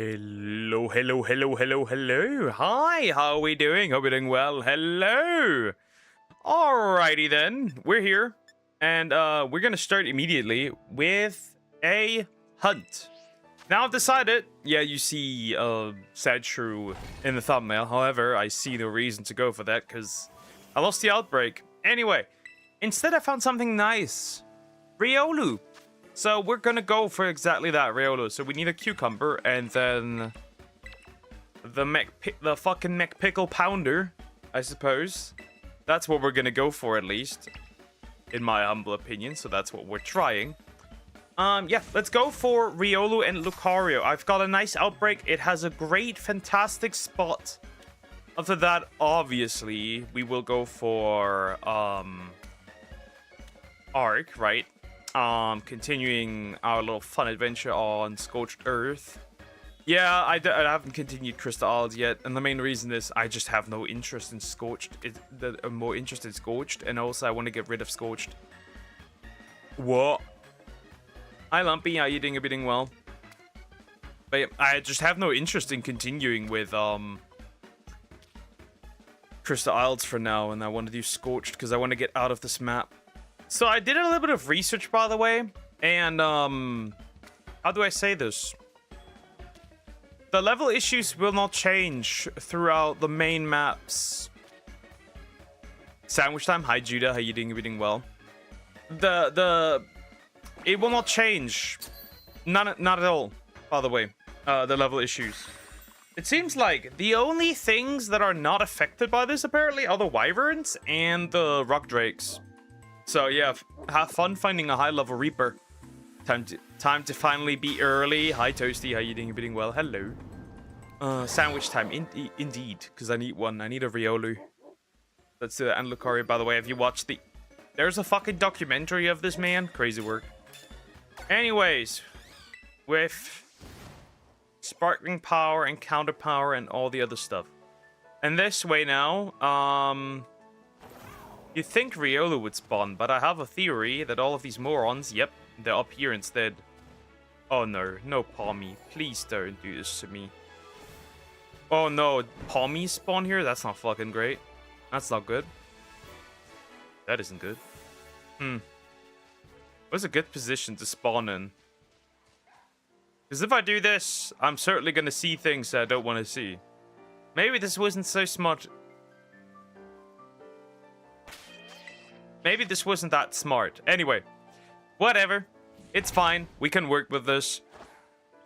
Hello, hello, hello, hello, hello. Hi, how are we doing? Hope you're doing well. Hello. Alrighty then, we're here. And we're gonna start immediately with a hunt. Now I've decided, yeah, you see sad shrew in the thumbnail. However, I see no reason to go for that because I lost the outbreak. Anyway, instead I found something nice. Riolu. So we're gonna go for exactly that, Riolu. So we need a cucumber and then the fucking McPickle pounder, I suppose. That's what we're gonna go for, at least, in my humble opinion. So that's what we're trying. Yeah, let's go for Riolu and Lucario. I've got a nice outbreak. It has a great, fantastic spot. After that, obviously, we will go for Arc, right? Continuing our little fun adventure on Scorched Earth. Yeah, I haven't continued Crystal Isles yet, and the main reason is I just have no interest in Scorched. I'm more interested in Scorched, and also I want to get rid of Scorched. What? Hi, Lumpy. How you doing? Are you doing well? But yeah, I just have no interest in continuing with Crystal Isles for now, and I want to do Scorched because I want to get out of this map. So I did a little bit of research, by the way, and how do I say this? The level issues will not change throughout the main maps. Sandwich time. Hi, Judah. How you doing? Are you doing well? It will not change. Not at all, by the way. The level issues. It seems like the only things that are not affected by this, apparently, are the wyverns and the rock drakes. So yeah, have fun finding a high-level Reaper. Time to finally be early. Hi, Toasty. How you doing? You doing well? Hello. Sandwich time. Indeed, because I need one. I need a Riolu. Let's do it. And Lucario, by the way, have you watched the... There's a fucking documentary of this man. Crazy work. Anyways, with sparkling power and counter power and all the other stuff. And this way now, you'd think Riolu would spawn, but I have a theory that all of these morons, yep, they're up here instead. Oh no, no Palmy. Please don't do this to me. Oh no, Palmy spawn here? That's not fucking great. That's not good. That isn't good. What's a good position to spawn in? Because if I do this, I'm certainly going to see things that I don't want to see. Maybe this wasn't so smart. Maybe this wasn't that smart. Anyway, whatever. It's fine. We can work with this.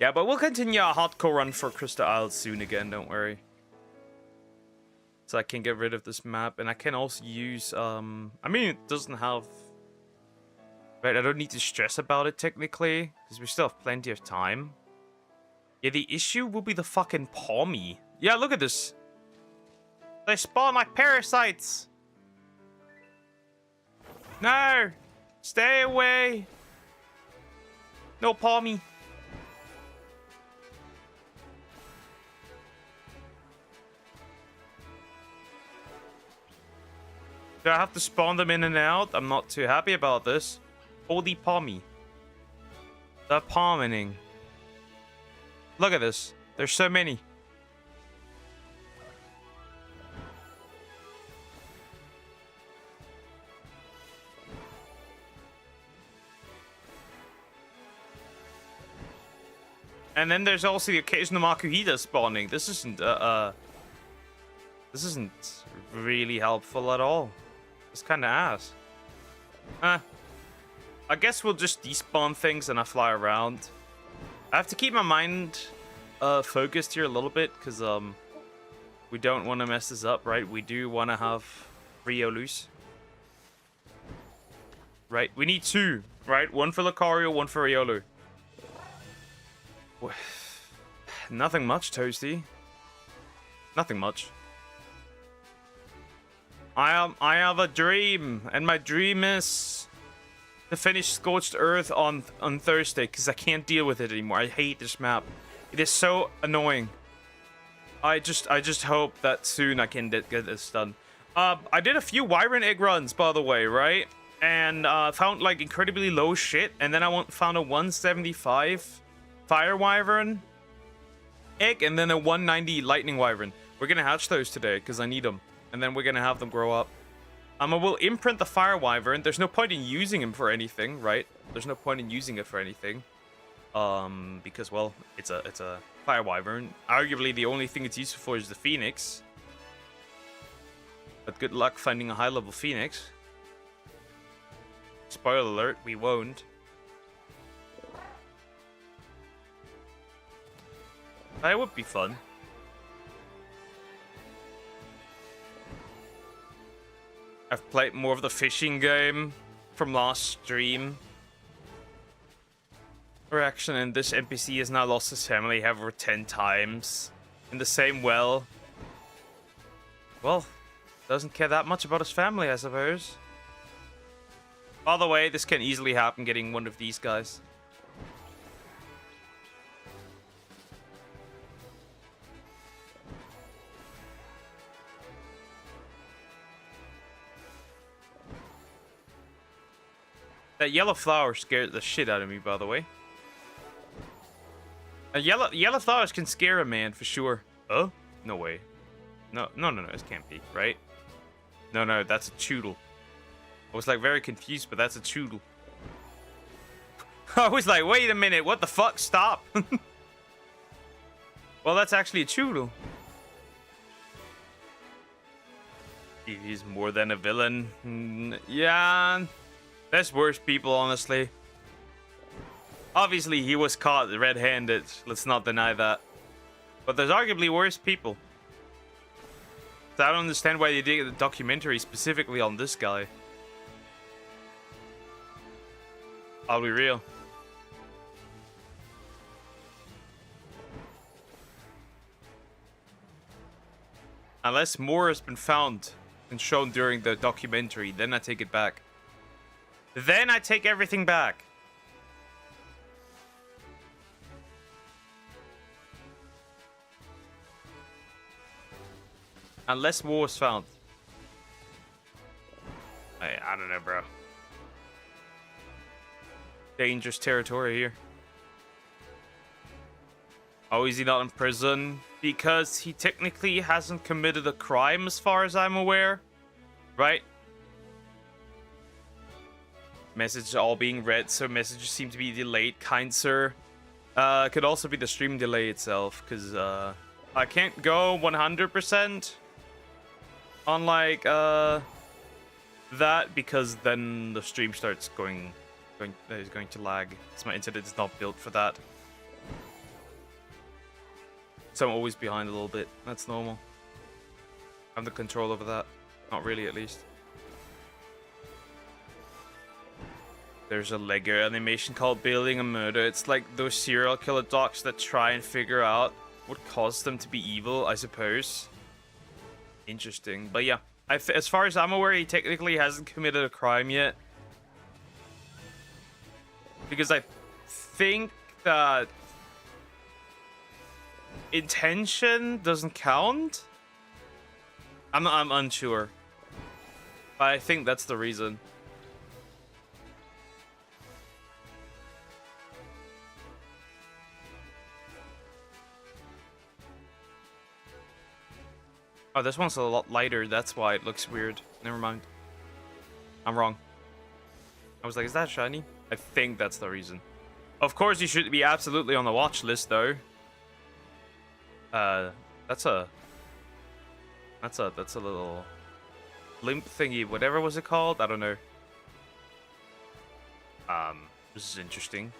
Yeah, but we'll continue our hardcore run for Crystal Isles soon again, don't worry. So I can get rid of this map. And I can also use, I mean, it doesn't have... Right, I don't need to stress about it, technically. Because we still have plenty of time. Yeah, the issue will be the fucking Palmy. Yeah, look at this. They spawn like parasites. No! Stay away! No Palmy. Do I have to spawn them in and out? I'm not too happy about this. Holy Palmy. The palming. Look at this. There's so many. And then there's also the occasional Makuhita spawning. This isn't really helpful at all. It's kind of ass. I guess we'll just despawn things and I fly around. I have to keep my mind focused here a little bit because we don't want to mess this up, right? We do want to have Riolus. Right? We need two, right? One for Lucario, one for Riolu. Nothing much, Toasty. Nothing much. I have a dream, and my dream is to finish Scorched Earth on Thursday, because I can't deal with it anymore. I hate this map. It is so annoying. I just hope that soon I can get this done. I did a few Wyvern egg runs, by the way, right? And found like incredibly low shit, and then I found a 175 Fire Wyvern. egg and then a 190 lightning wyvern. We're gonna hatch those today because I need them, and then we're gonna have them grow up. I will imprint the fire wyvern. There's no point in using him for anything, right? There's no point in using it for anything, because well, it's a fire wyvern. Arguably, the only thing it's useful for is the phoenix. But good luck finding a high-level phoenix. Spoiler alert: we won't. That would be fun. I've played more of the fishing game from last stream. Reaction, and this NPC has now lost his family over 10 times in the same well. Well, doesn't care that much about his family, I suppose. By the way, this can easily happen getting one of these guys. That yellow flower scared the shit out of me, by the way. Yellow flowers can scare a man for sure. Oh? No way. No, it can't be, right? No, that's a choodle. I was like very confused, but that's a choodle. I was like, wait a minute, what the fuck? Stop. Well, that's actually a choodle. He's more than a villain. Yeah. There's worse people, honestly. Obviously, he was caught red-handed. Let's not deny that. But there's arguably worse people. So I don't understand why they did a documentary specifically on this guy. I'll be real. Unless more has been found and shown during the documentary, then I take it back. Then I take everything back. Unless more was found. I don't know, bro. Dangerous territory here. Oh, is he not in prison? Because he technically hasn't committed a crime as far as I'm aware. Right? Messages all being read, so messages seem to be delayed, kind sir. Could also be the stream delay itself, because I can't go 100% on like that, because then the stream starts is going to lag. So my internet is not built for that. So I'm always behind a little bit. That's normal. I have the control over that. Not really, at least. There's a Lego animation called Building a Murder. It's like those serial killer docs that try and figure out what caused them to be evil, I suppose. Interesting. But yeah, as far as I'm aware, he technically hasn't committed a crime yet. Because I think that intention doesn't count. I'm unsure. But I think that's the reason. Oh, this one's a lot lighter. That's why it looks weird. Never mind. I'm wrong. I was like, is that shiny? I think that's the reason. Of course, you should be absolutely on the watch list, though. That's a little limp thingy. Whatever was it called? I don't know. This is interesting.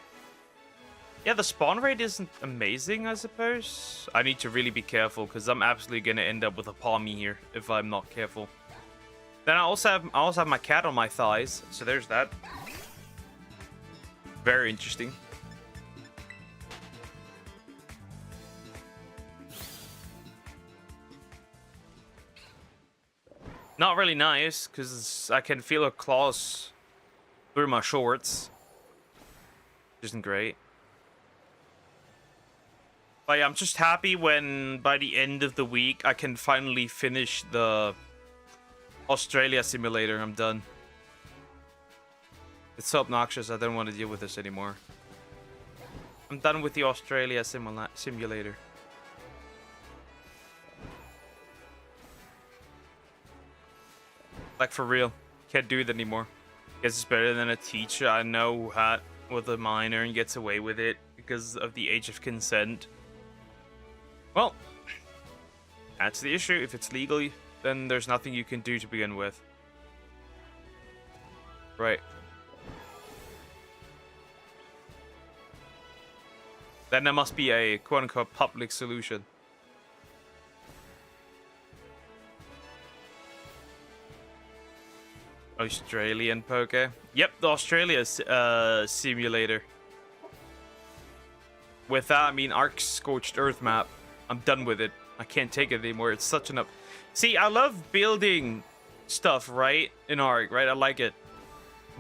Yeah, the spawn rate isn't amazing, I suppose. I need to really be careful because I'm absolutely gonna end up with a palmy here if I'm not careful. Then I also have my cat on my thighs, so there's that. Very interesting. Not really nice because I can feel her claws through my shorts, which isn't great. But yeah, I'm just happy when by the end of the week I can finally finish the Australia simulator. I'm done. It's so obnoxious. I don't want to deal with this anymore. I'm done with the Australia simulator. Like, for real. Can't do it anymore. Guess it's better than a teacher I know who had with a minor and gets away with it because of the age of consent. Well, that's the issue. If it's legal, then there's nothing you can do to begin with. Right. Then there must be a quote-unquote public solution. Australian poker. Yep, the Australia simulator. With that, I mean Ark's Scorched Earth map. I'm done with it. I can't take it anymore. It's such an up. See, I love building stuff, right? In Ark, right? I like it.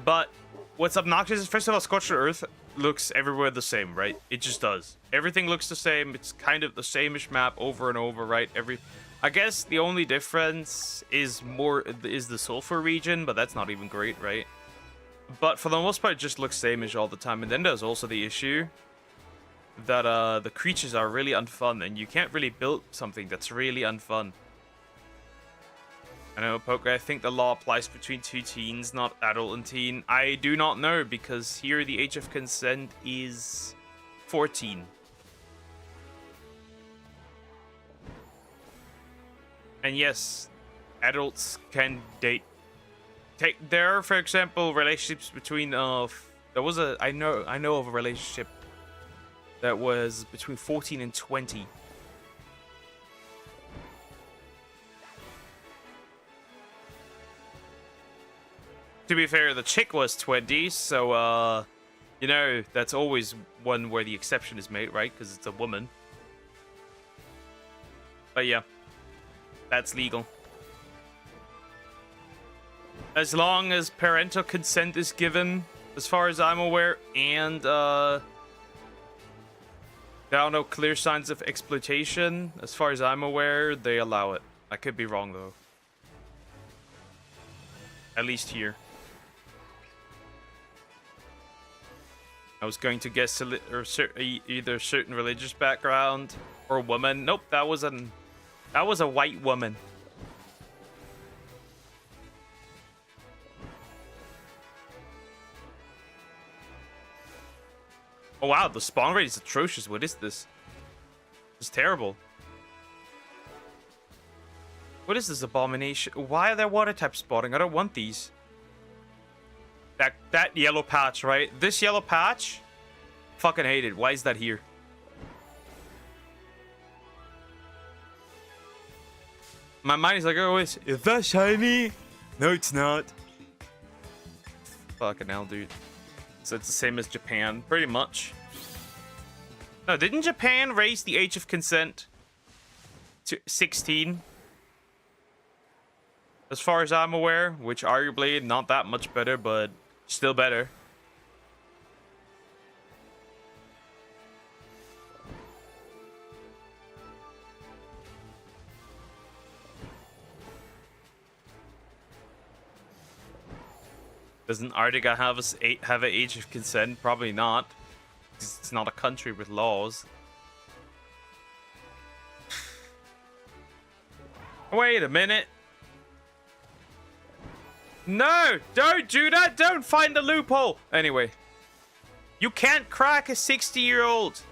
But what's obnoxious is, first of all, Scorched Earth looks everywhere the same, right? It just does. Everything looks the same. It's kind of the same-ish map over and over, right? I guess the only difference is the sulfur region, but that's not even great, right? But for the most part, it just looks same-ish all the time. And then there's also the issue that the creatures are really unfun, and you can't really build something that's really unfun. I know, Poker, I think the law applies between two teens, not adult and teen. I do not know, because here the age of consent is 14. And yes, adults can date. There are, for example, relationships between I know of a relationship that was between 14 and 20. To be fair, the chick was 20, so you know, that's always one where the exception is made, right? Because it's a woman. But yeah, that's legal. As long as parental consent is given, as far as I'm aware, and there are no clear signs of exploitation, as far as I'm aware, they allow it. I could be wrong, though. At least here. I was going to guess either certain religious background or woman. Nope, that was a white woman. Oh wow, the spawn rate is atrocious. What is this? It's terrible. What is this abomination? Why are there water types spawning? I don't want these. That yellow patch, right? This yellow patch? Fucking hate it. Why is that here? My mind is like, oh, is that shiny? No, it's not. Fucking hell, dude. So it's the same as Japan, pretty much. No, didn't Japan raise the age of consent to 16? As far as I'm aware, which arguably not that much better, but still better. Does Antarctica have an age of consent? Probably not. It's not a country with laws. Wait a minute. No! Don't do that! Don't find the loophole! Anyway. You can't crack a 60-year-old!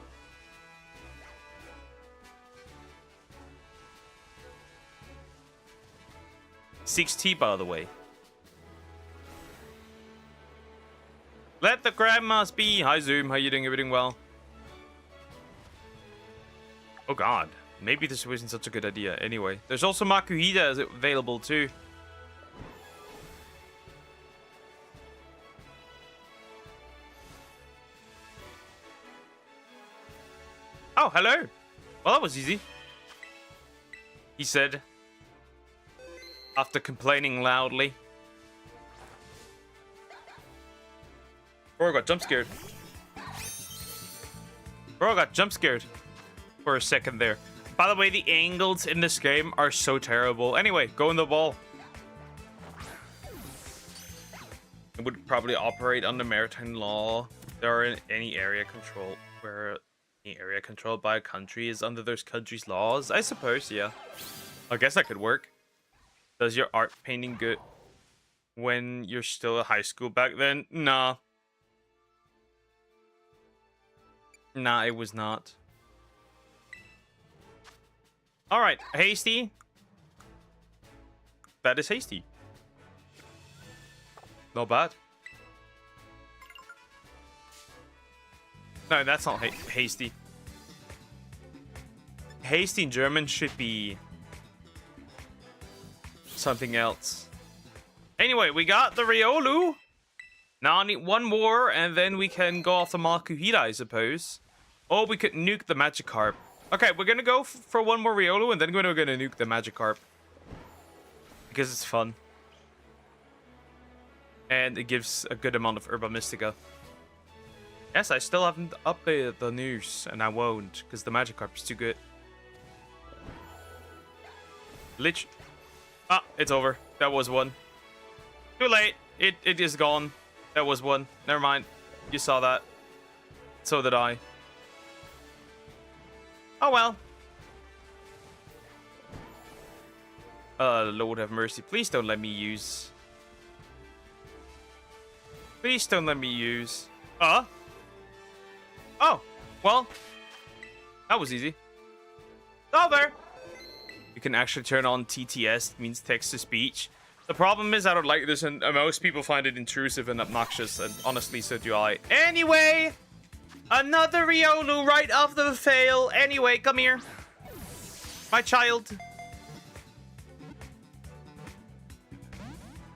$6T, by the way. Let the grandmas be! Hi, Zoom. How you doing? Everything well? Oh, God. Maybe this wasn't such a good idea. Anyway. There's also Makuhita available, too. Oh, hello. Well, that was easy. He said, after complaining loudly. Bro, I got jump scared. Bro, I got jump scared for a second there. By the way, the angles in this game are so terrible. Anyway, go in the ball. It would probably operate under maritime law. There are any area control where any area controlled by a country is under those countries' laws. I suppose, yeah. I guess that could work. Does your art painting good? when you're still in high school back then? Nah. Nah, it was not. Alright, hasty. That is hasty. Not bad. No, that's not hasty. Hasty in German should be something else. Anyway, we got the Riolu. Now I need one more, and then we can go off the Makuhita, I suppose. Or we could nuke the Magikarp. Okay, we're gonna go for one more Riolu, and then we're gonna nuke the Magikarp. Because it's fun. And it gives a good amount of Herba Mystica. Yes, I still haven't updated the news, and I won't, because the Magikarp is too good. Lich. Ah, it's over. That was one. Too late. It is gone. That was one. Never mind. You saw that. So did I. Oh well. Lord have mercy. Please don't let me use. Please don't let me use. Oh, well. That was easy. Over. You can actually turn on TTS, means text to speech. The problem is I don't like this, and most people find it intrusive and obnoxious, and honestly, so do I. Anyway, another Riolu right off the fail. Anyway, come here. My child.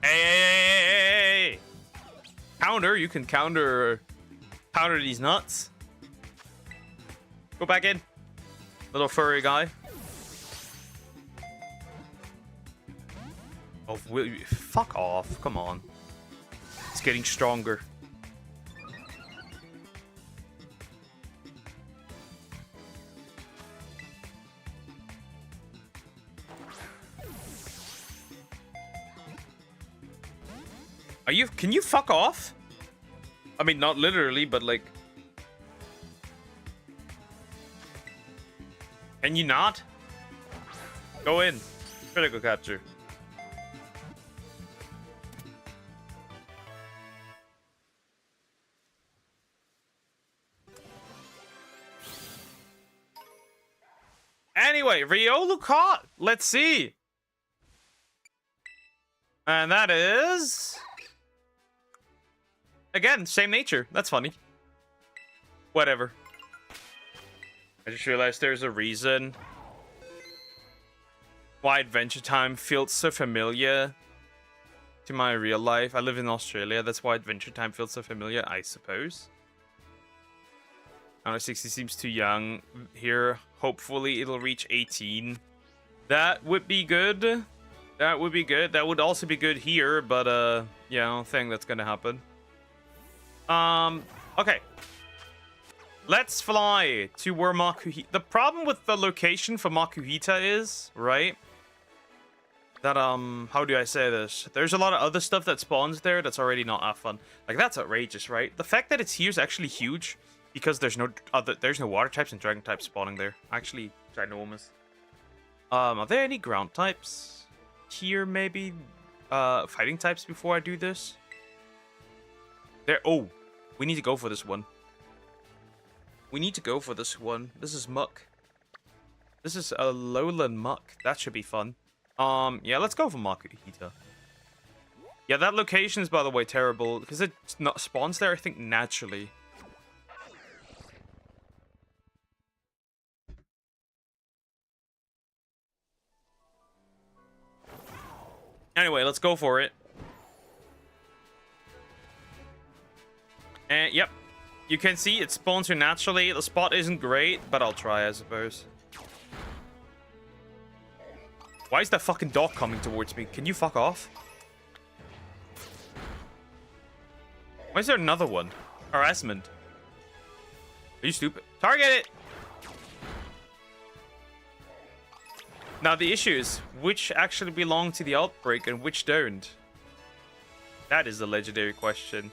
Hey. Counter, you can counter these nuts. Go back in. Little furry guy. Oh, fuck off. Come on. It's getting stronger. Can you fuck off? I mean, not literally, but like... Can you not? Go in. Critical capture. Anyway, Riolu caught. Let's see. And that is... Again, same nature. That's funny. Whatever. I just realized there's a reason why Adventure Time feels so familiar to my real life. I live in Australia. That's why Adventure Time feels so familiar, I suppose. 60 seems too young here. Hopefully it'll reach 18. That would be good. That would be good. That would also be good here, but yeah, I don't think that's gonna happen. Okay. Let's fly to where Makuhita... The problem with the location for Makuhita is, right? That, how do I say this? There's a lot of other stuff that spawns there that's already not that fun. Like, that's outrageous, right? The fact that it's here is actually huge because there's no water types and dragon types spawning there. Actually, ginormous. Are there any ground types here, maybe? Fighting types before I do this? Oh, we need to go for this one. We need to go for this one. This is muck. This is a lowland muck. That should be fun. Yeah, let's go for Makuhita. Yeah, that location is, by the way, terrible because it not spawns there, I think, naturally. Anyway, let's go for it. And yep, you can see it spawns here naturally. The spot isn't great, but I'll try, I suppose. Why is that fucking dog coming towards me? Can you fuck off? Why is there another one? Harassment. Are you stupid? Target it! Now the issue is, which actually belong to the outbreak and which don't? That is the legendary question.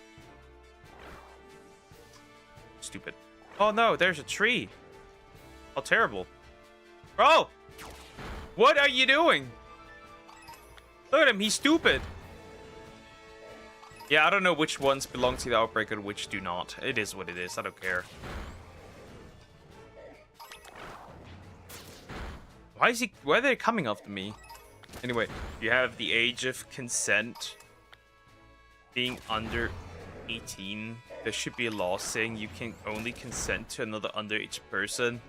Stupid. Oh no, there's a tree. How terrible. Bro! What are you doing? Look at him, he's stupid. Yeah, I don't know which ones belong to the outbreak and which do not. It is what it is. I don't care. Why are they coming after me? Anyway, you have the age of consent being under 18. There should be a law saying you can only consent to another underage person.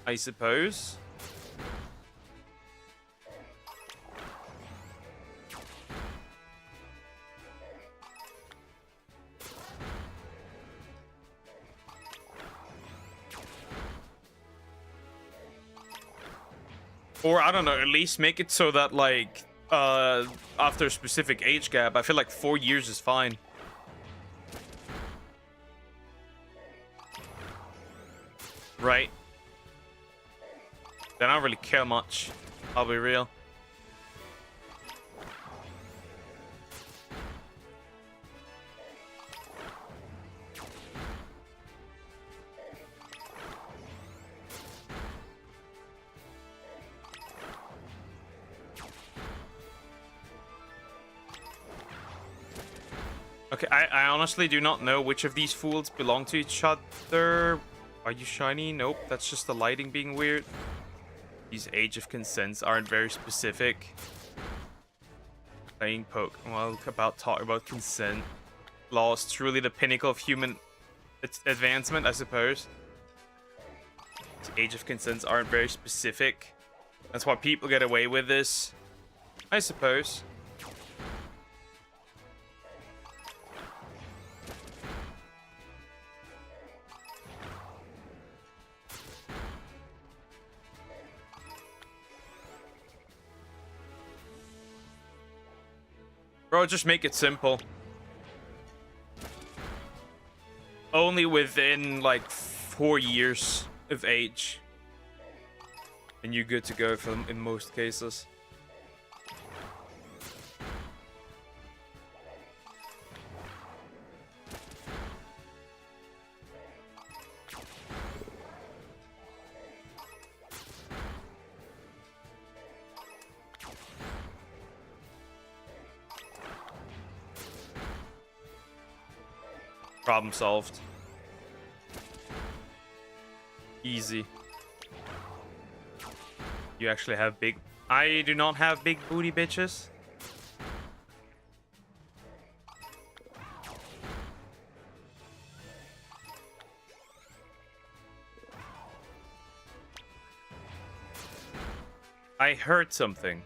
I suppose. Or, I don't know, at least make it so that, like, after a specific age gap, I feel like 4 years is fine. Right? They don't really care much. I'll be real. Okay, I honestly do not know which of these fools belong to each other. Are you shiny? Nope, that's just the lighting being weird. These age of consents aren't very specific. Playing poke. Well, talk about consent. Law is truly the pinnacle of human advancement, I suppose. These age of consents aren't very specific. That's why people get away with this, I suppose. Bro, just make it simple. Only within, like, 4 years of age. And you're good to go for them in most cases. Problem solved. Easy. You actually have big... I do not have big booty, bitches. I heard something.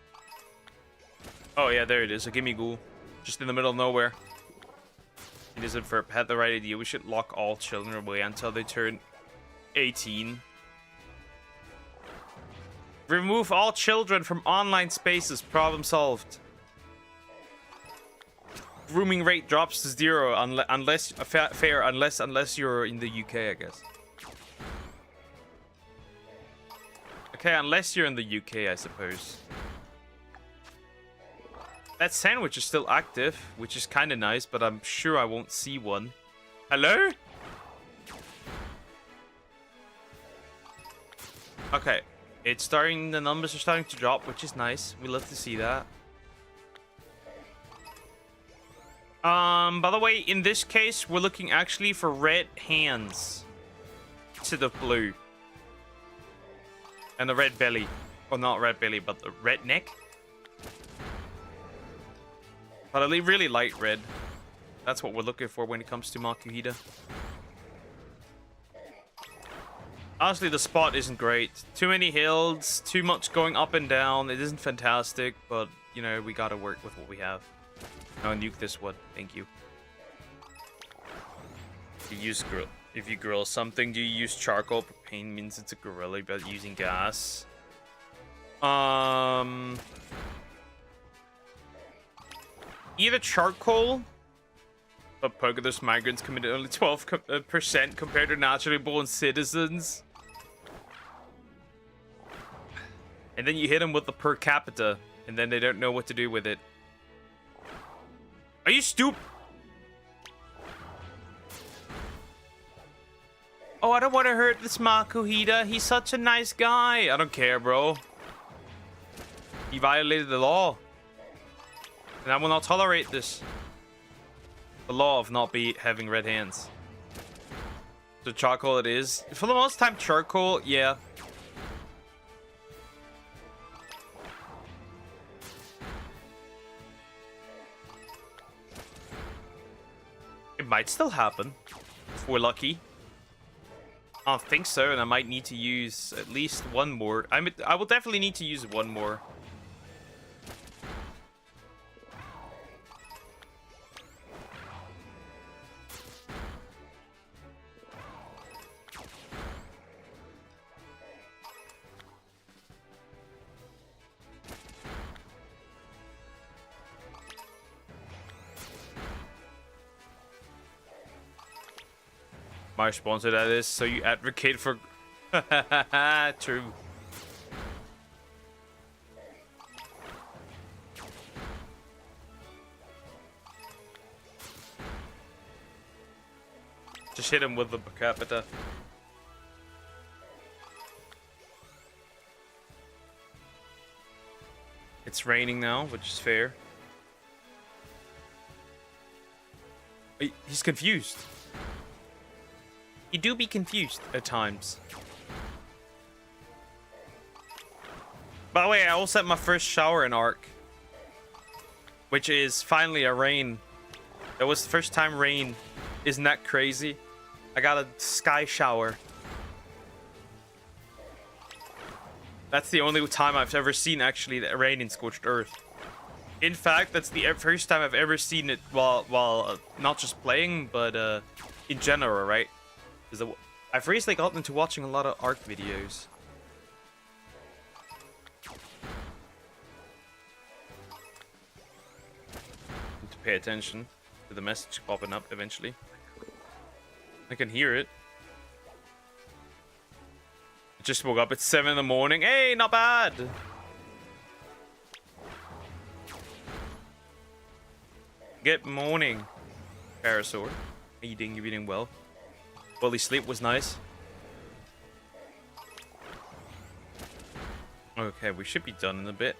Oh yeah, there it is. A gimme ghoul. Just in the middle of nowhere. It isn't for had the right idea. We should lock all children away until they turn 18. Remove all children from online spaces. Problem solved. Grooming rate drops to 0 unless fair unless you're in the UK, I guess. Okay, unless you're in the UK, I suppose. That sandwich is still active, which is kind of nice, but I'm sure I won't see one. Hello? Okay, it's starting. The numbers are starting to drop, which is nice. We love to see that. By the way, in this case, we're looking actually for red hands instead of blue, and the red belly, or not red belly, but the red neck. But I really light red. That's what we're looking for when it comes to Makuhita. Honestly, the spot isn't great. Too many hills, too much going up and down. It isn't fantastic, but, you know, we gotta work with what we have. Now nuke this one. Thank you. If you grill something, do you use charcoal? Propane means it's a gorilla, but using gas. Either charcoal, but Pogothos migrants committed only 12% compared to naturally born citizens. And then you hit them with the per capita, and then they don't know what to do with it. Are you stupid? Oh, I don't want to hurt this Makuhita. He's such a nice guy. I don't care, bro. He violated the law. And I will not tolerate this. The law of not be having red hands. So charcoal it is. For the most time, charcoal, yeah. It might still happen, if we're lucky. I don't think so, and I might need to use at least one more. I will definitely need to use one more. My response to that is, so you advocate for... True. Just hit him with the per capita. It's raining now, which is fair. He's confused. He do be confused at times. By the way, I also had my first shower in Ark, which is finally a rain. It was the first time rain. Isn't that crazy? I got a sky shower. That's the only time I've ever seen actually that rain in Scorched Earth. In fact, that's the first time I've ever seen it while not just playing, but in general, right? I've recently gotten into watching a lot of Ark videos. Need to pay attention to the message popping up eventually. I can hear it. I just woke up at 7 in the morning. Hey, not bad! Good morning, Parasaur. How you doing? You doing well? Fully sleep was nice. Okay, we should be done in a bit.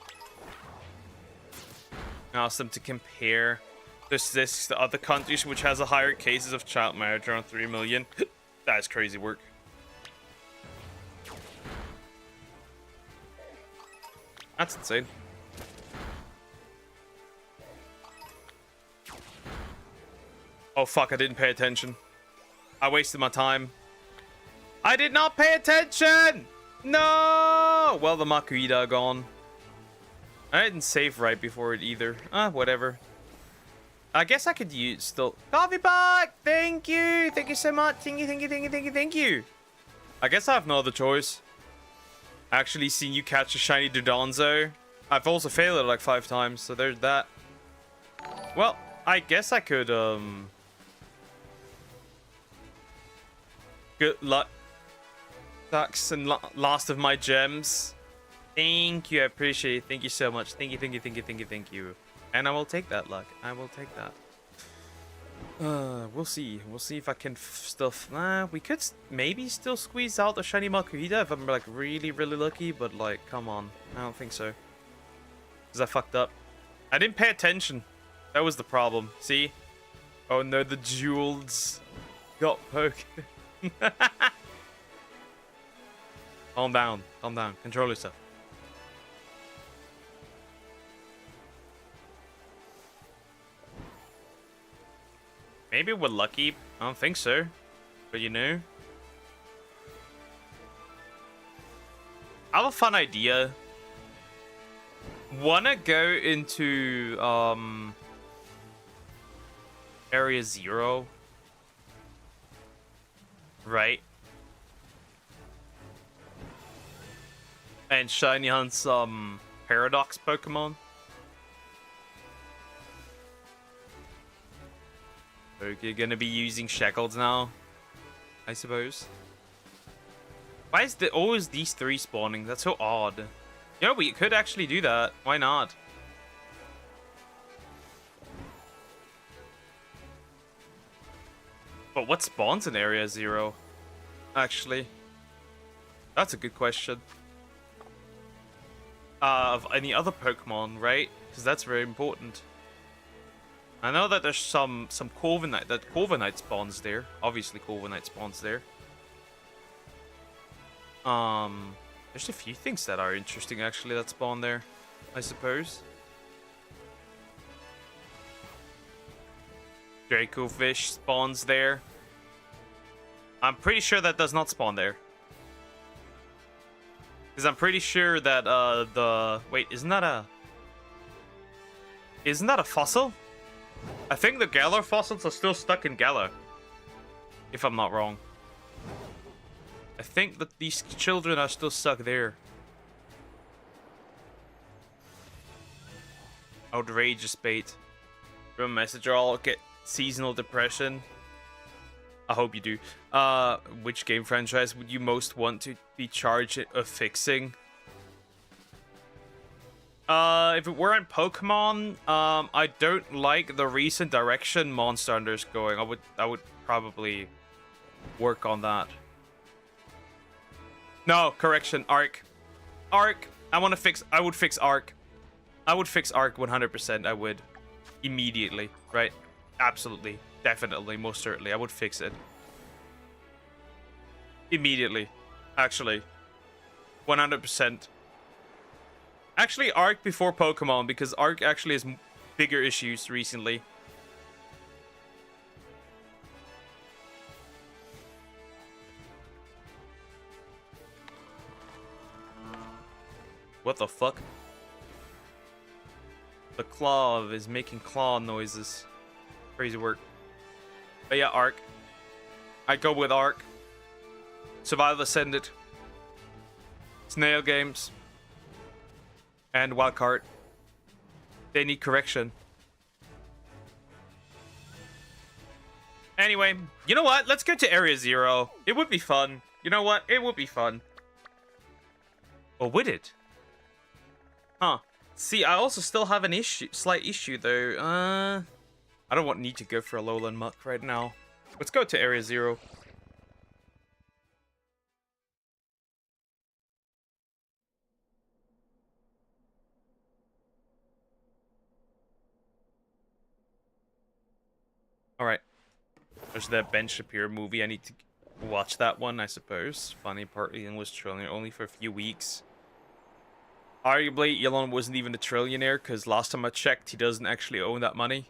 Ask them to compare this to other countries which has a higher cases of child marriage, around 3 million. That is crazy work. That's insane. Oh fuck, I didn't pay attention. I wasted my time. I did not pay attention! No! Well, the Makuhita are gone. I didn't save right before it either. Whatever. I guess I could use still. Coffee pot! Thank you! Thank you so much. Thank you, thank you, thank you, thank you, thank you. I guess I have no other choice. Actually seen you catch a shiny Dodonzo. I've also failed it like 5 times, so there's that. Well, I guess I could, good luck. Sucks and last of my gems. Thank you, I appreciate it. Thank you so much. Thank you, thank you, thank you, thank you, thank you. And I will take that luck. I will take that. We'll see. We'll see if I can still... we could maybe still squeeze out the shiny Makuhita if I'm like really, really lucky. But like, come on. I don't think so. Because I fucked up. I didn't pay attention. That was the problem. See? Oh no, the jewels got poked. Calm down. Calm down. Control yourself. Maybe we're lucky. I don't think so. But you know. I have a fun idea. Wanna go into Area 0? Right? And shiny hunt some Paradox Pokemon. Okay, gonna be using Shackled now, I suppose. Why is always these 3 spawning? That's so odd. You know, we could actually do that. Why not? But what spawns in Area 0? Actually, that's a good question. Of any other Pokemon, right? Because that's very important. I know that there's some Corviknight, that Corviknight spawns there. Obviously, Corviknight spawns there. There's a few things that are interesting actually that spawn there, I suppose. Draco fish spawns there. I'm pretty sure that does not spawn there. Because I'm pretty sure that wait, isn't that a fossil? I think the Galar fossils are still stuck in Galar. If I'm not wrong. I think that these children are still stuck there. Outrageous bait. From a message, I'll get seasonal depression. I hope you do. Which game franchise would you most want to be charged of fixing? If it weren't Pokemon, I don't like the recent direction Monster Hunter's going. I would probably work on that. No, correction, Arc. Arc. I would fix Arc. I would fix Arc 100%. I would. Immediately, right? Absolutely. Definitely. Most certainly. I would fix it. Immediately. Actually. 100%. Actually, Arc before Pokemon, because Arc actually has bigger issues recently. What the fuck? The claw is making claw noises. Crazy work. But yeah, Arc. I'd go with Arc. Survival Ascended. Snail Games. And Wildcard. They need correction. Anyway, you know what? Let's go to Area 0. It would be fun. You know what? It would be fun. Or would it? Huh. See, I also still have an slight issue though. I don't need to go for a lowland muck right now. Let's go to Area 0. Alright. There's that Ben Shapiro movie. I need to watch that one, I suppose. Funny partly English trillionaire only for a few weeks. Arguably, Elon wasn't even a trillionaire, because last time I checked, he doesn't actually own that money.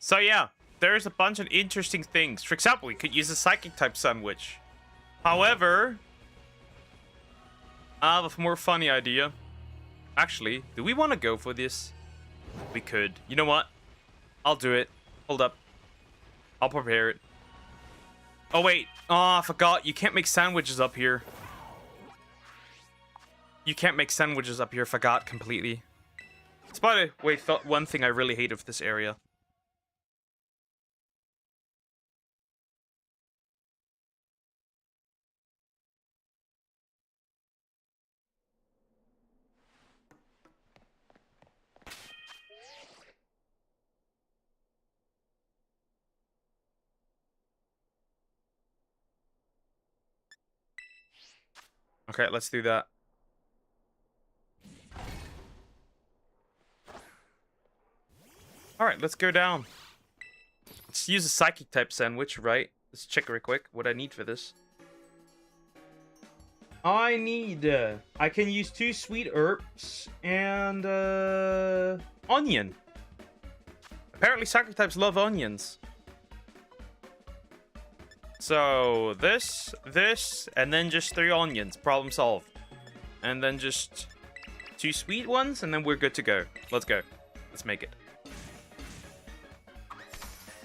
So yeah, there's a bunch of interesting things. For example, we could use a psychic type sandwich. However, I have a more funny idea. Actually, do we want to go for this? We could. You know what? I'll do it. Hold up. I'll prepare it. Oh wait. Oh, I forgot. You can't make sandwiches up here. You can't make sandwiches up here. Forgot completely. It's by the way, one thing I really hate of this area. Okay, let's do that. Alright, let's go down. Let's use a psychic type sandwich, right? Let's check real quick what I need for this. I can use 2 sweet herbs and onion. Apparently psychic types love onions. So this, and then just 3 onions. Problem solved. And then just 2 sweet ones, and then we're good to go. Let's go. Let's make it.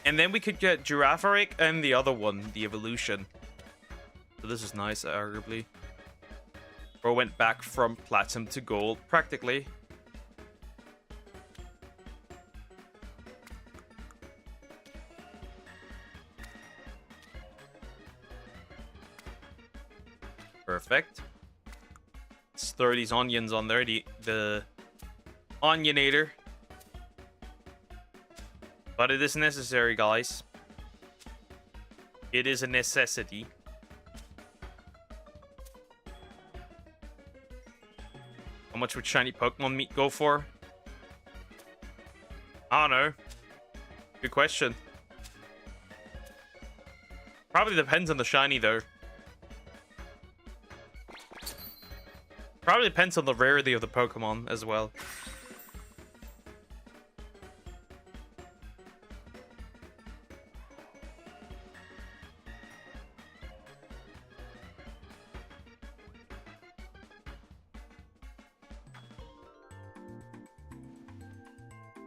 And then we could get Giraffaric and the other one, the evolution. So this is nice, arguably. Or went back from platinum to gold, practically. Perfect. Let's throw these onions on there. The onionator. But it is necessary, guys. It is a necessity. How much would shiny Pokemon meat go for? I don't know. Good question. Probably depends on the shiny, though. Probably depends on the rarity of the Pokemon as well.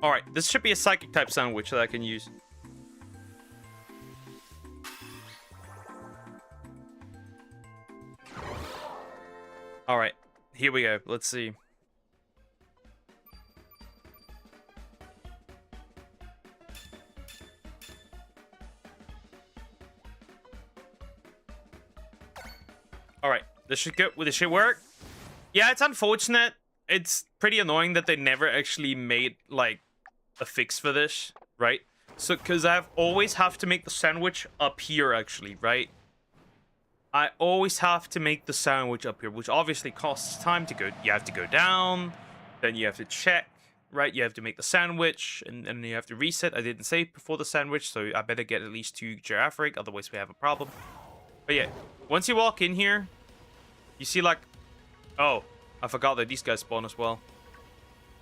Alright, this should be a Psychic type sandwich that I can use. Alright, here we go. Let's see. Alright, this should go. This should work. Yeah, it's unfortunate. It's pretty annoying that they never actually made, like, a fix for this, right? So, because I've always have to make the sandwich up here, actually, right? I always have to make the sandwich up here, which obviously costs time to go. You have to go down, then you have to check, right? You have to make the sandwich, and then you have to reset. I didn't save before the sandwich, so I better get at least 2 Giraffaric, otherwise we have a problem. But yeah, once you walk in here, you see like... Oh, I forgot that these guys spawn as well.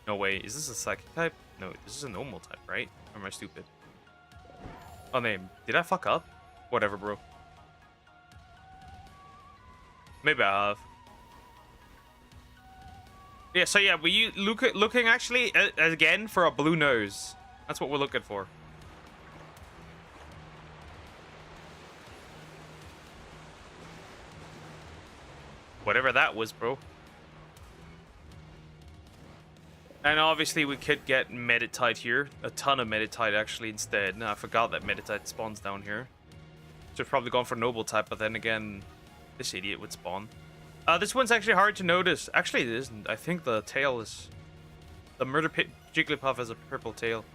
No way, is this a Psychic type? No, this is a normal type, right? Or am I stupid? Oh, name. Did I fuck up? Whatever, bro. Maybe I have. Yeah, so yeah, we looking actually again for a blue nose. That's what we're looking for. Whatever that was, bro. And obviously we could get Meditite here. A ton of Meditite actually instead. No, I forgot that Meditite spawns down here. Should have probably gone for Noble type, but then again, this idiot would spawn. This one's actually hard to notice. Actually, it isn't. I think the tail is... The Murder Pit Jigglypuff has a purple tail.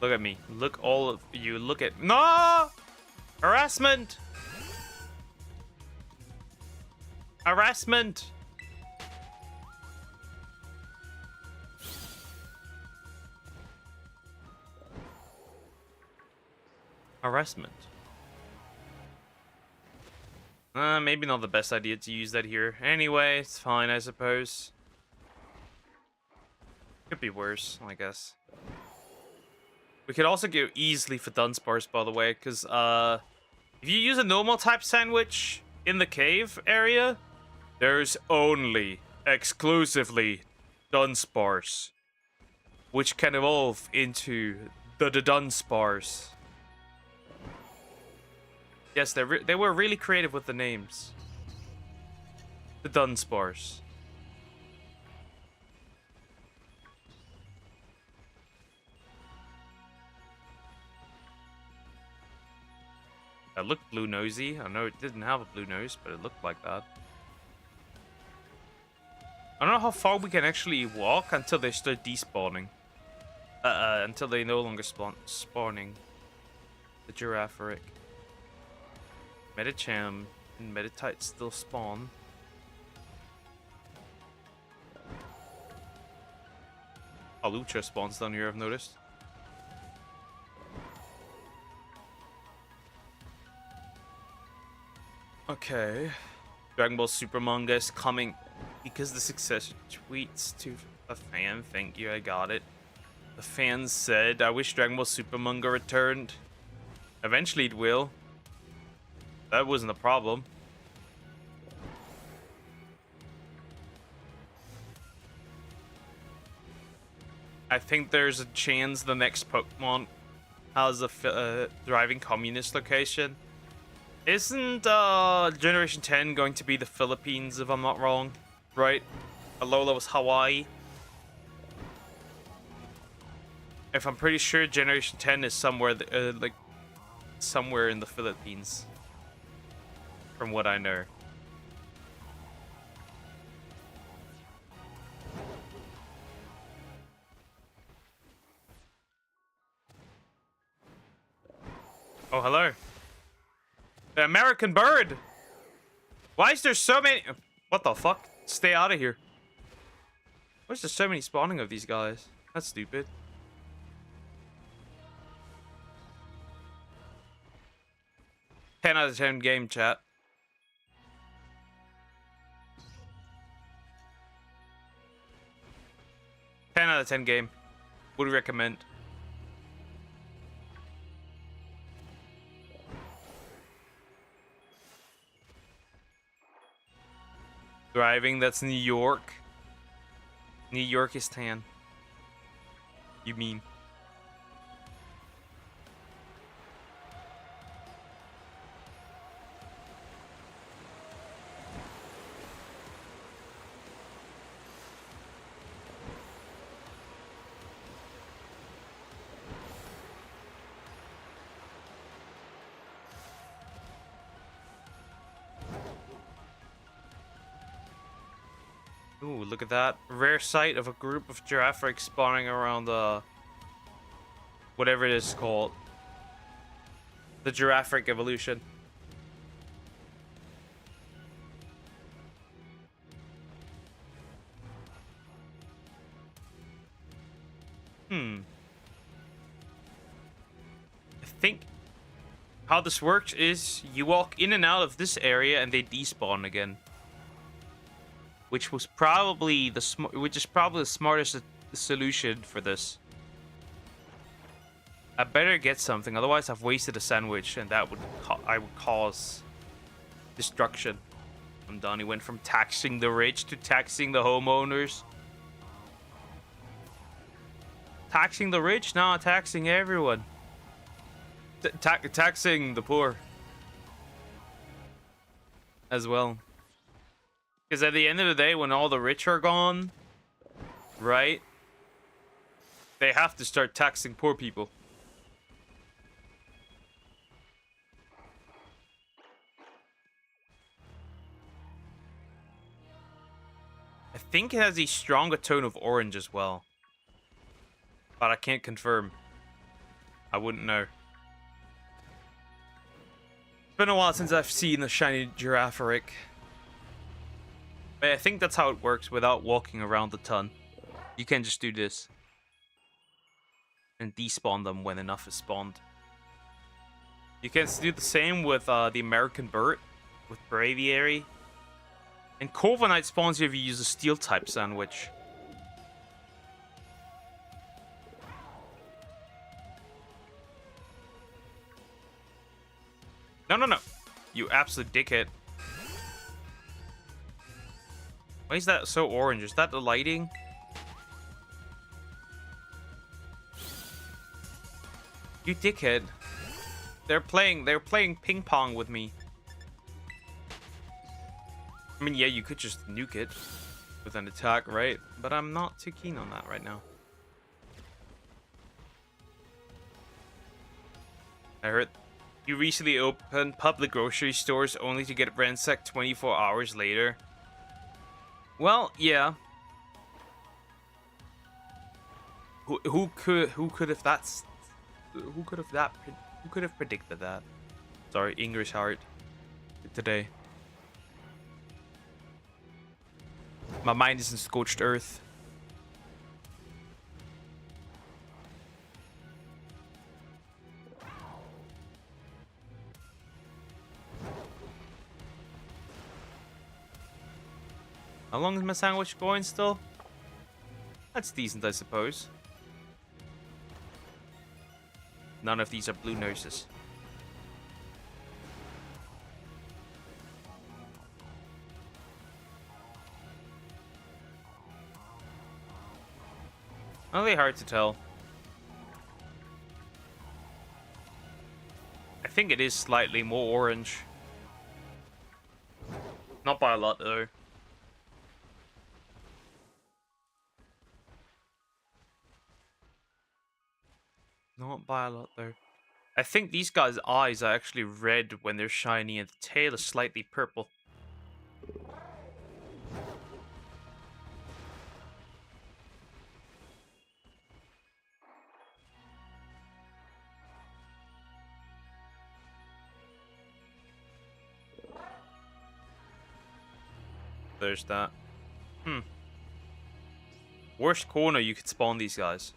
Look at me. Look, all of you. Look at... No! Harassment! Harassment! Harassment. Maybe not the best idea to use that here. Anyway, it's fine, I suppose. Could be worse, I guess. We could also go easily for Dunsparce, by the way, because if you use a normal type sandwich in the cave area, there's only exclusively Dunsparce, which can evolve into the Dunsparce. Yes, they were really creative with the names. The Dunsparce. That looked blue nosy. I know it didn't have a blue nose, but it looked like that. I don't know how far we can actually walk until they start despawning. Until they no longer spawning. The Giraffaric. Medicham and Meditite still spawn. Alucha spawns down here, I've noticed. Okay. Dragon Ball Super manga is coming because the successor tweets to a fan. Thank you, I got it. The fans said, I wish Dragon Ball Super manga returned. Eventually it will. That wasn't a problem. I think there's a chance the next Pokemon has a thriving communist location. Isn't Generation 10 going to be the Philippines, if I'm not wrong? Right? Alola was Hawaii. If I'm pretty sure Generation 10 is somewhere, like, somewhere in the Philippines. From what I know. Oh, hello. The American bird! Why is there so many... What the fuck? Stay out of here. Why is there so many spawning of these guys? That's stupid. Ten out of 10 game, chat. 10 out of 10 game. Would recommend. Driving, that's New York. New York is 10. You mean? Ooh, look at that. Rare sight of a group of giraffes spawning around the... whatever it is called. The giraffe evolution. I think how this works is you walk in and out of this area and they despawn again. Which was probably the smartest solution for this. I better get something, otherwise I've wasted a sandwich, and that would cause destruction. I'm done. He went from taxing the rich to taxing the homeowners. Taxing the rich? No, taxing everyone. Taxing the poor as well. Because at the end of the day, when all the rich are gone, right, they have to start taxing poor people. I think it has a stronger tone of orange as well. But I can't confirm. I wouldn't know. It's been a while since I've seen the shiny giraffe. But I think that's how it works without walking around the ton. You can just do this. And despawn them when enough is spawned. You can do the same with the American bird. With Braviary. And Corviknight spawns you if you use a steel type sandwich. No. You absolute dickhead. Why is that so orange? Is that the lighting? You dickhead. They're playing ping pong with me. I mean, yeah, you could just nuke it with an attack, right? But I'm not too keen on that right now. I heard you recently opened public grocery stores only to get ransacked 24 hours later. Well, yeah. Who could have predicted that? Sorry, English hard today. My mind is in scorched earth. How long is my sandwich going still? That's decent, I suppose. None of these are blue noses. Only hard to tell. I think it is slightly more orange. Not by a lot, though. Not by a lot, though. I think these guys' eyes are actually red when they're shiny, and the tail is slightly purple. There's that. Worst corner you could spawn these guys.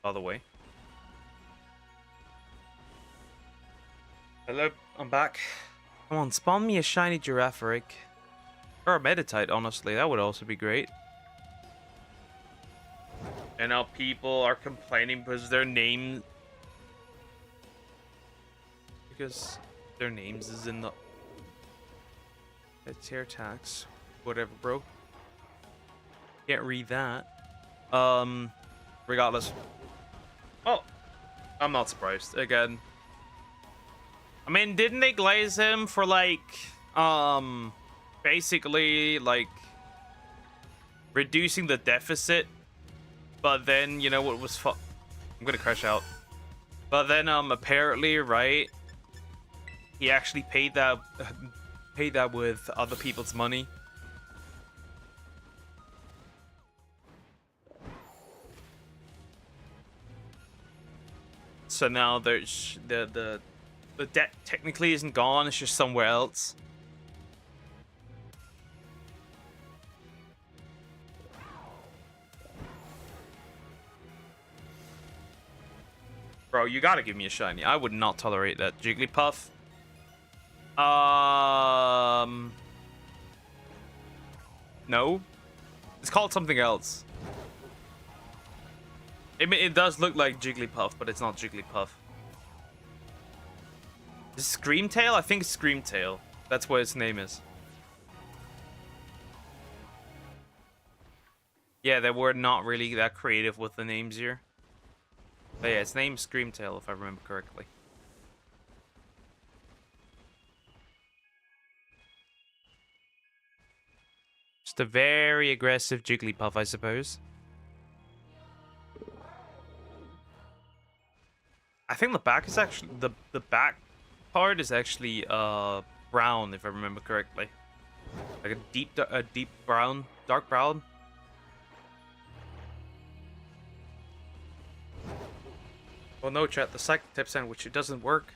By the way. Hello, I'm back. Come on, spawn me a shiny Girafarig. Or a Meditite, honestly. That would also be great. And now people are complaining because their name... Because their names is in the... Tier tax. Whatever, bro. Can't read that. Regardless. Oh, I'm not surprised. Again. I mean, didn't they glaze him for, like, basically, like, reducing the deficit? But then, you know what was I'm gonna crash out. But then, apparently, right, he actually paid that with other people's money. So now there's the debt technically isn't gone, it's just somewhere else. Bro, you gotta give me a shiny. I would not tolerate that. Jigglypuff. No. It's called something else. It does look like Jigglypuff, but it's not Jigglypuff. Is it Screamtail? I think it's Screamtail. That's what its name is. Yeah, they were not really that creative with the names here. But yeah, its name's Screamtail, if I remember correctly. Just a very aggressive Jigglypuff, I suppose. I think the back is actually the back part is actually brown, if I remember correctly. Like a deep brown, dark brown. Well, no, chat. The psychic type sandwich, it doesn't work.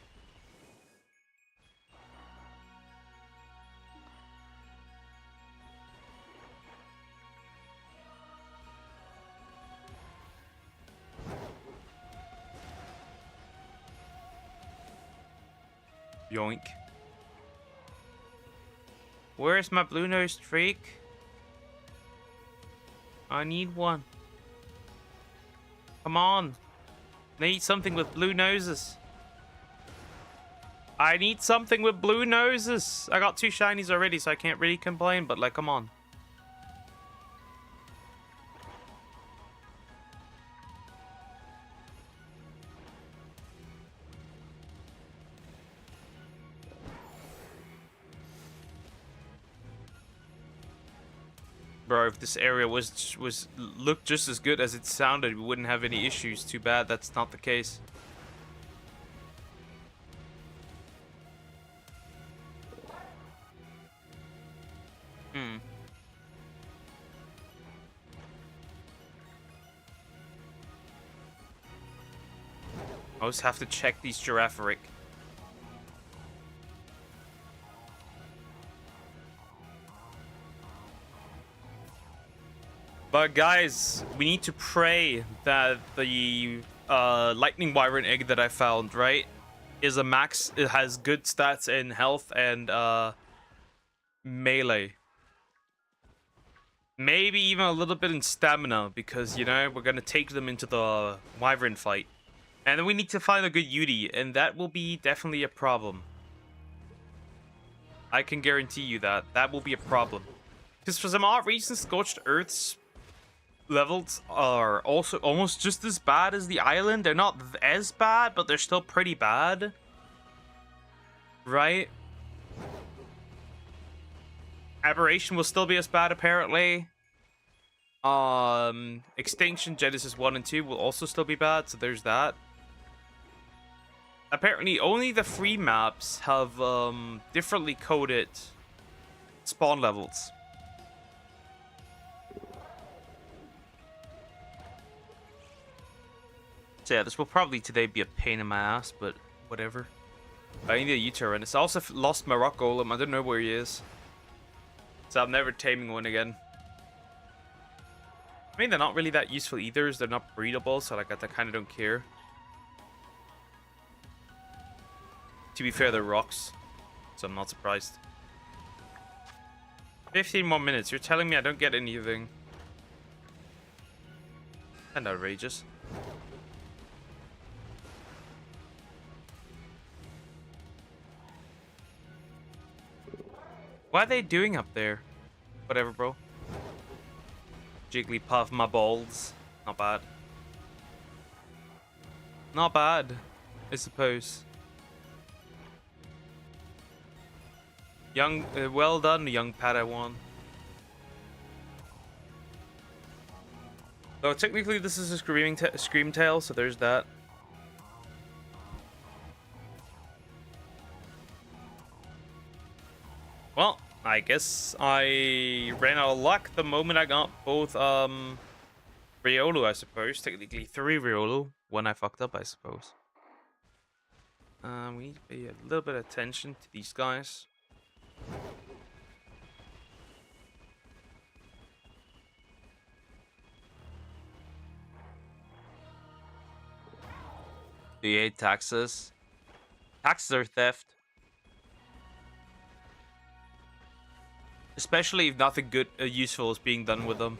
Yoink. Where's my blue-nosed freak? I need one. Come on. Need something with blue noses. I need something with blue noses. I got 2 shinies already, so I can't really complain, but like, come on. Bro, if this area looked just as good as it sounded, we wouldn't have any issues. Too bad that's not the case. I always have to check these Girafarig. But guys, we need to pray that the lightning wyvern egg that I found, right, is a max. It has good stats in health and melee. Maybe even a little bit in stamina, because, you know, we're gonna take them into the wyvern fight. And then we need to find a good Yudi, and that will be definitely a problem. I can guarantee you that. That will be a problem. Because for some odd reason, Scorched Earth's levels are also almost just as bad as the island. They're not as bad, but they're still pretty bad. Right? Aberration will still be as bad, apparently. Extinction Genesis 1 and 2 will also still be bad, so there's that. Apparently, only the free maps have differently coded spawn levels. So yeah, this will probably today be a pain in my ass, but whatever. I need a U-turn. It's also lost my rock golem. I don't know where he is. So I'm never taming one again. I mean, they're not really that useful either. They're not breedable, so like I kind of don't care. To be fair, they're rocks, so I'm not surprised. 15 more minutes. You're telling me I don't get anything? And outrageous. What are they doing up there? Whatever, bro. Jigglypuff, my balls. Not bad. Not bad, I suppose. Young, well done, young Padawan. Though technically this is a scream tail, so there's that. Well, I guess I ran out of luck the moment I got both Riolu, I suppose. Technically 3 Riolu. One I fucked up, I suppose. We need to pay a little bit of attention to these guys. Do you hate taxes? Taxes are theft. Especially if nothing good, useful is being done with them.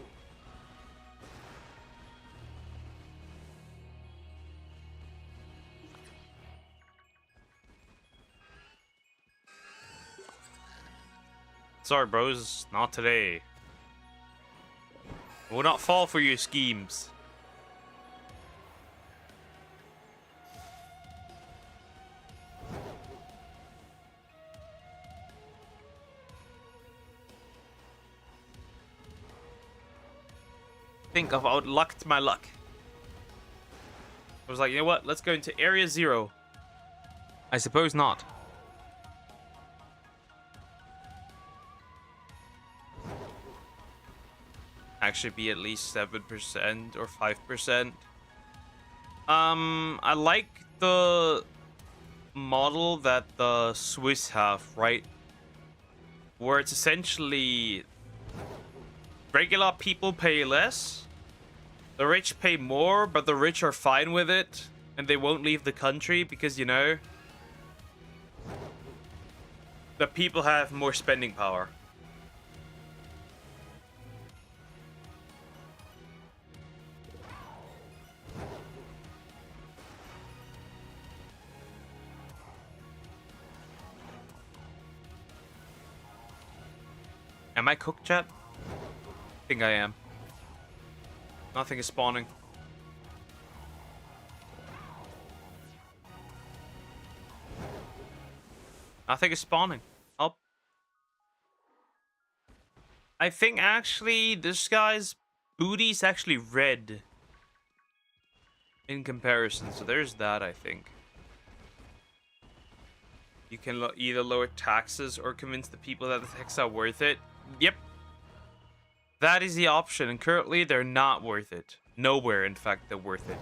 Sorry, bros, not today. I will not fall for your schemes. Think I've outlucked my luck. I was like, you know what? Let's go into Area 0. I suppose not. Actually be at least 7% or 5%. I like the model that the Swiss have, right? Where it's essentially regular people pay less, the rich pay more, but the rich are fine with it and they won't leave the country because, you know, the people have more spending power. Am I cooked, chat? I think I am. Nothing is spawning. Nothing is spawning. Oh. I think actually this guy's booty's actually red in comparison. So there's that, I think. You can either lower taxes or convince the people that the taxes are worth it. Yep. That is the option, and currently they're not worth it. Nowhere, in fact, they're worth it.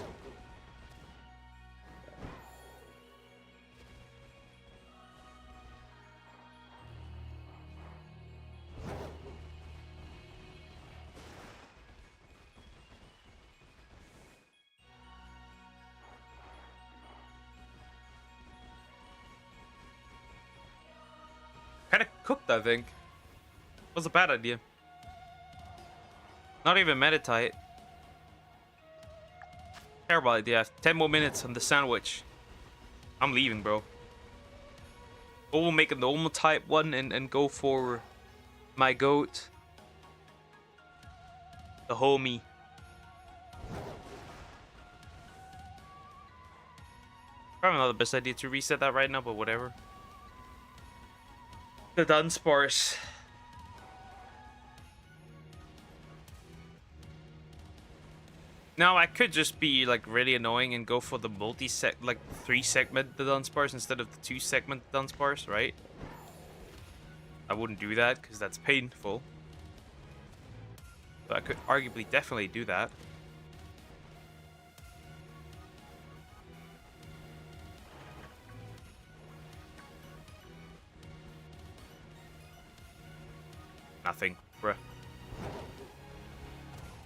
Kind of cooked, I think. Was a bad idea. Not even meditate. Terrible idea. 10 more minutes on the sandwich. I'm leaving, bro. Or we'll make a normal type one and go for my goat. The homie. Probably not the best idea to reset that right now, but whatever. The Dunsparce. Now I could just be like really annoying and go for the like 3-segment Dunsparce instead of the 2-segment Dunsparce, right? I wouldn't do that because that's painful. But I could arguably definitely do that. Nothing, bruh.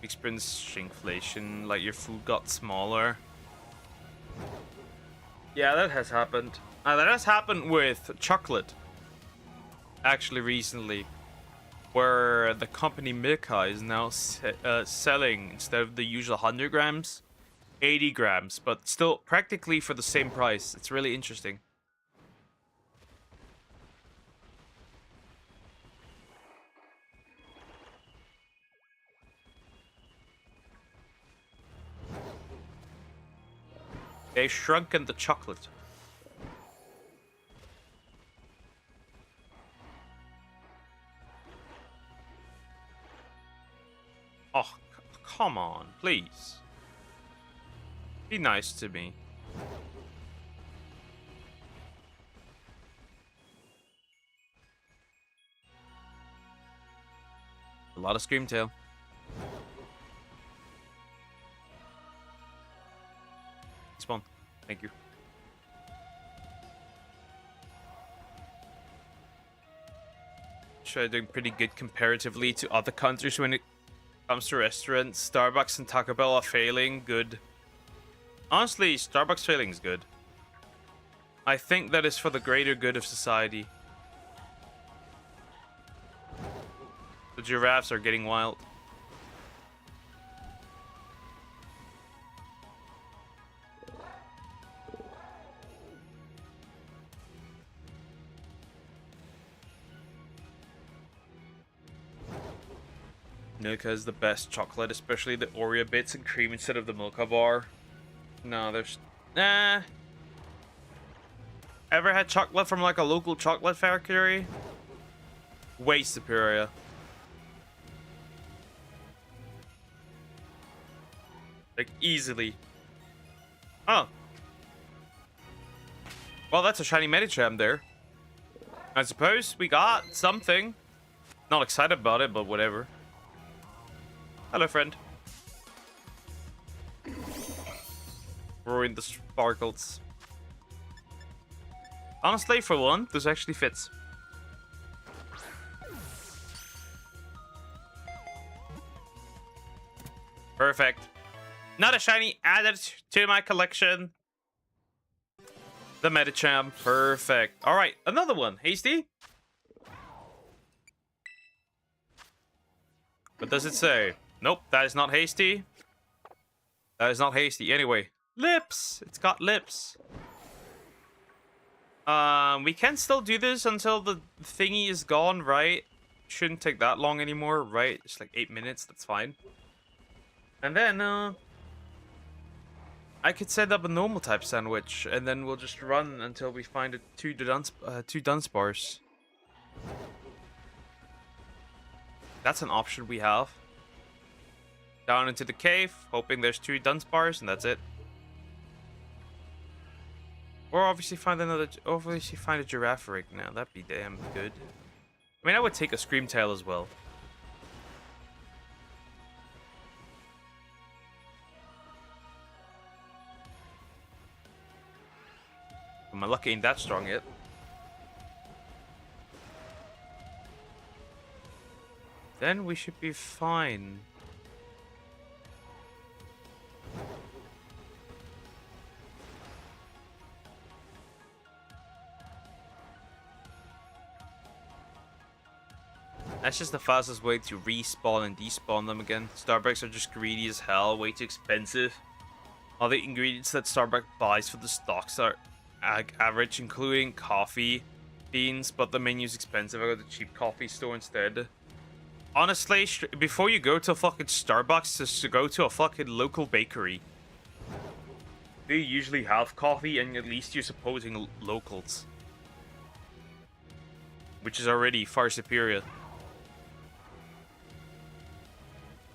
Experience shrinkflation, like your food got smaller. Yeah, that has happened. That has happened with chocolate. Actually, recently. Where the company Milka is now selling, instead of the usual 100 grams, 80 grams. But still practically for the same price. It's really interesting. They've shrunken the chocolate. Oh, come on, please. Be nice to me. A lot of Screamtail. Spawn. Thank you. Sure, doing pretty good comparatively to other countries when it comes to restaurants. Starbucks and Taco Bell are failing. Good. Honestly, Starbucks failing is good. I think that is for the greater good of society. The giraffes are getting wild. Milka is the best chocolate, especially the Oreo bits and cream instead of the Milka bar. No, there's... Nah. Ever had chocolate from like a local chocolate factory? Way superior. Like, easily. Oh. Well, that's a shiny Medicham there. I suppose we got something. Not excited about it, but whatever. Hello, friend. Ruin the sparkles. Honestly, for one, this actually fits. Perfect. Not a shiny added to my collection. The Medicham. Perfect. Alright, another one. Hasty? What does it say? Nope, that is not Hasty. That is not Hasty. Anyway, lips. It's got lips. We can still do this until the thingy is gone, right? Shouldn't take that long anymore, right? It's like 8 minutes. That's fine. And then, I could set up a normal type sandwich, and then we'll just run until we find two Dunsparce. That's an option we have. Down into the cave, hoping there's 2 Dunsparce, and that's it. Or obviously find a giraffe rig now. That'd be damn good. I mean, I would take a Screamtail as well. My luck ain't that strong yet. Then we should be fine. That's just the fastest way to respawn and despawn them again. Starbucks are just greedy as hell, way too expensive. All the ingredients that Starbucks buys for the stocks are average, including coffee beans, but the menu's expensive. I go to the cheap coffee store instead. Honestly, before you go to a fucking Starbucks, just to go to a fucking local bakery. They usually have coffee, and at least you're supposing locals. Which is already far superior.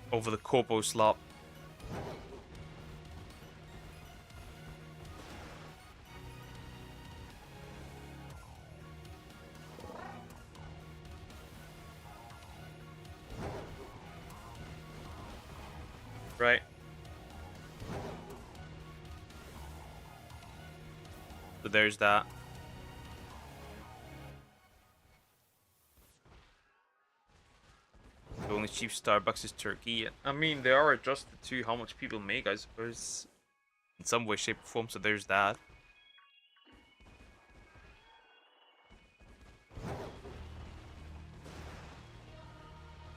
Over the Corpo slop. Right. So there's that. The only cheap Starbucks is Turkey. I mean, they are adjusted to how much people make, I suppose. In some way, shape, or form, so there's that.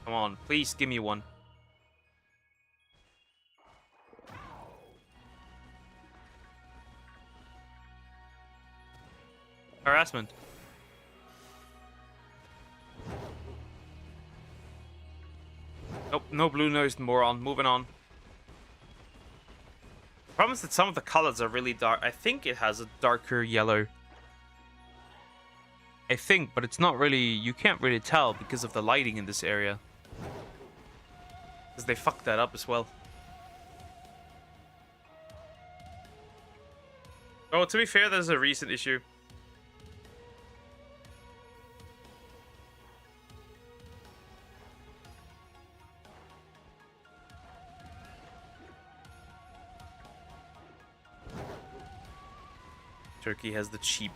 Come on, please give me one. Harassment. Nope, no blue-nosed moron. Moving on. The problem is that some of the colors are really dark. I think it has a darker yellow. I think, but it's not really... You can't really tell because of the lighting in this area. Because they fucked that up as well. Oh, to be fair, there's a recent issue. Turkey has the cheap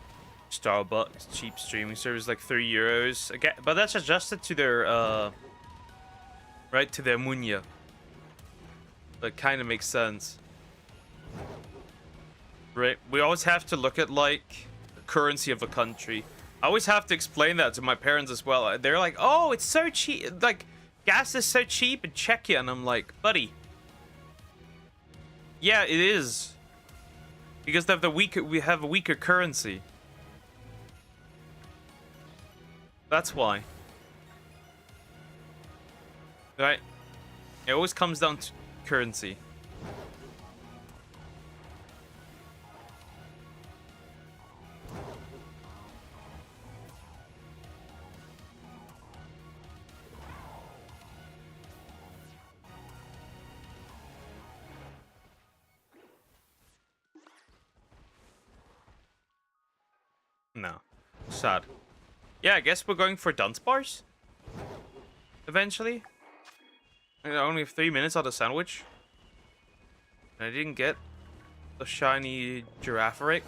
Starbucks, cheap streaming service, like €3 again, but that's adjusted to their right, to their munya. That kind of makes sense, right? We always have to look at like the currency of a country. I always have to explain that to my parents as well. They're like, "Oh, it's so cheap. Like gas is so cheap in Czechia," and I'm like, "Buddy, yeah, it is." Because they have we have a weaker currency. That's why. Right? It always comes down to currency. No. Sad. Yeah, I guess we're going for dunce bars. Eventually. I only have 3 minutes on the sandwich. And I didn't get the shiny giraffe rick.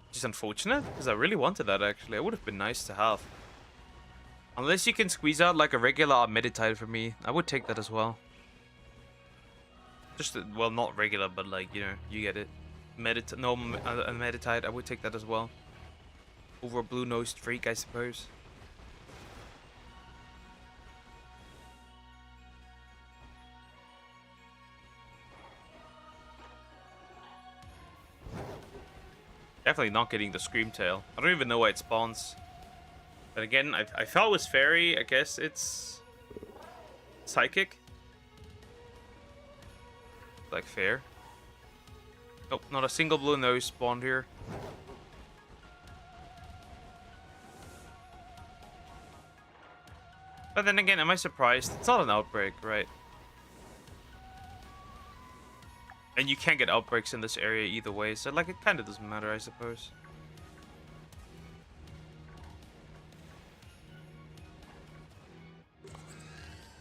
Which is unfortunate, because I really wanted that actually. It would have been nice to have. Unless you can squeeze out like a regular meditite for me, I would take that as well. Just, well, not regular, but like, you know, you get it. A meditite, I would take that as well. Over a blue-nosed freak, I suppose. Definitely not getting the Scream Tail. I don't even know why it spawns. But again, I thought it was Fairy. I guess it's Psychic. Like fair. Nope, not a single blue nose spawned here. But then again, am I surprised? It's not an outbreak, right? And you can't get outbreaks in this area either way, so like it kind of doesn't matter, I suppose.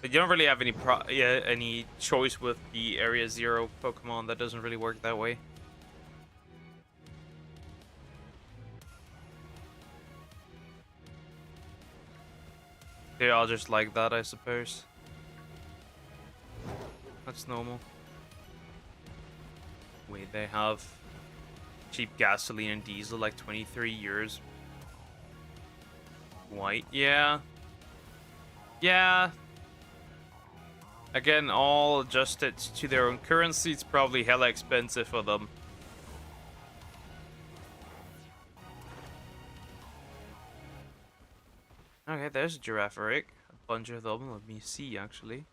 But you don't really have any choice with the Area 0 Pokemon. That doesn't really work that way. They're all just like that, I suppose. That's normal. Wait, they have cheap gasoline and diesel, like 23 years. White, yeah. Yeah. Again, all adjusted to their own currency. It's probably hella expensive for them. Okay, there's a giraffe egg. A bunch of them. Let me see, actually.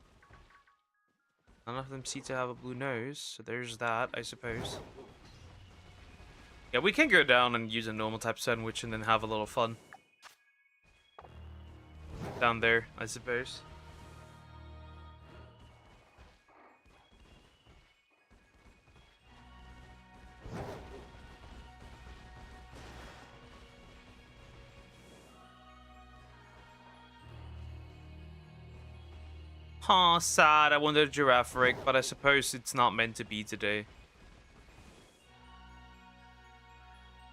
None of them seem to have a blue nose, so there's that, I suppose. Yeah, we can go down and use a normal type sandwich and then have a little fun. Down there, I suppose. Huh, sad. I wanted a giraffe rig, but I suppose it's not meant to be today.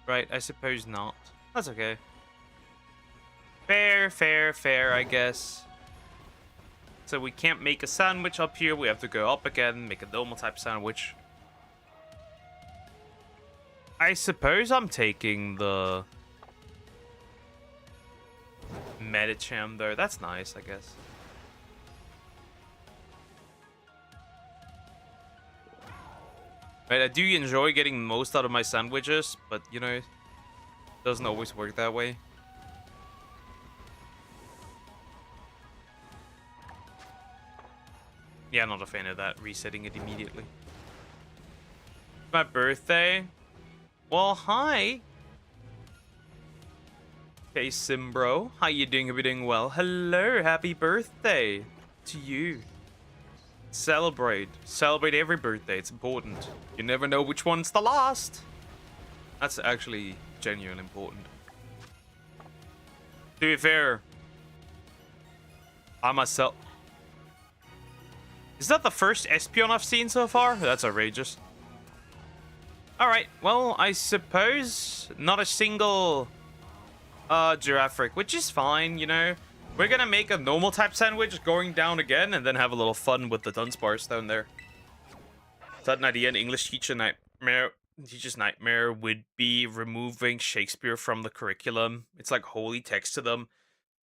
Right, I suppose not. That's okay. Fair, fair, fair, I guess. So we can't make a sandwich up here. We have to go up again, make a normal type sandwich. I suppose I'm taking the Medicham there. That's nice, I guess. Right, I do enjoy getting most out of my sandwiches, but you know, it doesn't always work that way. Yeah, I'm not a fan of that, resetting it immediately. My birthday? Well, hi. Hey, Simbro. How you doing? Are we doing well? Hello, happy birthday to you. Celebrate. Celebrate every birthday. It's important. You never know which one's the last. That's actually genuinely important. To be fair, I myself... Is that the first Espion I've seen so far? That's outrageous. Alright, well, I suppose not a single giraffe rig, which is fine, you know. We're gonna make a normal type sandwich going down again and then have a little fun with the Dunsparce down there. Is that an idea? An English teacher's nightmare would be removing Shakespeare from the curriculum. It's like holy text to them.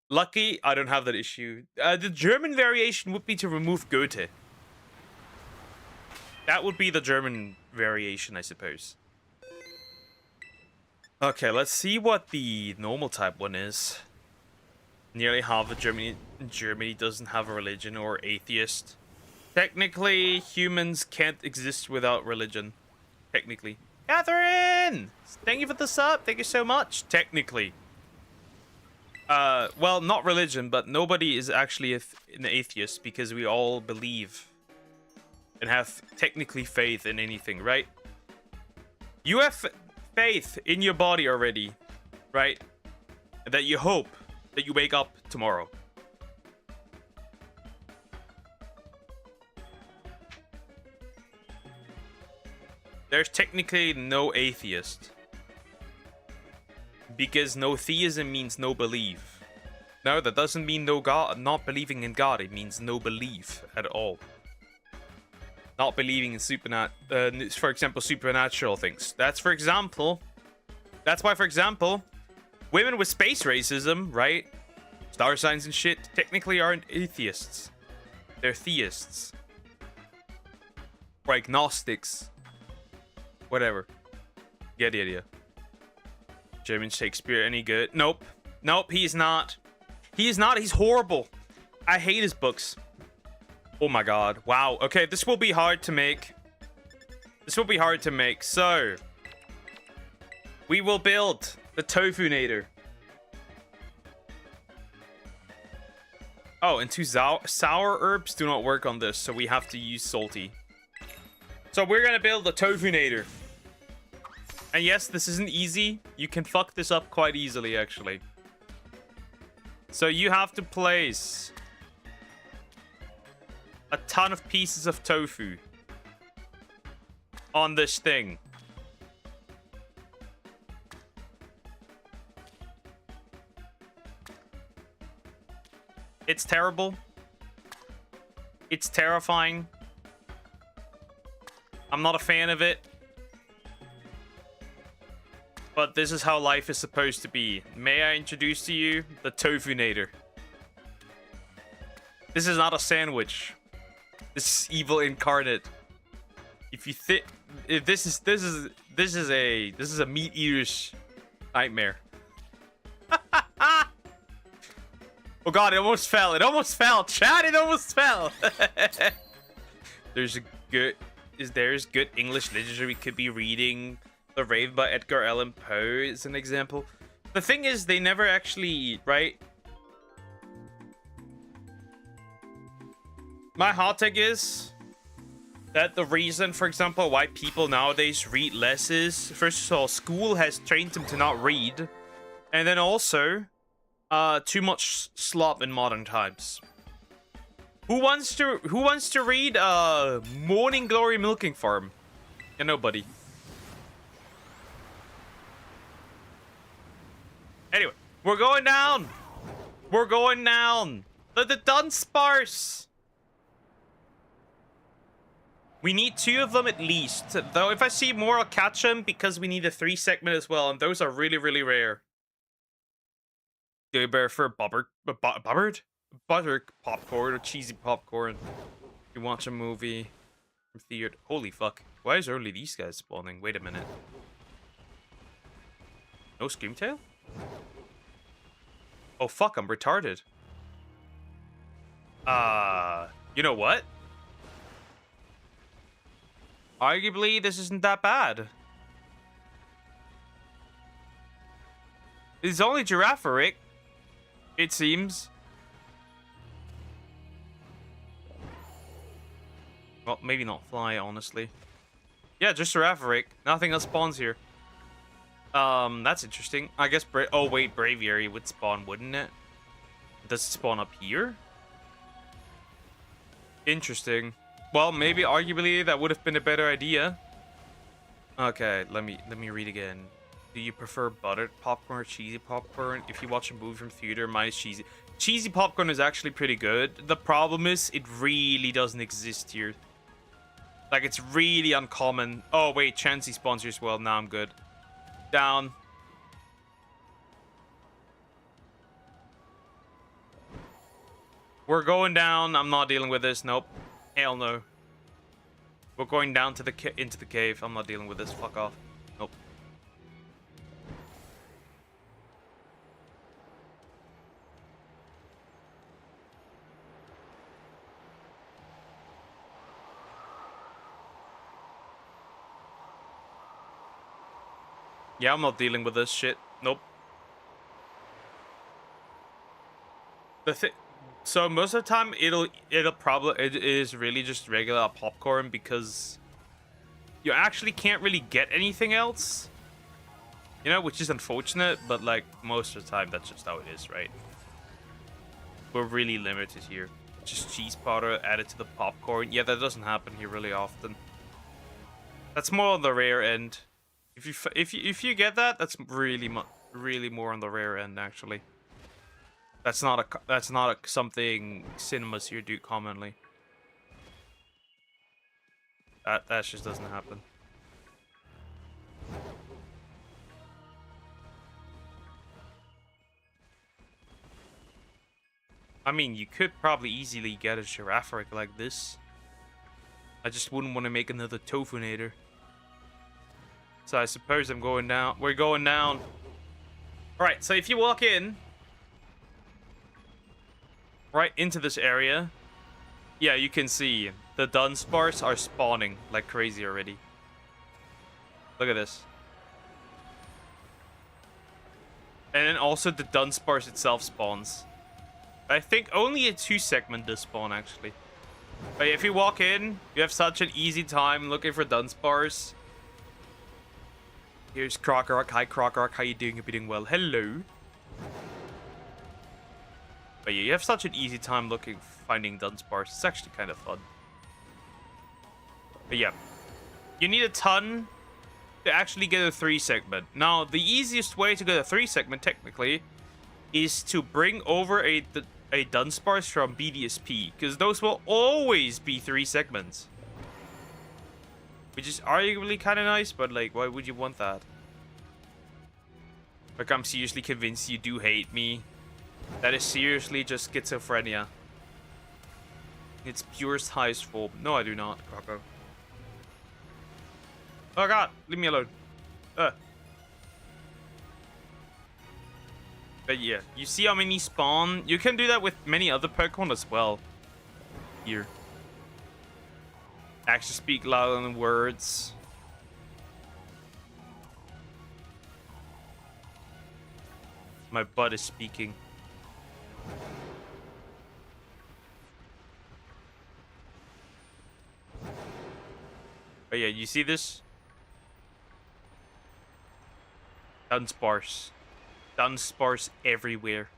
Lucky, I don't have that issue. The German variation would be to remove Goethe. That would be the German variation, I suppose. Okay, let's see what the normal type one is. Nearly half of Germany doesn't have a religion or atheist. Technically, humans can't exist without religion. Technically. Catherine! Thank you for the sub. Thank you so much. Technically. Well, not religion, but nobody is actually an atheist because we all believe and have technically faith in anything, right? You have faith in your body already, right? That you hope that you wake up tomorrow. There's technically no atheist. Because no theism means no belief. No, that doesn't mean no God, not believing in God. It means no belief at all. Not believing in for example, supernatural things. That's why, for example, women with space racism, right? Star signs and shit, technically aren't atheists. They're theists. Or agnostics. Whatever. Get the idea. German Shakespeare any good? Nope. Nope, he's not. He is not. He's horrible. I hate his books. Oh my god. Wow. Okay, this will be hard to make. So, we will build the Tofunator. Oh, and 2 sour herbs do not work on this, so we have to use salty. So we're gonna build the Tofunator. And yes, this isn't easy. You can fuck this up quite easily, actually. So you have to place a ton of pieces of tofu on this thing. It's terrible. It's terrifying. I'm not a fan of it. But this is how life is supposed to be. May I introduce to you the Tofunator? This is not a sandwich. This is evil incarnate. This is a meat eater's nightmare. Oh god, it almost fell. It almost fell. Chat, it almost fell. There's good English literature we could be reading. The Rave by Edgar Allan Poe is an example. The thing is, they never actually, right? My hot take is that the reason, for example, why people nowadays read less is, first of all, school has trained them to not read. And then also, too much slop in modern times. Who wants to read Morning Glory Milking Farm? Yeah, nobody. Anyway, we're going down. We're going down. The Dunsparce. We need 2 of them at least. Though if I see more, I'll catch them because we need a 3 segment as well, and those are really, really rare. Do you prefer butter popcorn or cheesy popcorn? You watch a movie from theater. Holy fuck! Why is only these guys spawning? Wait a minute. No Screamtail? Oh fuck! I'm retarded. You know what? Arguably, this isn't that bad. It's only Giraffaric, it seems. Well, maybe not Fly, honestly. Yeah, just Giraffaric. Nothing else spawns here. That's interesting. I guess oh wait, Braviary would spawn, wouldn't it? Does it spawn up here? Interesting. Well, maybe arguably that would have been a better idea. Okay, let me read again. Do you prefer buttered popcorn or cheesy popcorn? If you watch a movie from theater, mine is cheesy. Cheesy popcorn is actually pretty good. The problem is it really doesn't exist here. Like, it's really uncommon. Oh wait, Chansey sponsors as well. Now I'm good. Down. We're going down. I'm not dealing with this. Nope. Hell no. We're going down to into the cave. I'm not dealing with this. Fuck off. Nope. Yeah, I'm not dealing with this shit. Nope. So most of the time it is really just regular popcorn because you actually can't really get anything else. You know, which is unfortunate, but like most of the time that's just how it is, right? We're really limited here. Just cheese powder added to the popcorn. Yeah, that doesn't happen here really often. That's more on the rare end. If you get that, that's really more on the rare end actually. That's not something cinemas here do commonly. That just doesn't happen. I mean, you could probably easily get a Giraffaric like this. I just wouldn't want to make another Tofunator. So I suppose I'm going down. We're going down. Alright, so if you walk in right into this area, yeah, you can see the Dunsparce are spawning like crazy already. Look at this. And then also the Dunsparce itself spawns. I think only a 2 segment does spawn actually. But if you walk in, you have such an easy time looking for Dunsparce. Here's Crocorok. Hi Crocorok, how you doing? You're doing well. Hello. But yeah, you have such an easy time finding Dunsparce. It's actually kind of fun. But yeah, you need a ton to actually get a 3 segment. Now, the easiest way to get a 3 segment, technically, is to bring over a Dunsparce from BDSP, because those will always be 3 segments. Which is arguably kind of nice, but like, why would you want that? Like, I'm seriously convinced you do hate me. That is seriously just schizophrenia. It's purest highest form. No, I do not, Croco. Oh god, leave me alone. But yeah, you see how many spawn? You can do that with many other Pokemon as well. Here. Actions speak louder than words. My butt is speaking. But yeah, you see this? Dunsparce. Dunsparce everywhere.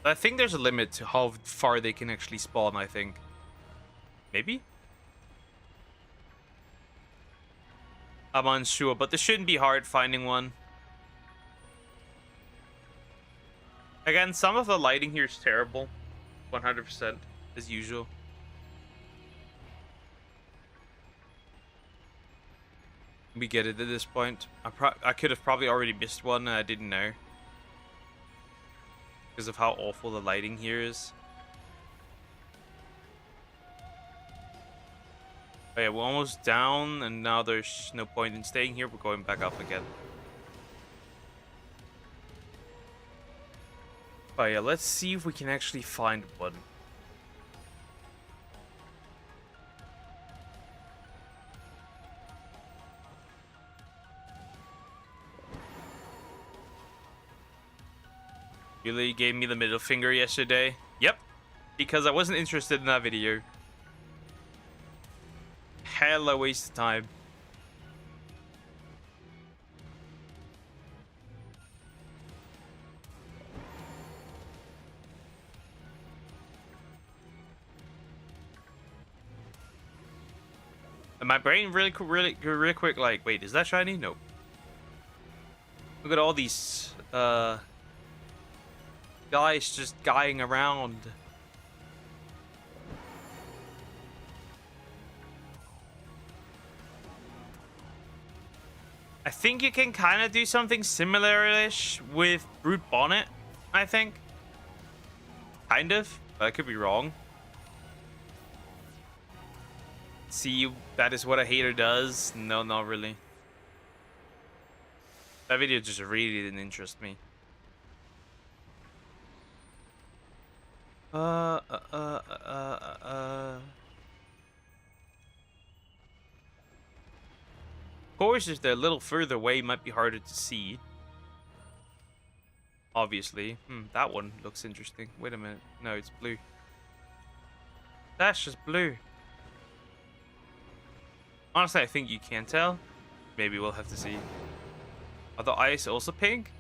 I think there's a limit to how far they can actually spawn, I think. Maybe? I'm unsure, but this shouldn't be hard finding one. Again, some of the lighting here is terrible. 100%, as usual. We get it at this point. I could have probably already missed one and I didn't know. Because of how awful the lighting here is. Oh yeah, we're almost down and now there's no point in staying here. We're going back up again. Oh yeah, let's see if we can actually find one. Really gave me the middle finger yesterday. Yep, because I wasn't interested in that video. Hella waste of time. And my brain really quick, like, wait, is that shiny? Nope. Look at all these guys just guying around. I think you can kind of do something similar-ish with Brute Bonnet, I think. Kind of, but I could be wrong. See, that is what a hater does. No, not really. That video just really didn't interest me. Of course, if they're a little further away, it might be harder to see. Obviously. That one looks interesting. Wait a minute. No, it's blue. That's just blue. Honestly, I think you can tell. Maybe we'll have to see. Are the eyes also pink?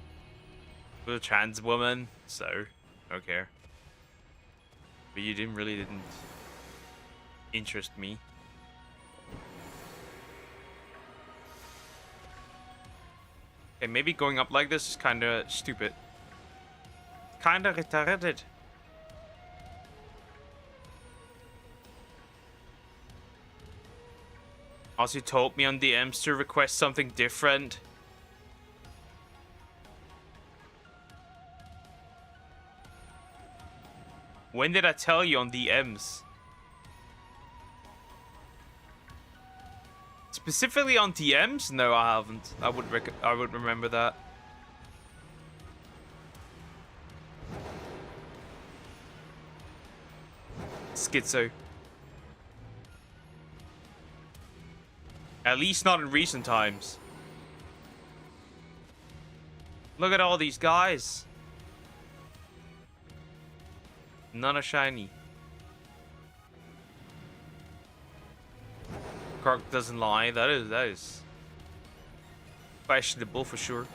With a trans woman, so I don't care. But you didn't interest me. Okay, maybe going up like this is kind of stupid. Kind of retarded. Also, you told me on DMs to request something different. When did I tell you on DMs? Specifically on DMs? No, I haven't. I would remember that. Schizo. At least not in recent times. Look at all these guys. None are shiny. Kark doesn't lie. That is questionable for sure.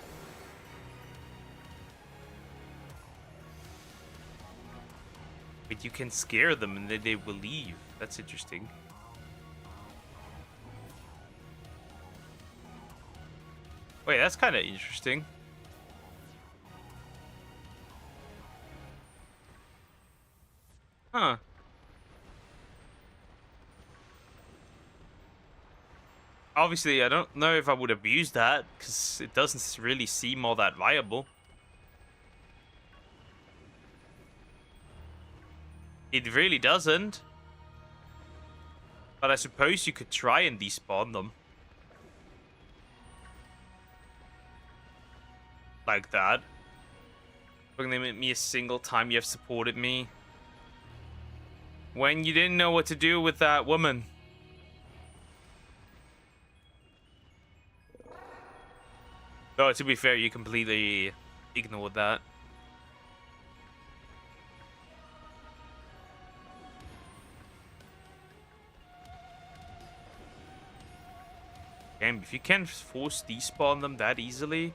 But you can scare them and then they will leave. That's interesting. Wait, that's kind of interesting. Huh. Obviously, I don't know if I would abuse that, because it doesn't really seem all that viable. It really doesn't. But I suppose you could try and despawn them. Like that. Don't limit me a single time you have supported me. When you didn't know what to do with that woman. Though, to be fair, you completely ignored that. Damn, if you can force despawn them that easily,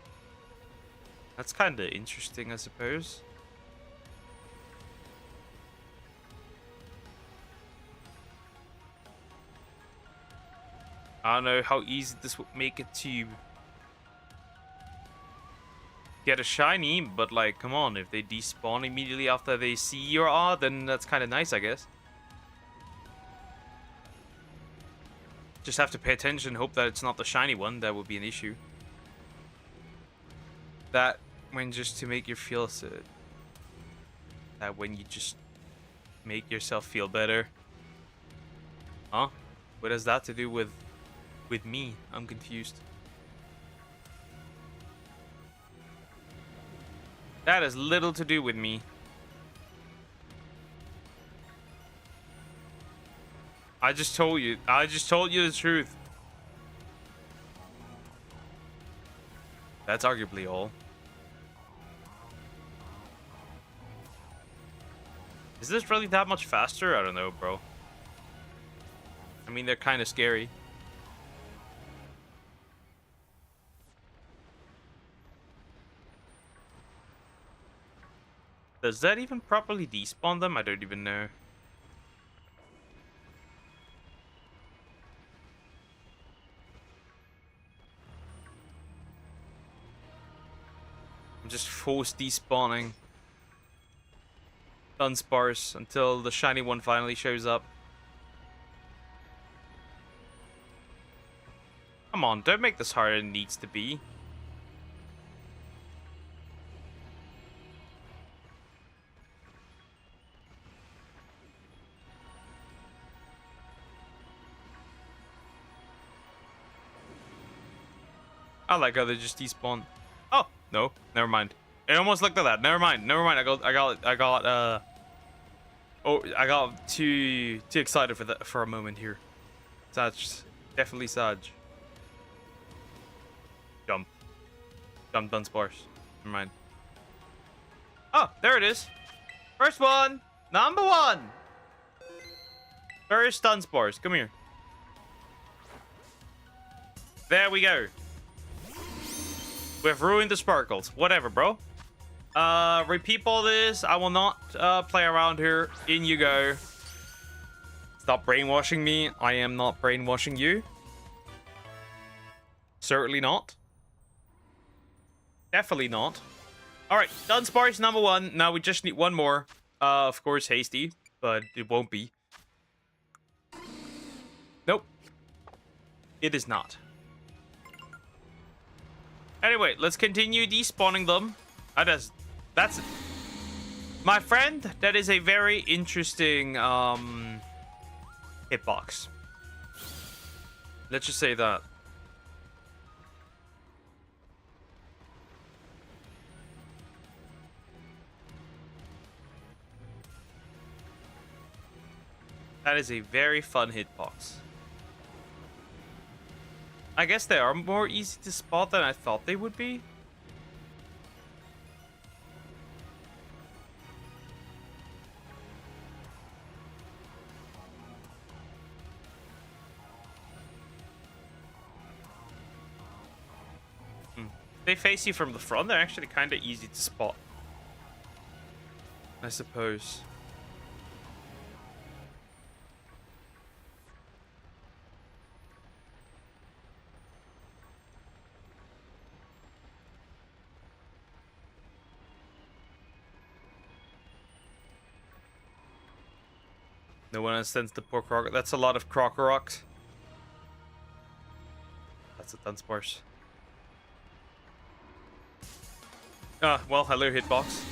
that's kind of interesting, I suppose. I don't know how easy this would make it to get a shiny, but like, come on, if they despawn immediately after they see your odd, then that's kind of nice, I guess. Just have to pay attention, hope that it's not the shiny one. That would be an issue. That when just to make you feel so. That when you just make yourself feel better. Huh? What has that to do with me? I'm confused. That has little to do with me. I just told you the truth. That's arguably all. Is this really that much faster? I don't know, bro. I mean, they're kind of scary. Does that even properly despawn them? I don't even know. I'm just forced despawning Dunsparce until the shiny one finally shows up. Come on, don't make this harder than it needs to be. I like how they just despawn. Oh, no, never mind. It almost looked like that. Never mind. I got too excited for a moment here. Saj, definitely Saj. Jump, Dunsparce. Never mind. Oh, there it is. First one, number 1. First Dunsparce. Come here. There we go. We've ruined the sparkles. Whatever, bro. Repeat all this. I will not play around here. In you go. Stop brainwashing me. I am not brainwashing you. Certainly not. Definitely not. Alright, Dunsparce number 1. Now we just need one more. Of course, Hasty. But it won't be. Nope. It is not. Anyway, let's continue despawning them. That's my friend. That is a very interesting hitbox. Let's just say that. That is a very fun hitbox. I guess they are more easy to spot than I thought they would be. They face you from the front, they're actually kind of easy to spot, I suppose. No one understands the poor Croc. That's a lot of Crocorox. That's a Dunsparce. Well, hello, hitbox.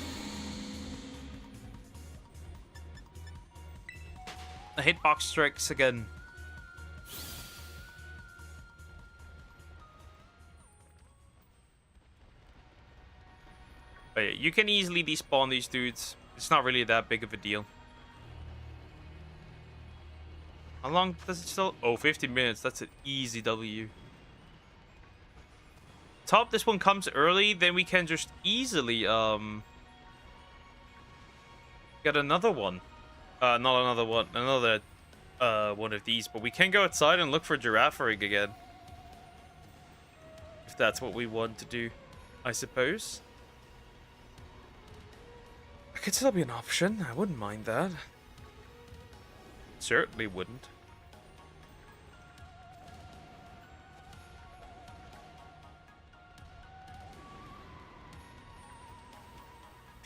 The hitbox strikes again. But yeah, you can easily despawn these dudes. It's not really that big of a deal. How long does it still? Oh, 15 minutes. That's an easy W. Top, this one comes early, then we can just easily get another one. Not another one, another one of these, but we can go outside and look for Giraffering again. If that's what we want to do, I suppose. That could still be an option. I wouldn't mind that. Certainly wouldn't.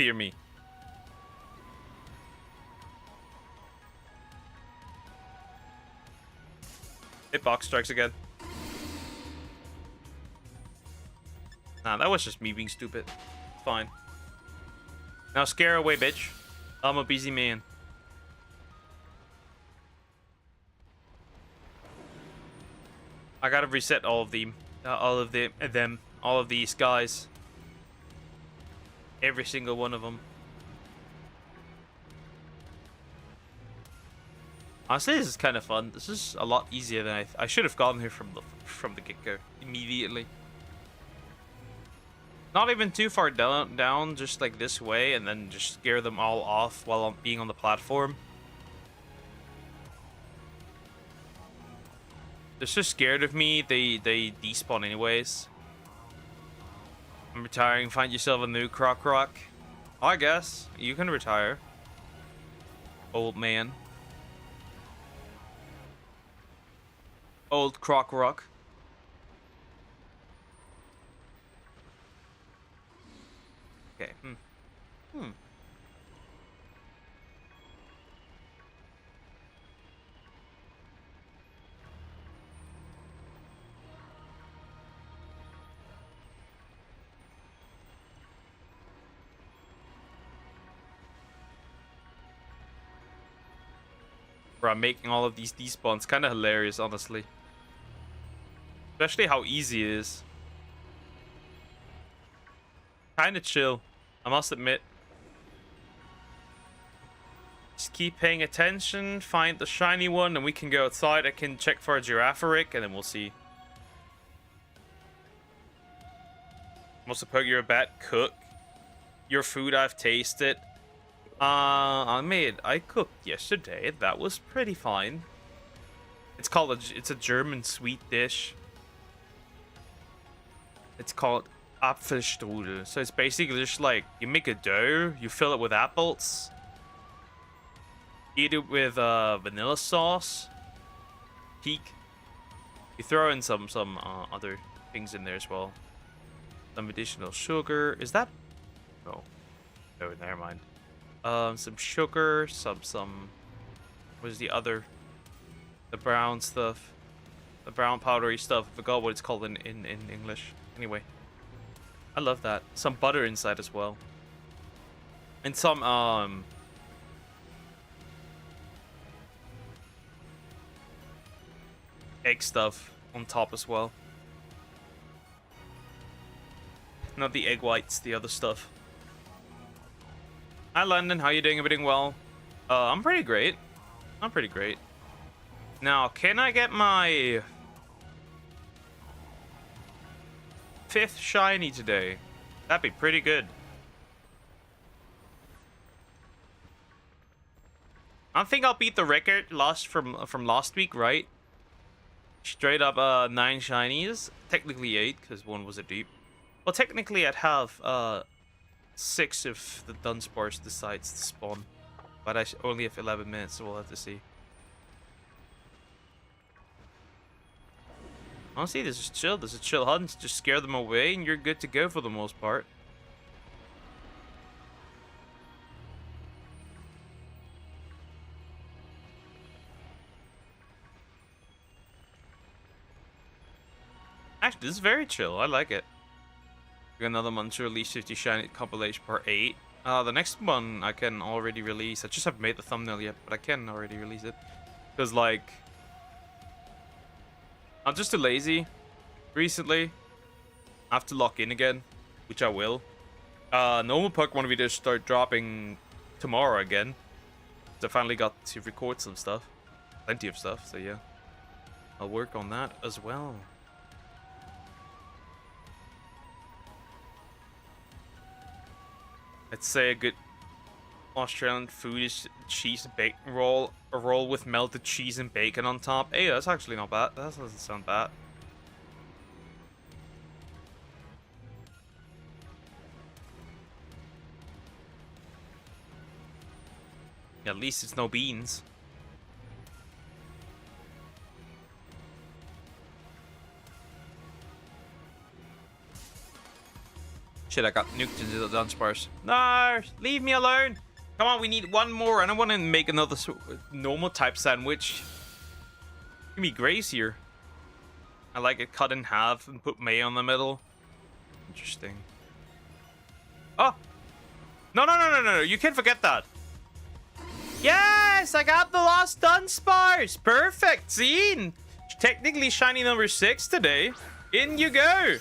Fear me. Hitbox strikes again. Nah, that was just me being stupid. It's fine. Now scare away, bitch. I'm a busy man. I gotta reset all of them. All of these guys. Every single one of them. Honestly, this is kind of fun. This is a lot easier than I should have gotten here from the get-go immediately. Not even too far down, just like this way, and then just scare them all off while being on the platform. They're so scared of me, they despawn anyways. I'm retiring. Find yourself a new Croc Rock. I guess you can retire, old man. Old Croc Rock. Okay. Bro, making all of these despawns kind of hilarious, honestly. Especially how easy it is. Kind of chill, I must admit. Just keep paying attention, find the shiny one, and we can go outside. I can check for a Giraffaric, and then we'll see. Also, poke your bat, cook. Your food I've tasted. I cooked yesterday. That was pretty fine. It's a German sweet dish. It's called Apfelstrudel. So it's basically just like you make a dough, you fill it with apples, eat it with vanilla sauce, peak. You throw in some other things in there as well. Some additional sugar. Is that? Oh, no, never mind. Some sugar, some. What is the other? The brown stuff, the brown powdery stuff. I forgot what it's called in English. Anyway, I love that. Some butter inside as well, and some egg stuff on top as well. Not the egg whites, the other stuff. Hi London, how you doing? Everything well? I'm pretty great. I'm pretty great. Now, can I get my 5th shiny today? That'd be pretty good. I think I'll beat the record lost from last week, right? Straight up 9 shinies. Technically 8, because 1 was a dupe. Well, technically I'd have 6 if the Dunsparce decides to spawn. But I only have 11 minutes, so we'll have to see. Honestly, this is chill. This is chill hunt. Just scare them away and you're good to go for the most part. Actually, this is very chill. I like it. We got another month to release 50 shiny compilation part 8. The next one I can already release. I just haven't made the thumbnail yet, but I can already release it. Because, like, I'm just too lazy recently. I have to lock in again, which I will. Normal Pokemon videos start dropping tomorrow again. So I finally got to record some stuff. Plenty of stuff, so yeah. I'll work on that as well. Let's say a good Australian food is cheese and bacon roll. A roll with melted cheese and bacon on top. Hey, that's actually not bad. That doesn't sound bad. At least it's no beans. Shit, I got nuked into the dunce bars. No, leave me alone. Come on, we need one more. I don't want to make another normal type sandwich. Give me grace here. I like it cut in half and put mayo in the middle. Interesting. Oh! No, no, no, no, no, no. You can't forget that. Yes! I got the lost dunce bars. Perfect. Scene. Technically shiny number 6 today. In you go.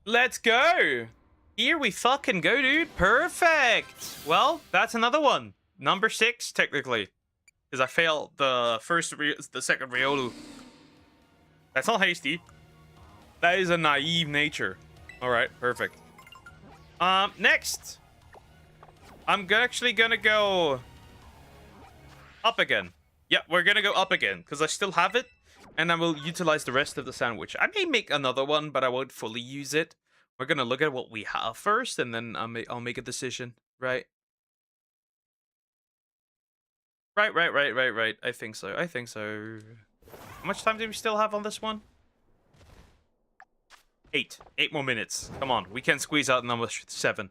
Let's go. Here we fucking go, dude. Perfect. Well, that's another one. Number 6, technically. Because I failed the second Riolu. That's not hasty. That is a naive nature. Alright, perfect. Next. I'm actually gonna go up again. Yeah, we're gonna go up again. Because I still have it. And I will utilize the rest of the sandwich. I may make another one, but I won't fully use it. We're gonna look at what we have first, and then I'll make a decision, right? Right. I think so. How much time do we still have on this one? 8. 8 more minutes. Come on, we can squeeze out number 7.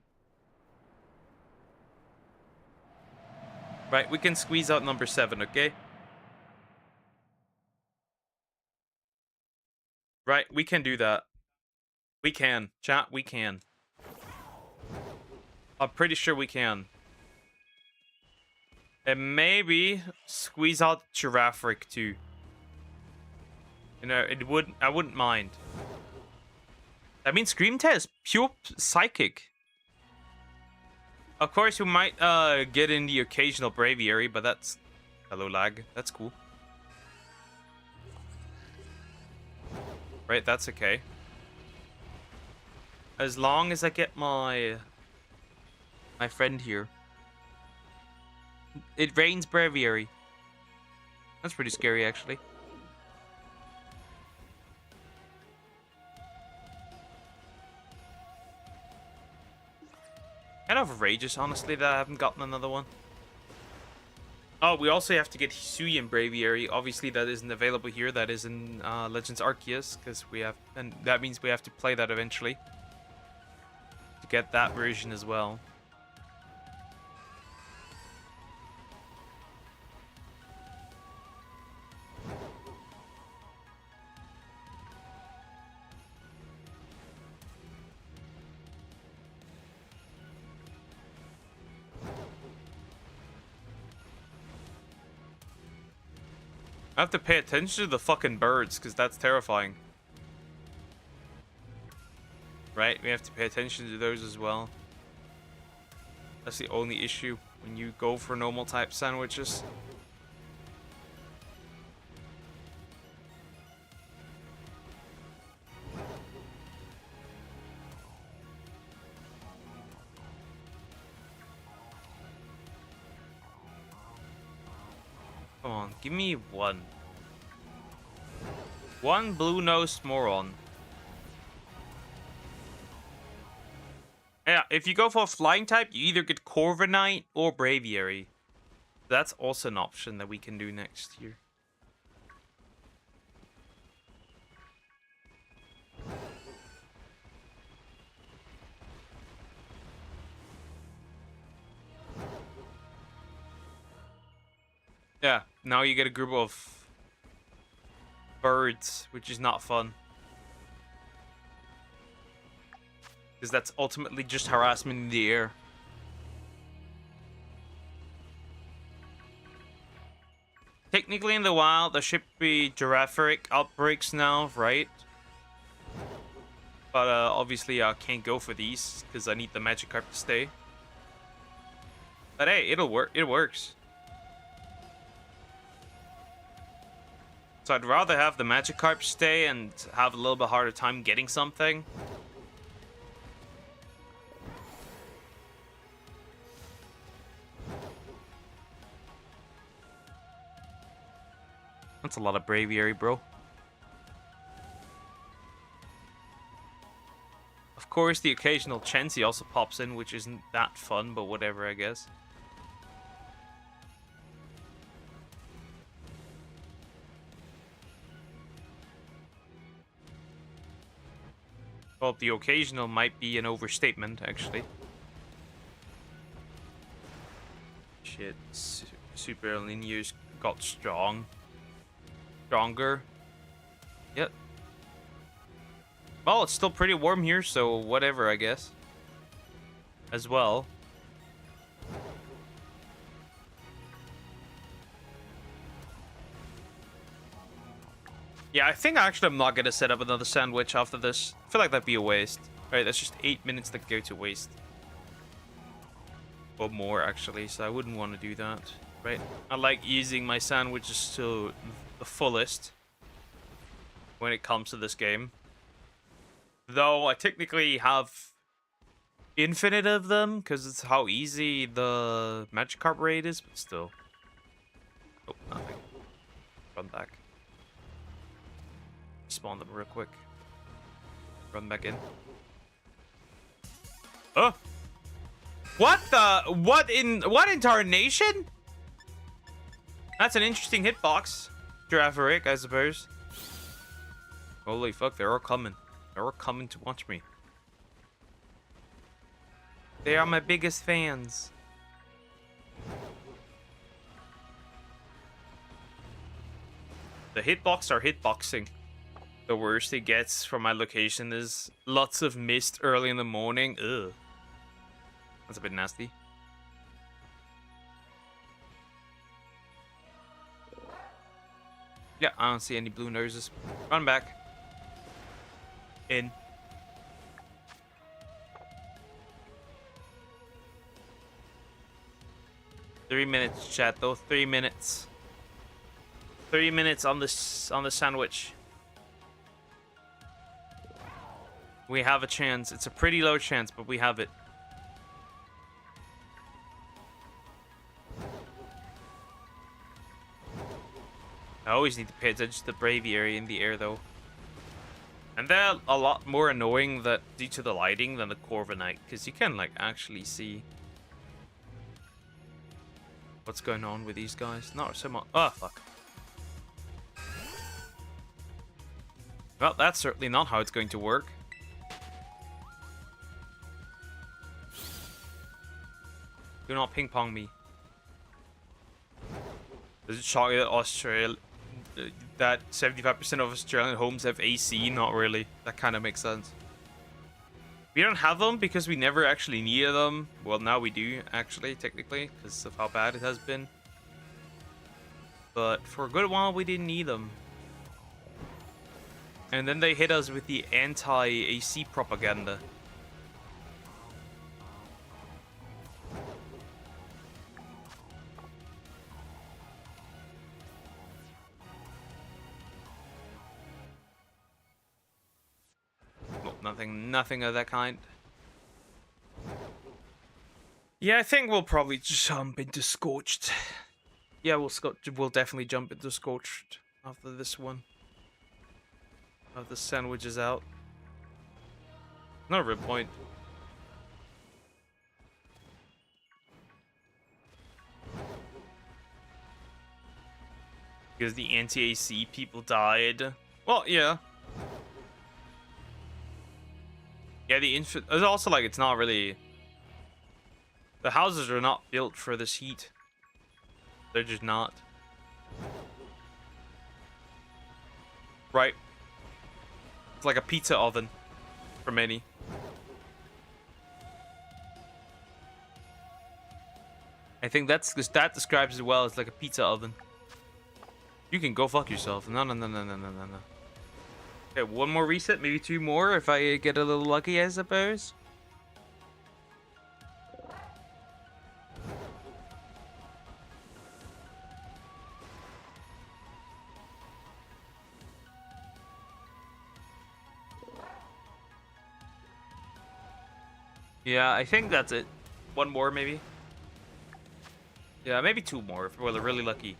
Right, we can squeeze out number 7, okay? Right, we can do that. We can. Chat, we can. I'm pretty sure we can. And maybe squeeze out Giraffric too. You know, I wouldn't mind. I mean, Screamtail is pure psychic. Of course, we might get in the occasional Braviary, but that's... Hello, lag. That's cool. Right, that's okay. As long as I get my friend here. It rains Braviary. That's pretty scary, actually. Kind of outrageous, honestly, that I haven't gotten another one. Oh, we also have to get Hisuian Braviary. Obviously, that isn't available here. That is in Legends Arceus, because we have, and that means we have to play that eventually to get that version as well. I have to pay attention to the fucking birds, because that's terrifying. Right? We have to pay attention to those as well. That's the only issue when you go for normal type sandwiches. Come on, give me one. One blue-nosed moron. Yeah, if you go for a flying type, you either get Corviknight or Braviary. That's also an option that we can do next year. Yeah, now you get a group of birds, which is not fun. Because that's ultimately just harassment in the air. Technically in the wild, there should be Giraffric outbreaks now, right? But obviously I can't go for these, because I need the Magikarp to stay. But hey, it'll work. It works. So I'd rather have the Magikarp stay and have a little bit harder time getting something. That's a lot of Braviary, bro. Of course, the occasional Chansey also pops in, which isn't that fun, but whatever, I guess. Well, the occasional might be an overstatement, actually. Shit. Super El Niños got stronger. Yep. Well, it's still pretty warm here, so whatever, I guess. As well. Yeah, I think actually I'm not going to set up another sandwich after this. I feel like that'd be a waste. Alright, that's just 8 minutes that go to waste. Or more, actually, so I wouldn't want to do that. Right? I like using my sandwiches to the fullest when it comes to this game. Though I technically have infinite of them, because it's how easy the Magikarp raid is, but still. Oh, nothing. Run back. Spawn them real quick. Run back in. Oh! What the? What in tarnation? That's an interesting hitbox. Girafferic, I suppose. Holy fuck, they're all coming. They're all coming to watch me. They are my biggest fans. The hitbox are hitboxing. The worst it gets from my location is lots of mist early in the morning. Ugh. That's a bit nasty. Yeah, I don't see any blue noses. Run back. In. Three minutes, chat, though. 3 minutes. 3 minutes on this on the sandwich. We have a chance. It's a pretty low chance, but we have it. I always need to pay attention to the braviary in the air, though. And they're a lot more annoying that due to the lighting than the Corviknight, because you can, like, actually see what's going on with these guys. Not so much. Oh, fuck. Well, that's certainly not how it's going to work. Do not ping pong me. Does it shock you that Australia, that 75% of Australian homes have AC? Not really. That kind of makes sense. We don't have them because we never actually needed them. Well, now we do, actually, technically, because of how bad it has been. But for a good while, we didn't need them. And then they hit us with the anti-AC propaganda. Nothing of that kind. Yeah, I think we'll probably jump into Scorched. Yeah, we'll definitely jump into Scorched after this one. After the sandwich is out. Not a real point. Because the anti-AC people died. Well, yeah. Yeah, it's also like it's not really. The houses are not built for this heat. They're just not. Right. It's like a pizza oven for many. I think that describes it well as like a pizza oven. You can go fuck yourself. No. Okay, one more reset, maybe 2 more if I get a little lucky, I suppose. Yeah, I think that's it. 1 more, maybe. Yeah, maybe 2 more if we're really lucky.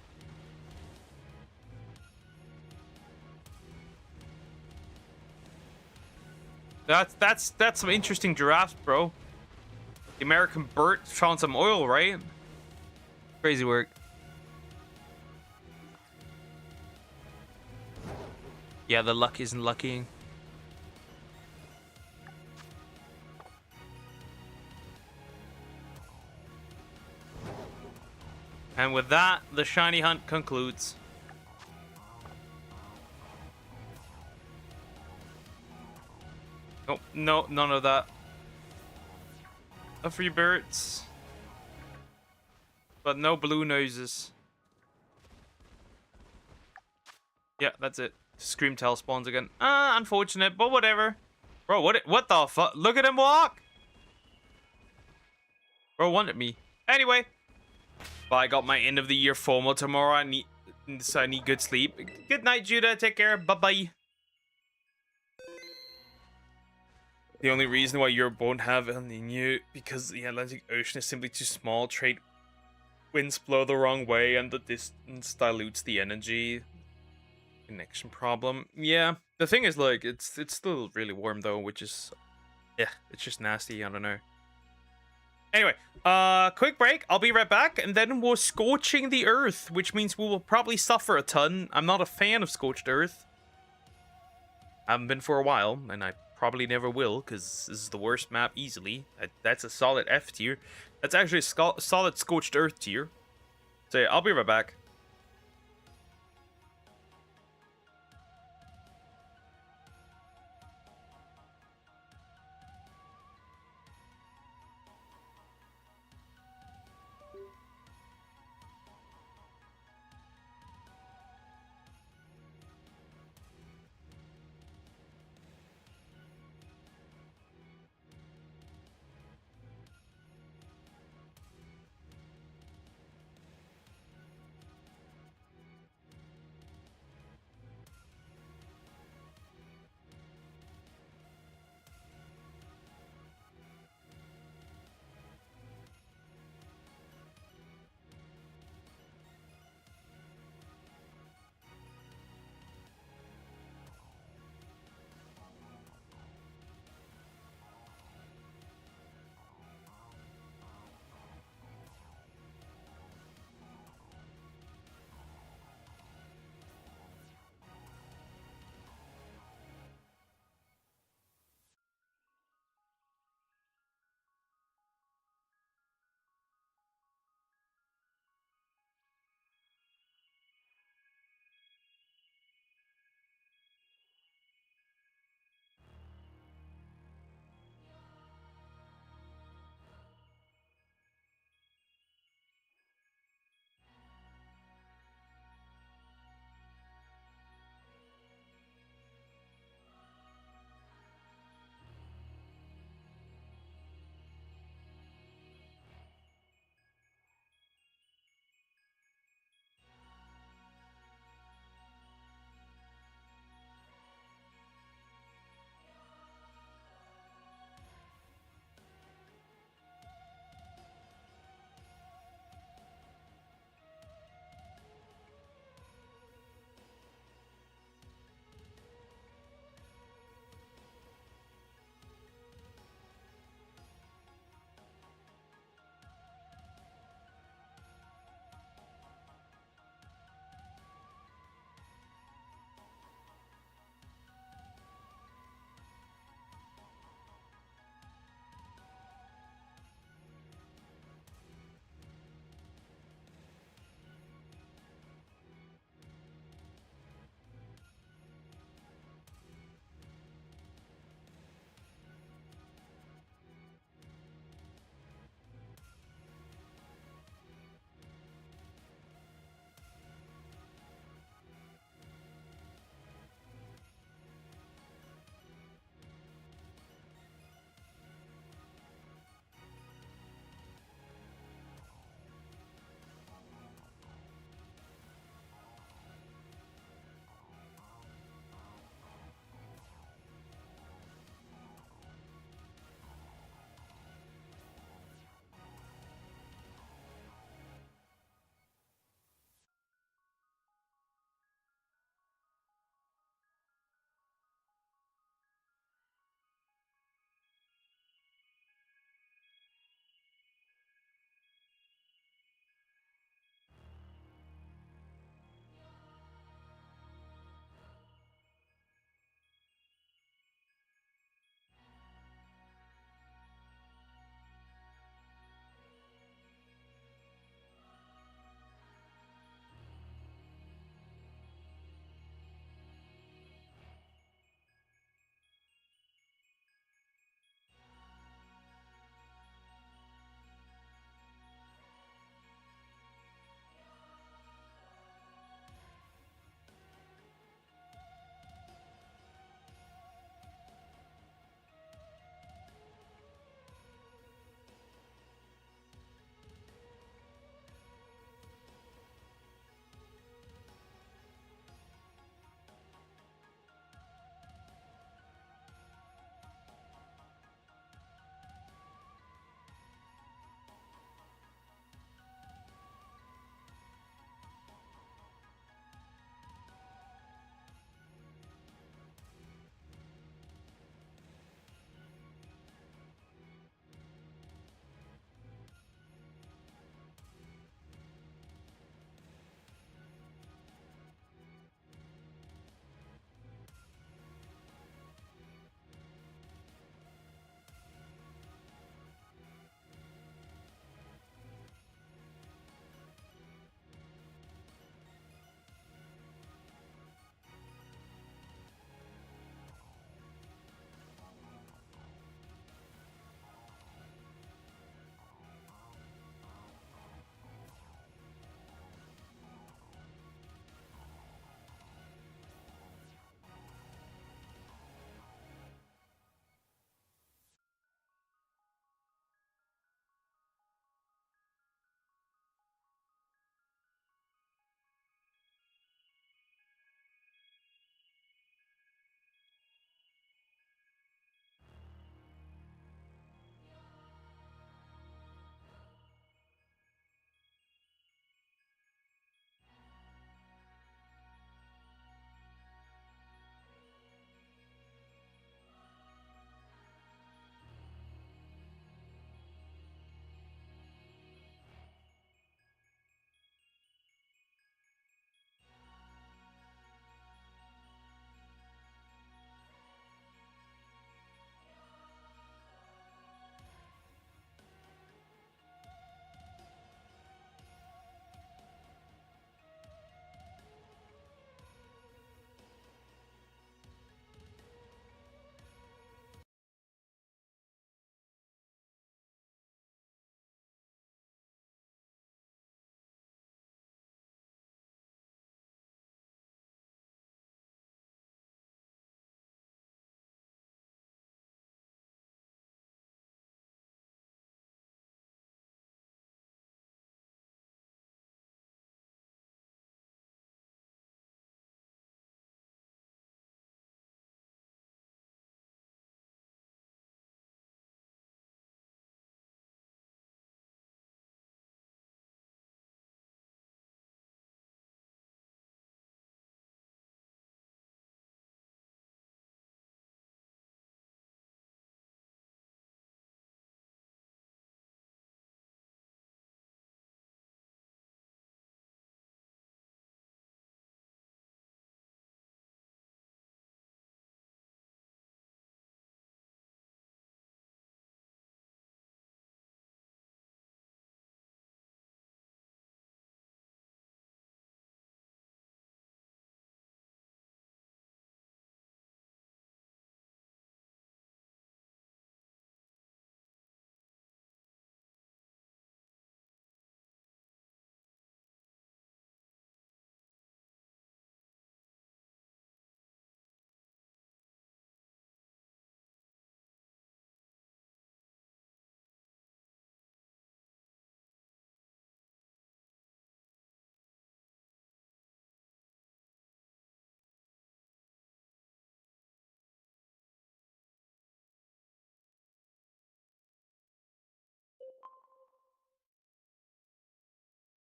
That's some interesting giraffes, bro. The American Bert found some oil, right? Crazy work. Yeah, the luck isn't luckying. And with that, the shiny hunt concludes. Oh, no, none of that. A few birds. But no blue noses. Yeah, that's it. Screamtail spawns again. Unfortunate, but whatever. Bro, what the fuck? Look at him walk! Bro wanted me. Anyway. Well, I got my end of the year FOMO tomorrow. I need good sleep. Good night, Judah. Take care. Bye-bye. The only reason why Europe won't have El Nino because the Atlantic Ocean is simply too small. Trade winds blow the wrong way and the distance dilutes the energy. Connection problem. Yeah, the thing is, like, it's still really warm though, which is, yeah, it's just nasty. I don't know. Anyway, quick break. I'll be right back, and then we're scorching the earth, which means we will probably suffer a ton. I'm not a fan of scorched earth. I haven't been for a while, and I probably never will, because this is the worst map easily. That's a solid F tier. That's actually a solid scorched earth tier. So yeah, I'll be right back.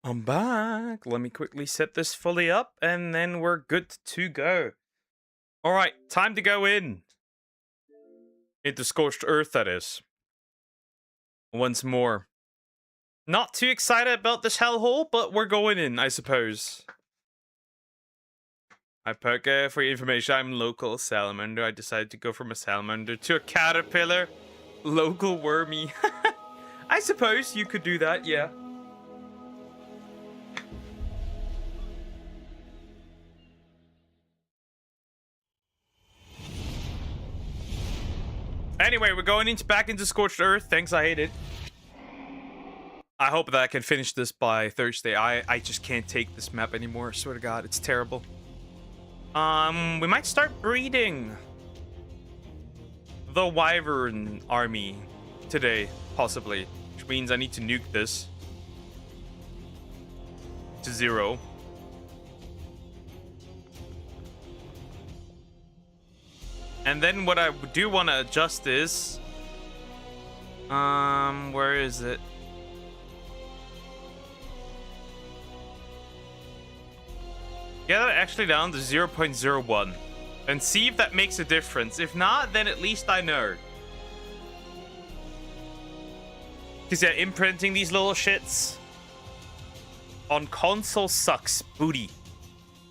I'm back. Let me quickly set this fully up, and then we're good to go. All right, time to go in. Into Scorched Earth, that is. Once more. Not too excited about this hellhole, but we're going in, I suppose. I poke for your information. I'm local salamander. I decided to go from a salamander to a caterpillar. Local wormy. I suppose you could do that, yeah. Anyway, we're going back into Scorched Earth. Thanks, I hate it. I hope that I can finish this by Thursday. I just can't take this map anymore. I swear to God, it's terrible. We might start breeding the Wyvern army today, possibly. Which means I need to nuke this to 0. And then what I do want to adjust is... where is it? Get that actually down to 0.01 and see if that makes a difference. If not, then at least I know. Because yeah, imprinting these little shits on console sucks booty.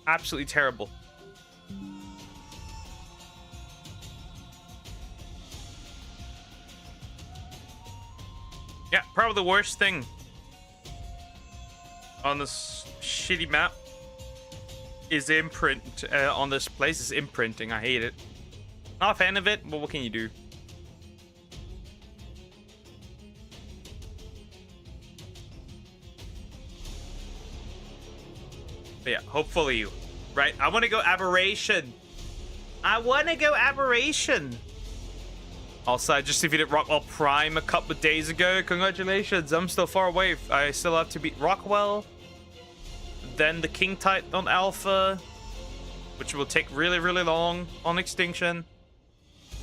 Absolutely terrible. Yeah, probably the worst thing on this shitty map is imprint on this place is imprinting. I hate it. Not a fan of it, but what can you do? But yeah, hopefully, right? I want to go aberration. I want to go aberration. Also, I just defeated Rockwell Prime a couple of days ago. Congratulations. I'm still far away. I still have to beat Rockwell. Then the King Titan Alpha, which will take really, really long on Extinction.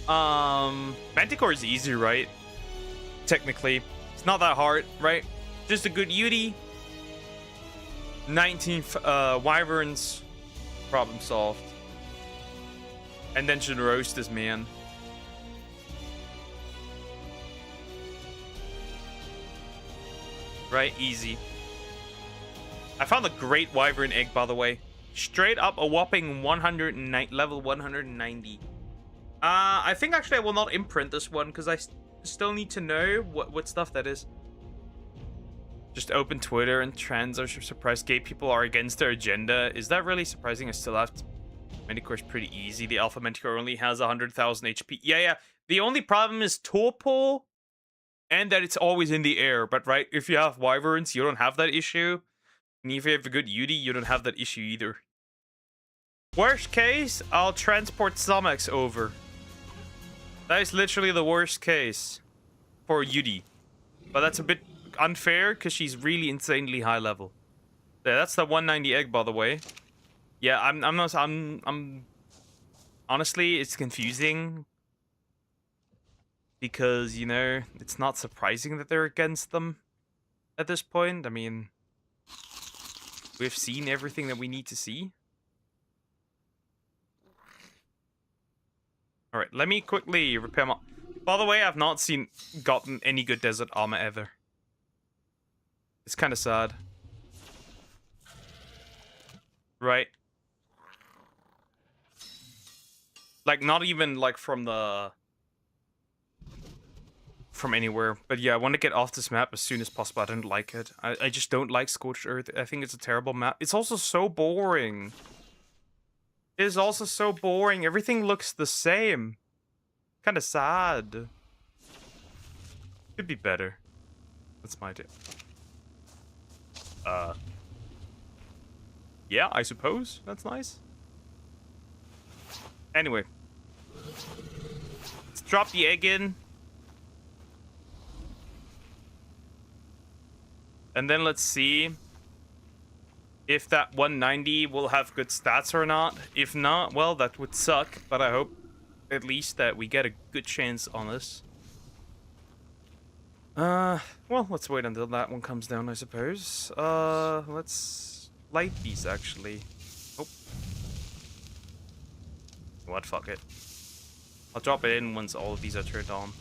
Manticore is easy, right? Technically. It's not that hard, right? Just a good Yudi. 19 Wyverns. Problem solved. And then should roast this man. Right? Easy. I found a great Wyvern egg, by the way. Straight up a whopping 109, level 190. I think actually I will not imprint this one because I still need to know what stuff that is. Just open Twitter and trends are surprised gay people are against their agenda. Is that really surprising? I still have to... Manticore is pretty easy. The Alpha Manticore only has 100,000 HP. Yeah. The only problem is torpor and that it's always in the air. But right, if you have Wyverns, you don't have that issue. And if you have a good Yudi, you don't have that issue either. Worst case, I'll transport Somax over. That is literally the worst case for Yudi. But that's a bit unfair because she's really insanely high level. Yeah, that's the 190 egg, by the way. Yeah, I'm honestly, it's confusing. Because, you know, it's not surprising that they're against them at this point. I mean... We've seen everything that we need to see. Alright, let me quickly repair my... By the way, I've not gotten any good desert armor ever. It's kind of sad. Right. Like, not even, like, from anywhere. But yeah, I want to get off this map as soon as possible. I don't like it. I just don't like Scorched Earth. I think it's a terrible map. It's also so boring. It is also so boring. Everything looks the same. Kind of sad. Could be better. That's my tip. Yeah, I suppose. That's nice. Anyway. Let's drop the egg in. And then let's see if that 190 will have good stats or not. If not, well, that would suck. But I hope at least that we get a good chance on this. Well, let's wait until that one comes down, I suppose. Let's light these, actually. Oh. What? Fuck it. I'll drop it in once all of these are turned on.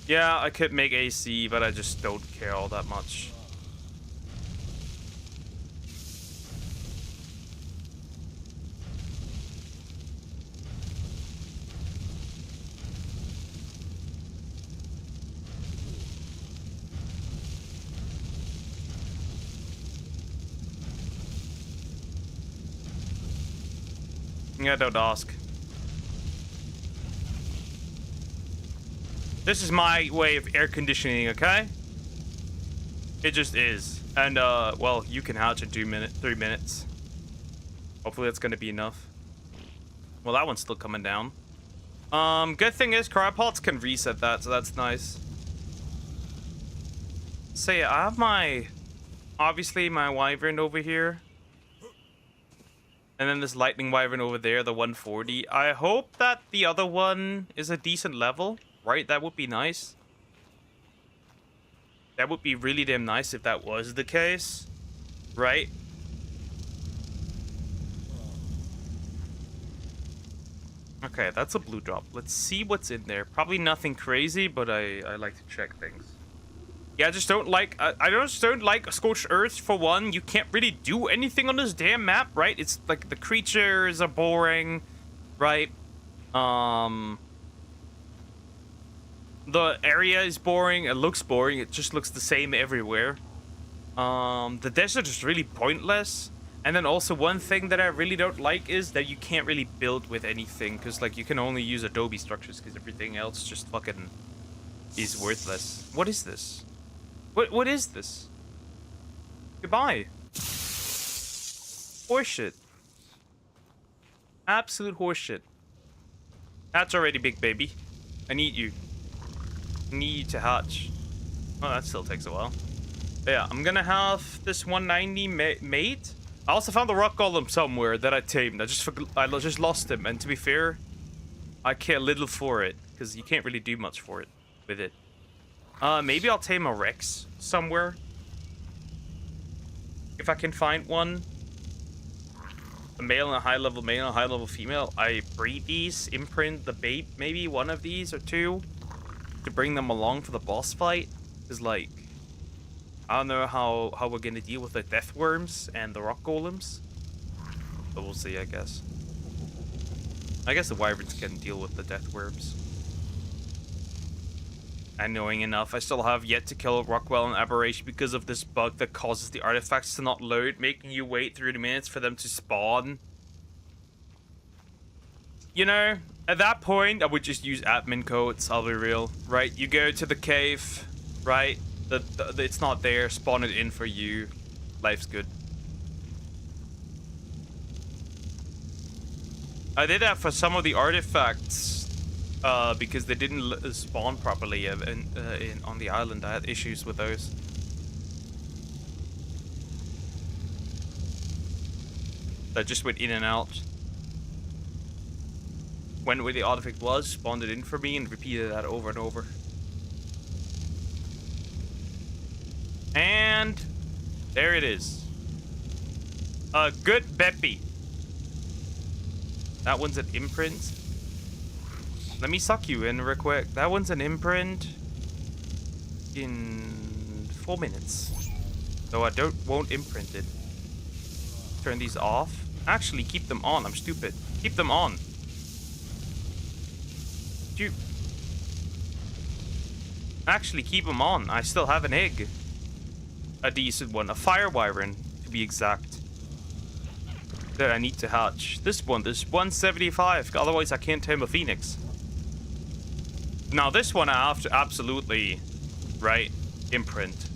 Yeah, I could make ASE, but I just don't care all that much. Yeah, don't ask. This is my way of air conditioning, okay? It just is. And, well, you can hatch in 3 minutes. Hopefully that's gonna be enough. Well, that one's still coming down. Good thing is cryopods can reset that, so that's nice. So yeah, I have my... obviously, my wyvern over here. And then this lightning wyvern over there, the 140. I hope that the other one is a decent level, right? That would be nice. That would be really damn nice if that was the case, right? Okay, that's a blue drop. Let's see what's in there. Probably nothing crazy, but I like to check things. Yeah, I just don't like... I just don't like Scorched Earth, for one. You can't really do anything on this damn map, right? It's like the creatures are boring, right? The area is boring. It looks boring. It just looks the same everywhere. The desert is really pointless. And then also one thing that I really don't like is that you can't really build with anything. Because, like, you can only use adobe structures because everything else just fucking is worthless. What is this? What is this? Goodbye. Horseshit. Absolute horseshit. That's already big, baby. I need you. I need you to hatch. Oh, that still takes a while. But yeah, I'm gonna have this 190 made. I also found the rock golem somewhere that I tamed. I just lost him, and to be fair, I care little for it because you can't really do much for it with it. Maybe I'll tame a Rex somewhere. If I can find one. A male and a high-level male and a high-level female. I breed these, imprint the babe, maybe one of these or two, to bring them along for the boss fight. Because, like, I don't know how we're gonna deal with the death worms and the rock golems. But we'll see, I guess. I guess the wyverns can deal with the death worms. Annoying enough, I still have yet to kill Rockwell and Aberration because of this bug that causes the artifacts to not load, making you wait 30 minutes for them to spawn. You know, at that point, I would just use admin codes, I'll be real. Right, you go to the cave, right? It's not there, spawn it in for you. Life's good. I did that for some of the artifacts. Because they didn't spawn properly on the island. I had issues with those. I just went in and out. Went where the artifact was, spawned it in for me, and repeated that over and over. And there it is. A good Beppy. That one's an imprint. Let me suck you in real quick. That one's an imprint in 4 minutes. So I won't imprint it. Turn these off. Actually, keep them on. I'm stupid. Keep them on. Actually, keep them on. I still have an egg. A decent one. A fire wyvern, to be exact. That I need to hatch. This 175. Otherwise, I can't tame a phoenix. Now, this one I have to absolutely, right, imprint.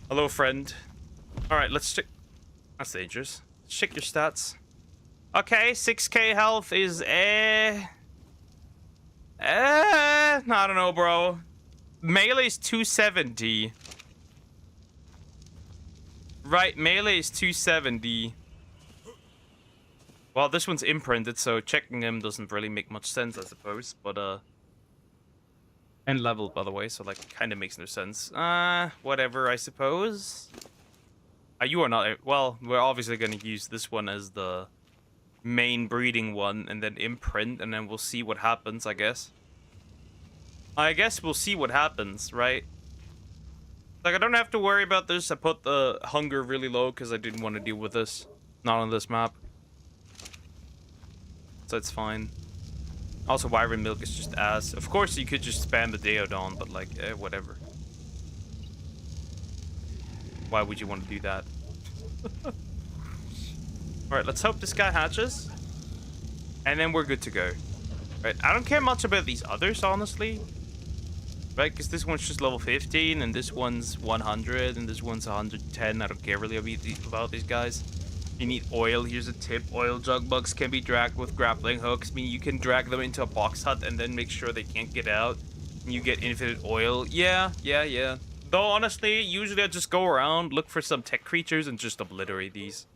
Hello, friend. Alright, let's check. That's dangerous. Let's check your stats. Okay, 6k health is, I don't know, bro. Melee is 270. Right, melee is 270. Well, this one's imprinted, so checking them doesn't really make much sense, I suppose. But, and leveled, by the way, so, like, kind of makes no sense. Whatever, I suppose. You are not... Well, we're obviously going to use this one as the main breeding one, and then imprint, and then we'll see what happens, I guess. I guess we'll see what happens, right? Like, I don't have to worry about this. I put the hunger really low because I didn't want to deal with this. Not on this map. So it's fine. Also, wyvern milk is just ass. Of course, you could just spam the Deodon, but like, whatever. Why would you want to do that? Alright, let's hope this guy hatches. And then we're good to go. Right, I don't care much about these others, honestly. Right, because this one's just level 15, and this one's 100, and this one's 110. I don't care really about these guys. You need oil. Here's a tip. Oil jug bugs can be dragged with grappling hooks. I mean, you can drag them into a box hut and then make sure they can't get out. And you get infinite oil. Yeah. Though, honestly, usually I just go around, look for some tech creatures, and just obliterate these.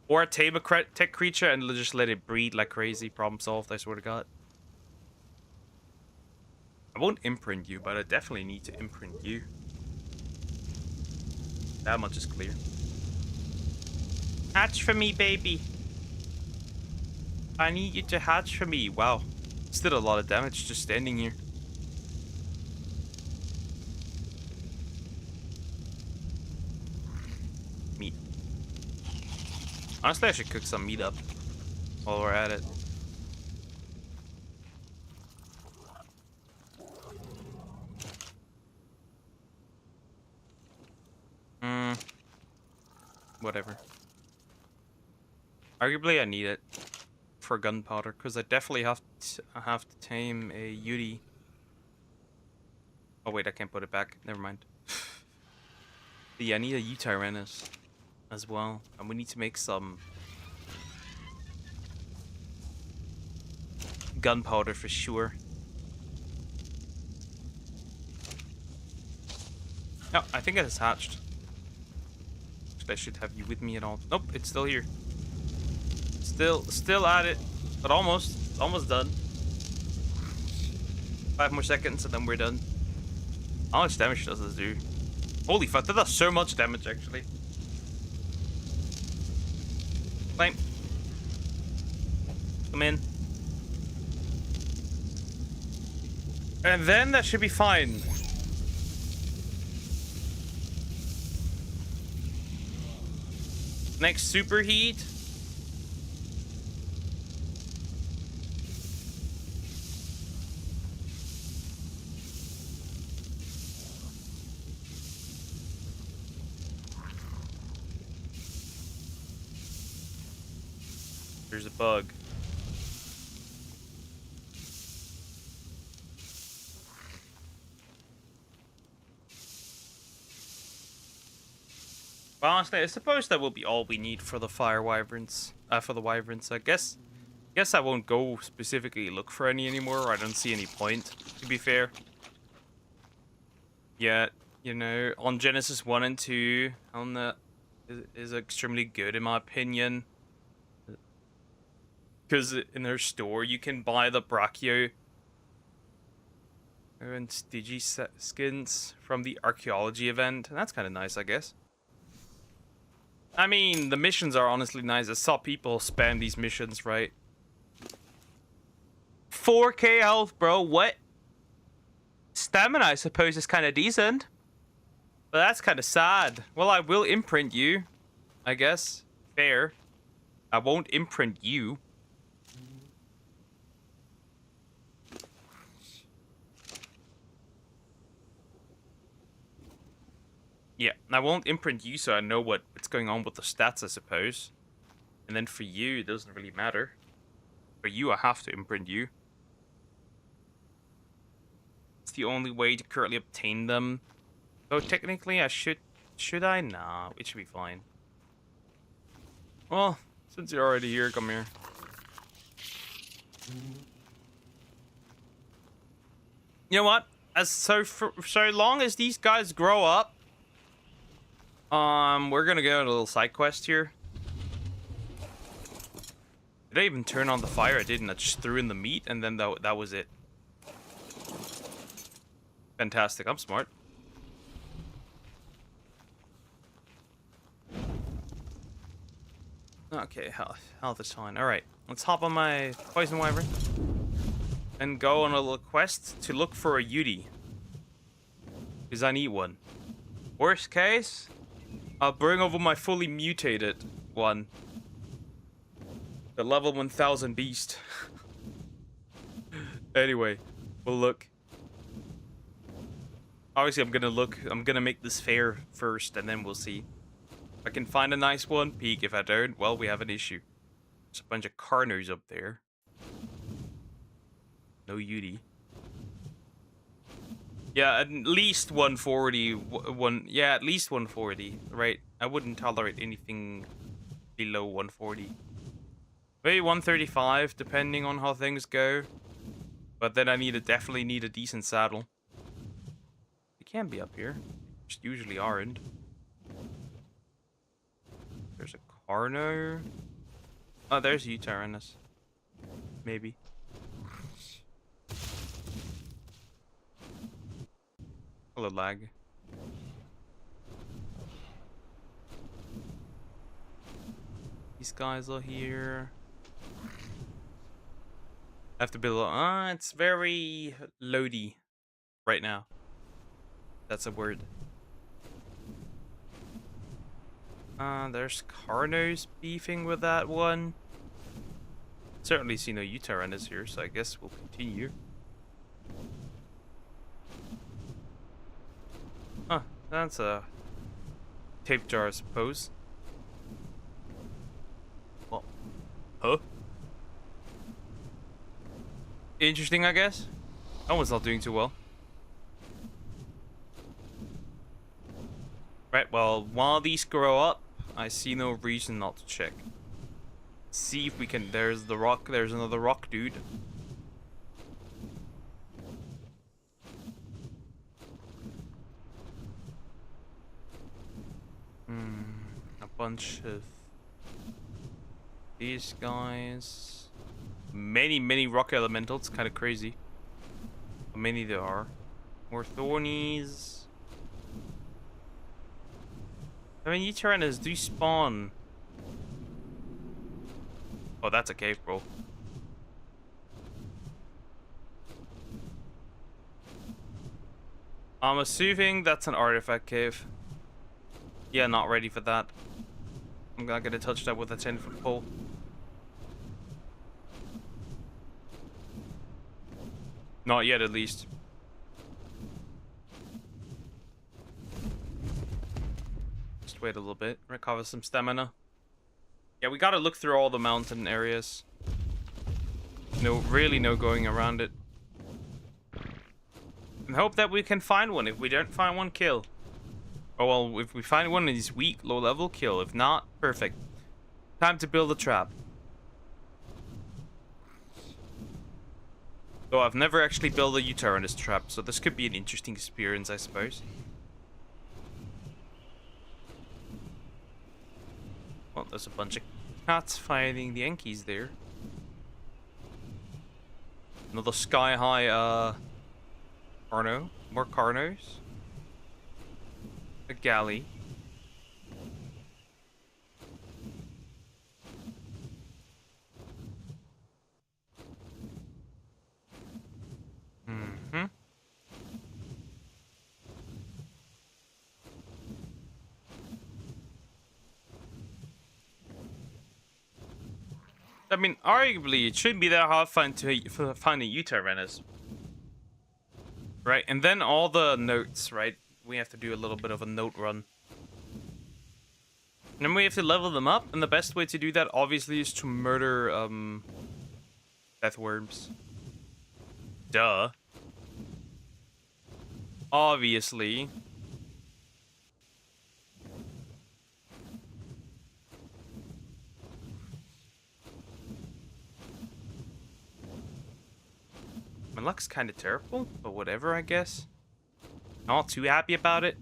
Or tame a tech creature and just let it breed like crazy. Problem solved, I swear to God. I won't imprint you, but I definitely need to imprint you. That much is clear. Hatch for me, baby. I need you to hatch for me. Wow. Still a lot of damage just standing here. Meat. Honestly, I should cook some meat up while we're at it. Whatever. Arguably, I need it for gunpowder because I definitely have to tame a Yudi. Oh wait, I can't put it back. Never mind. But yeah, I need a Utyrannus as well, and we need to make some gunpowder for sure. Oh, I think it has hatched. I should have you with me at all. Nope, it's still here. Still at it, but almost done. 5 more seconds and then we're done. How much damage does this do? Holy fuck, that does so much damage actually. Climb. Come in. And then that should be fine. Next superheat. There's a bug. Well, honestly, I suppose that will be all we need for the fire wyverns. For the wyverns, I guess I won't go specifically look for any anymore. I don't see any point, to be fair. Yeah, you know, on Genesis 1 and 2, on the is extremely good in my opinion. Because in their store, you can buy the Brachio and Stigi skins from the archaeology event, and that's kind of nice, I guess. I mean, the missions are honestly nice. I saw people spam these missions, right? 4k health, bro. What? Stamina, I suppose, is kind of decent. But that's kind of sad. Well, I will imprint you, I guess. Fair. I won't imprint you. Yeah, I won't imprint you so I know what's going on with the stats, I suppose. And then for you, it doesn't really matter. For you, I have to imprint you. It's the only way to currently obtain them. So technically, I should I? Nah, it should be fine. Well, since you're already here, come here. You know what? So long as these guys grow up, we're gonna go on a little side quest here. Did I even turn on the fire? I didn't. I just threw in the meat, and then that was it. Fantastic. I'm smart. Okay, health is fine. Alright, let's hop on my poison wyvern and go on a little quest to look for a Yudi. Because I need one. Worst case, I'll bring over my fully mutated one. The level 1000 beast. Anyway, we'll look. Obviously, I'm gonna make this fair first, and then we'll see. If I can find a nice one, peek. If I don't, well, we have an issue. There's a bunch of Carnos up there. No Yudi. Yeah, at least 140. Yeah, at least 140. Right? I wouldn't tolerate anything below 140. Maybe 135, depending on how things go. But then I definitely need a decent saddle. They can be up here. Just usually aren't. There's a Carno. Oh, there's Uterranus. Maybe. Hello, lag. These guys are here. I have to build. It's very loady right now. That's a word. There's Carnos beefing with that one. Certainly see no Uterranus here, so I guess we'll continue. Huh, that's a tape jar, I suppose. Well, huh? Interesting, I guess. That one's not doing too well. Right, well, while these grow up, I see no reason not to check. See if we can. There's the rock. There's another rock dude. A bunch of these guys. Many rock elementals. Kind of crazy. How many there are. More thornies. I mean, Uterranus do spawn. Oh, that's a cave, bro. I'm assuming that's an artifact cave. Yeah, not ready for that. I'm not gonna touch that with a 10-foot pole. Not yet, at least. Just wait a little bit. Recover some stamina. Yeah, we gotta look through all the mountain areas. Really no going around it. And hope that we can find one. If we don't find one, kill. Oh, well, if we find one and he's weak, low level, kill. If not, perfect. Time to build a trap. Though I've never actually built a Uterranus trap, so this could be an interesting experience, I suppose. Well, there's a bunch of cats fighting the Yankees there. Another sky-high, Carno. More Carnos. A galley. I mean, arguably, it shouldn't be that hard to find a Uterranus. Right, and then all the notes, right? We have to do a little bit of a note run. And then we have to level them up, and the best way to do that, obviously, is to murder, deathworms. Duh. Obviously. My luck's kind of terrible, but whatever, I guess. Not too happy about it.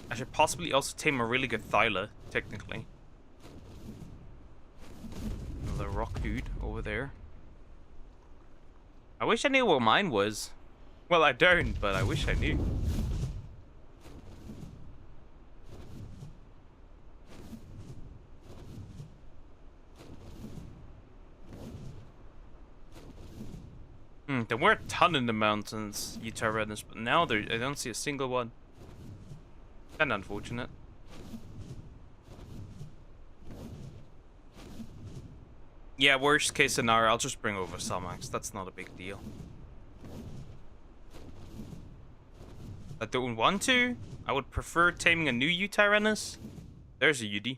I should possibly also tame a really good Thyla, technically. rock dude over there. I wish I knew where mine was. Well, I don't, but I wish I knew. There were a ton in the mountains, Utaranas, but now I don't see a single one. Kinda unfortunate. Yeah, worst case scenario, I'll just bring over Samax. That's not a big deal. I don't want to. I would prefer taming a new Utaranas. There's a UD.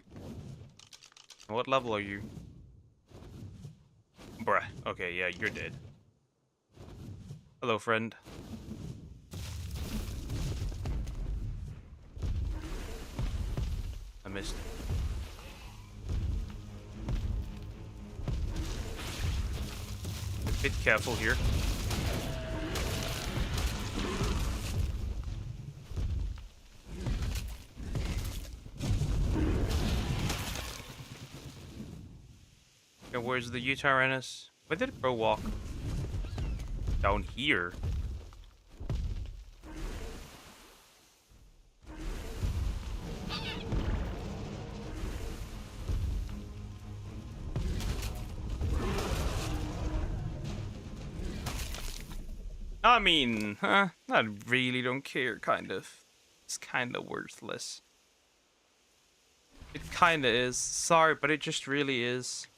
What level are you? Bruh. Okay, yeah, you're dead. Hello, friend. I missed. A bit careful here. Okay, where's the Utaranas? Where did bro walk? Down here. I mean, I really don't care, kind of. It's kind of worthless. It kind of is. Sorry, but it just really is.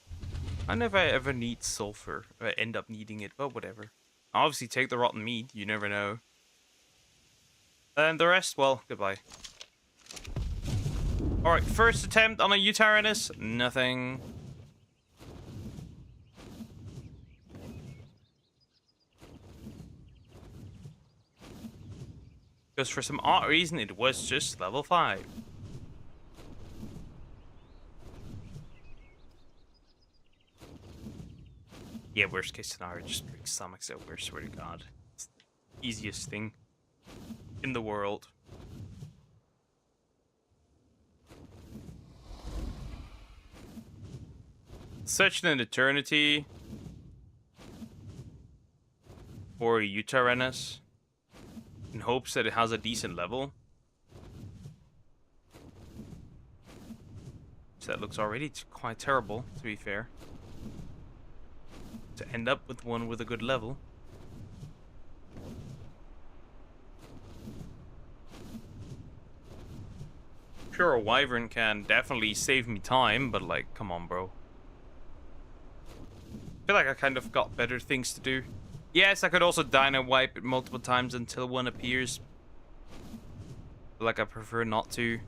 I never ever need sulfur. I end up needing it, but whatever. Obviously, take the rotten meat. You never know. And the rest, well, goodbye. Alright, first attempt on a Utaranis. Nothing. Because for some odd reason, it was just level 5. Yeah, worst case scenario, just bring stomachs over, swear to God. It's the easiest thing in the world. Searching an eternity for Utaranis in hopes that it has a decent level. So that looks already quite terrible, to be fair. To end up with one with a good level. Sure, a wyvern can definitely save me time, but like, come on, bro. I feel like I kind of got better things to do. Yes, I could also dino wipe it multiple times until one appears. But like, I prefer not to.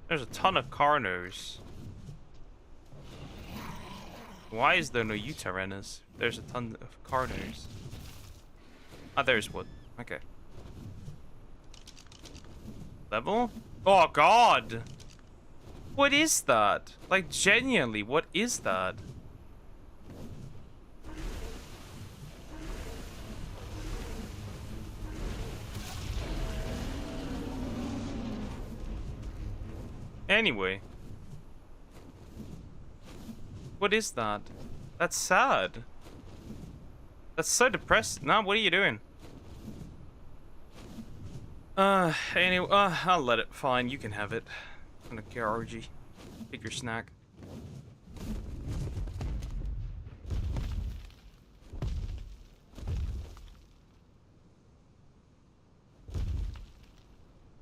There's a ton of Carnos. Why is there no Utaranas? There's a ton of Carnos. Ah, there's one. Okay. Level? Oh, God! What is that? Like, genuinely, what is that? Anyway. What is that? That's sad. That's so depressed. Nah, what are you doing? Anyway, I'll let it. Fine, you can have it. I don't care, RG. Take your snack.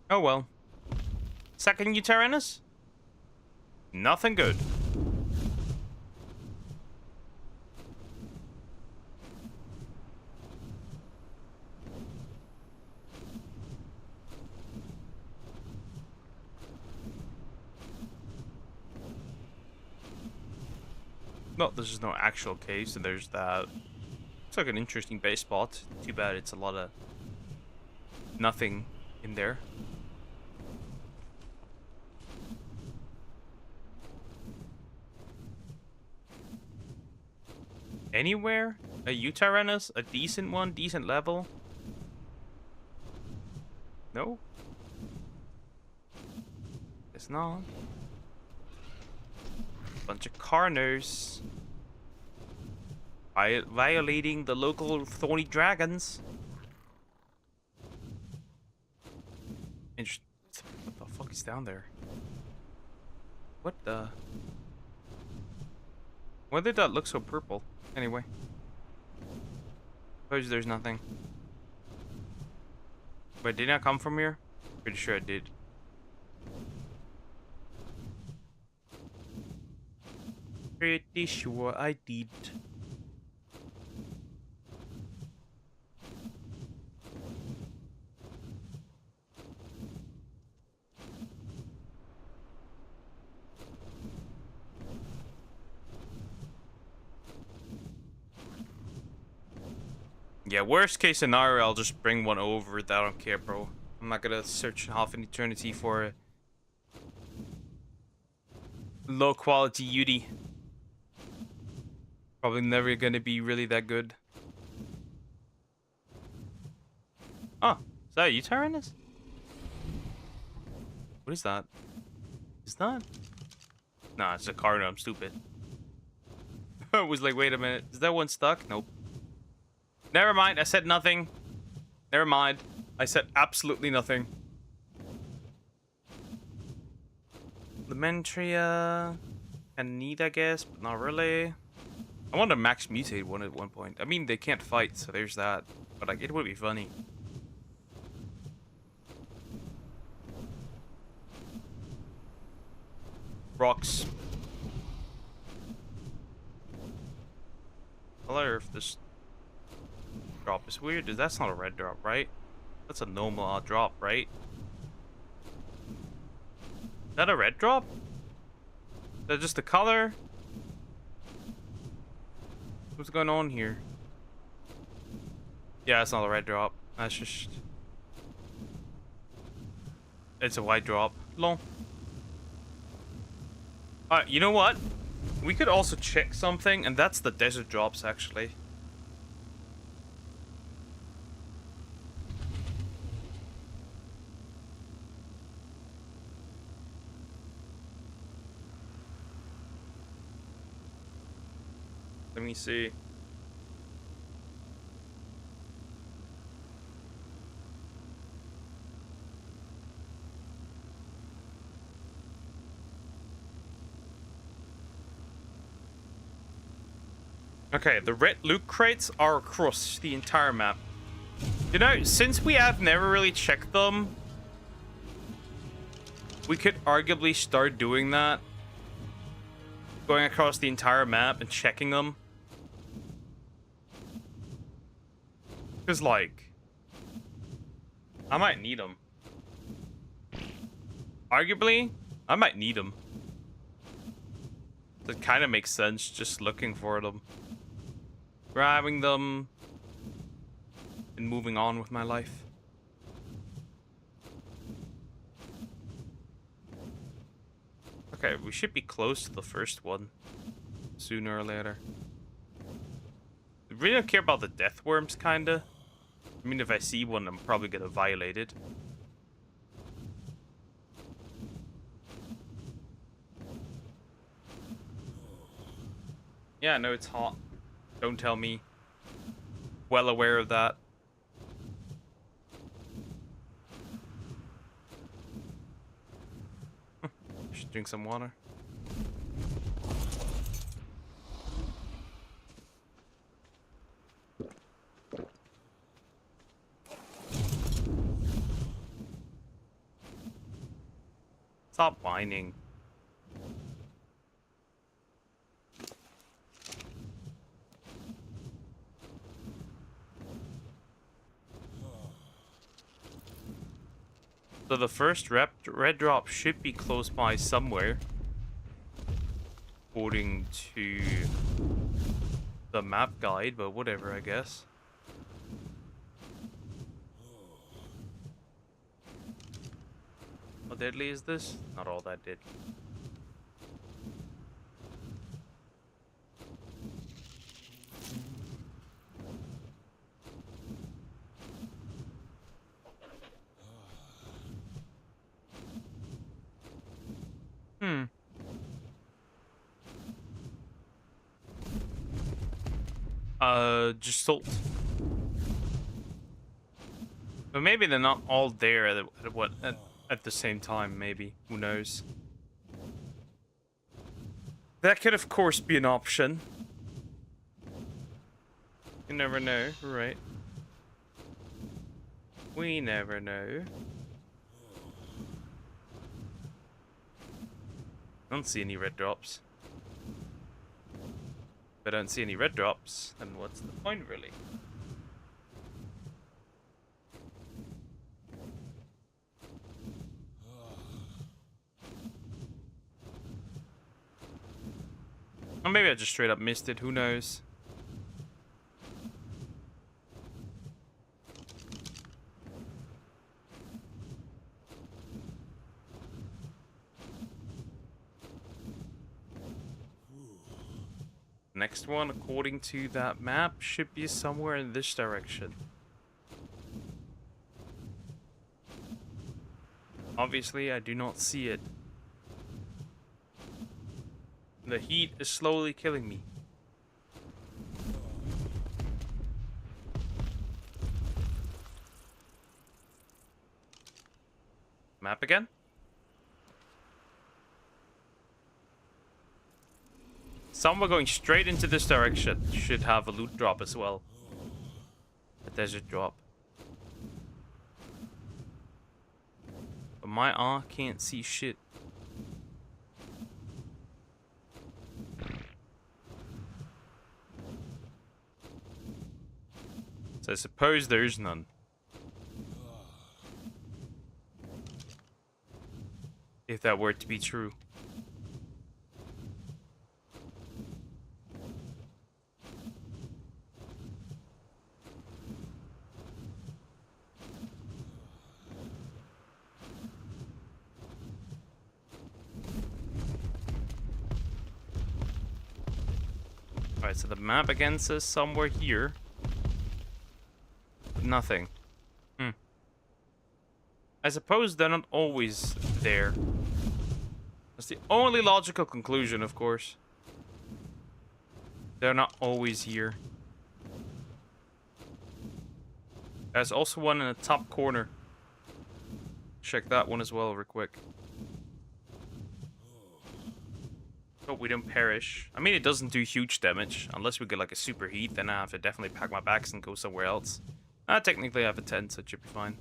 Oh well. Second Utaranis? Nothing good. No, this is no actual case, and there's that. It's like an interesting base spot. Too bad it's a lot of nothing in there. Anywhere? A Utaranis? A decent one? Decent level? No? It's not. Bunch of carners. Violating the local thorny dragons. What the fuck is down there? What the? Why did that look so purple? Anyway. Suppose there's nothing. Wait, did I come from here? Pretty sure I did. Pretty sure I did. Yeah, worst case scenario, I'll just bring one over. I don't care, bro. I'm not gonna search half an eternity for a low quality Yudi. Probably never gonna be really that good. Oh, is that a U-Tyrannus? What is that? Is that? Nah, it's a Carno. I'm stupid. I was like, wait a minute. Is that one stuck? Nope. Never mind. I said nothing. Never mind. I said absolutely nothing. Lamentria. And need, I guess, but not really. I want to max mutate one at one point. I mean, they can't fight, so there's that. But like, it would be funny. Rocks. Color of this drop is weird. That's not a red drop, right? That's a normal drop, right? Is that a red drop? Is that just the color? What's going on here? Yeah, it's not a red drop. That's just... It's a white drop. Lol. Alright, you know what? We could also check something, and that's the desert drops, actually. Let me see. Okay, the red loot crates are across the entire map. You know, since we have never really checked them, we could arguably start doing that. Going across the entire map and checking them. Because, like, I might need them. Arguably, I might need them. It kind of makes sense just looking for them. Grabbing them. And moving on with my life. Okay, we should be close to the first one. Sooner or later. I really don't care about the death worms, kinda. I mean, if I see one, I'm probably gonna violate it. Yeah, I know it's hot. Don't tell me. Well aware of that. Should drink some water. Stop whining. So the first red drop should be close by somewhere. According to the map guide, but whatever, I guess. How deadly is this? Not all that deadly. Just salt. But maybe they're not all there at the same time, maybe. Who knows? That could, of course, be an option. You never know, right? We never know. I don't see any red drops. If I don't see any red drops, then what's the point, really? Or maybe I just straight up missed it, who knows? Next one, according to that map, should be somewhere in this direction. Obviously, I do not see it. The heat is slowly killing me. Map again? Someone going straight into this direction should have a loot drop as well. A desert drop. But my eye can't see shit. So I suppose there's none. If that were to be true. Alright, so the map again says somewhere here. Nothing. I suppose they're not always there. That's the only logical conclusion, of course. They're not always here. There's also one in the top corner. Check that one as well real quick. Hope we don't perish. I mean, it doesn't do huge damage. Unless we get like a super heat, then I have to definitely pack my bags and go somewhere else. Technically I have a tent, so it should be fine.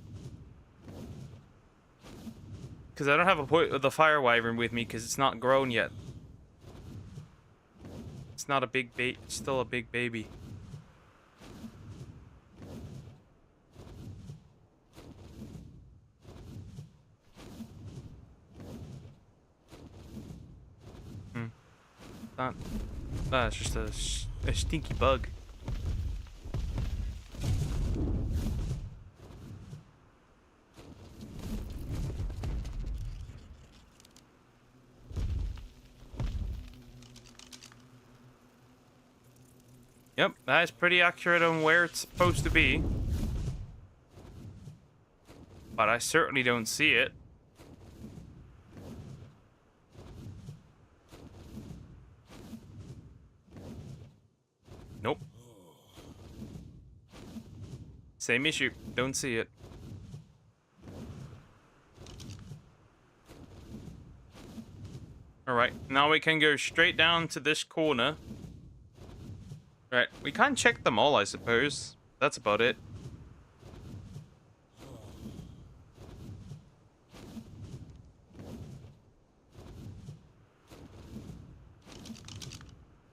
Because I don't have the fire wyvern with me because it's not grown yet. It's not a big it's still a big baby. It's just a stinky bug. Yep, that is pretty accurate on where it's supposed to be. But I certainly don't see it. Nope. Same issue. Don't see it. Alright, now we can go straight down to this corner. Right, we can't check them all, I suppose. That's about it.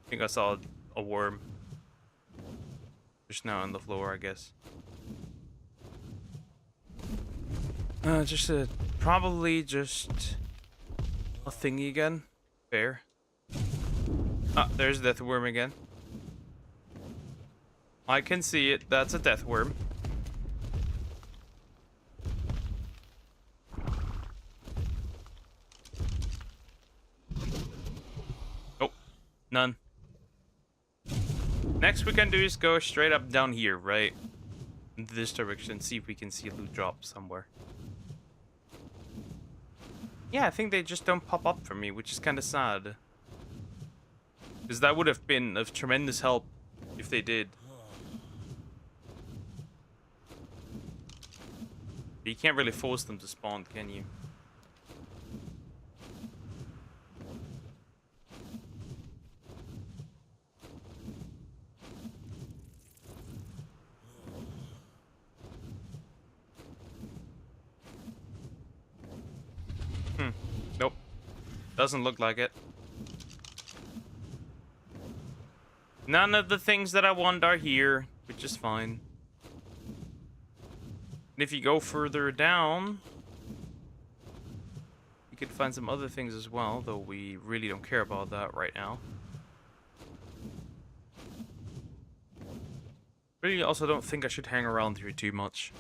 I think I saw a worm. Just now on the floor, I guess. Probably just a thingy again. Fair. Ah, there's a death worm again. I can see it. That's a death worm. Oh, none. Next we can do is go straight up down here, right? In this direction, see if we can see a loot drop somewhere. Yeah, I think they just don't pop up for me, which is kind of sad. Because that would have been of tremendous help if they did. You can't really force them to spawn, can you? Nope. Doesn't look like it. None of the things that I want are here, which is fine. And if you go further down, you could find some other things as well, though we really don't care about that right now. Really also don't think I should hang around here too much.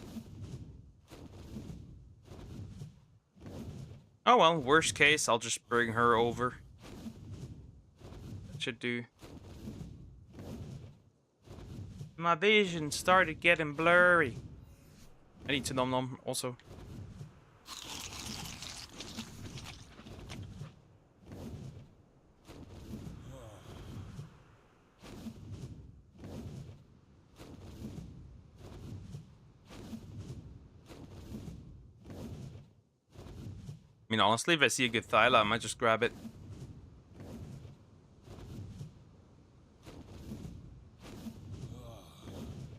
Oh well, worst case, I'll just bring her over. That should do. My vision started getting blurry. I need to nom nom also. I mean, honestly, if I see a good Thyla, I might just grab it.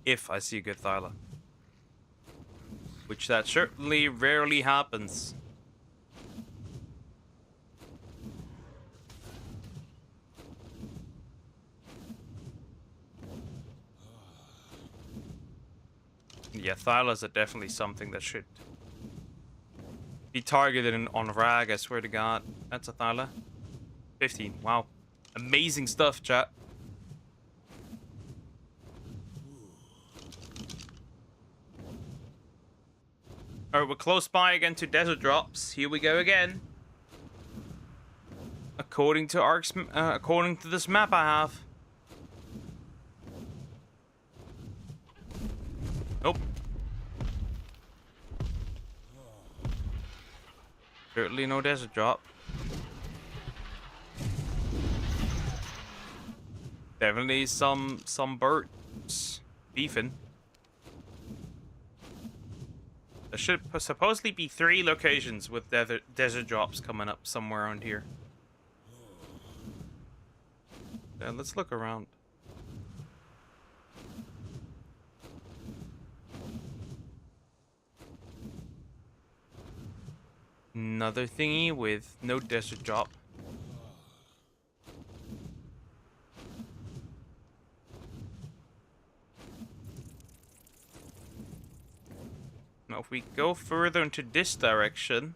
If I see a good Thyla. Which that certainly rarely happens. Yeah, Thylas are definitely something that should be targeted on Rag, I swear to God. That's a Thyla. 15, wow. Amazing stuff, chat. Alright, we're close by again to desert drops. Here we go again. According to this map I have. Nope. Certainly no desert drop. Definitely some birds beefing. There should supposedly be 3 locations with desert drops coming up somewhere around here. Yeah, let's look around. Another thingy with no desert drop. Now, if we go further into this direction,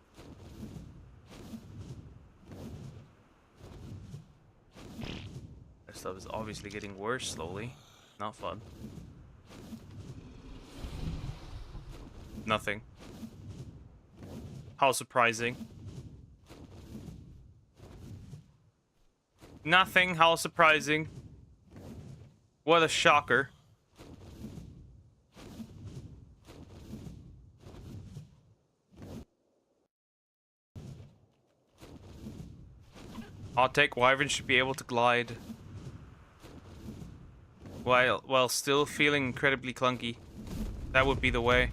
this stuff is obviously getting worse slowly. Not fun. Nothing. How surprising. Nothing. How surprising. What a shocker. Hot take, Wyvern should be able to glide while still feeling incredibly clunky. That would be the way.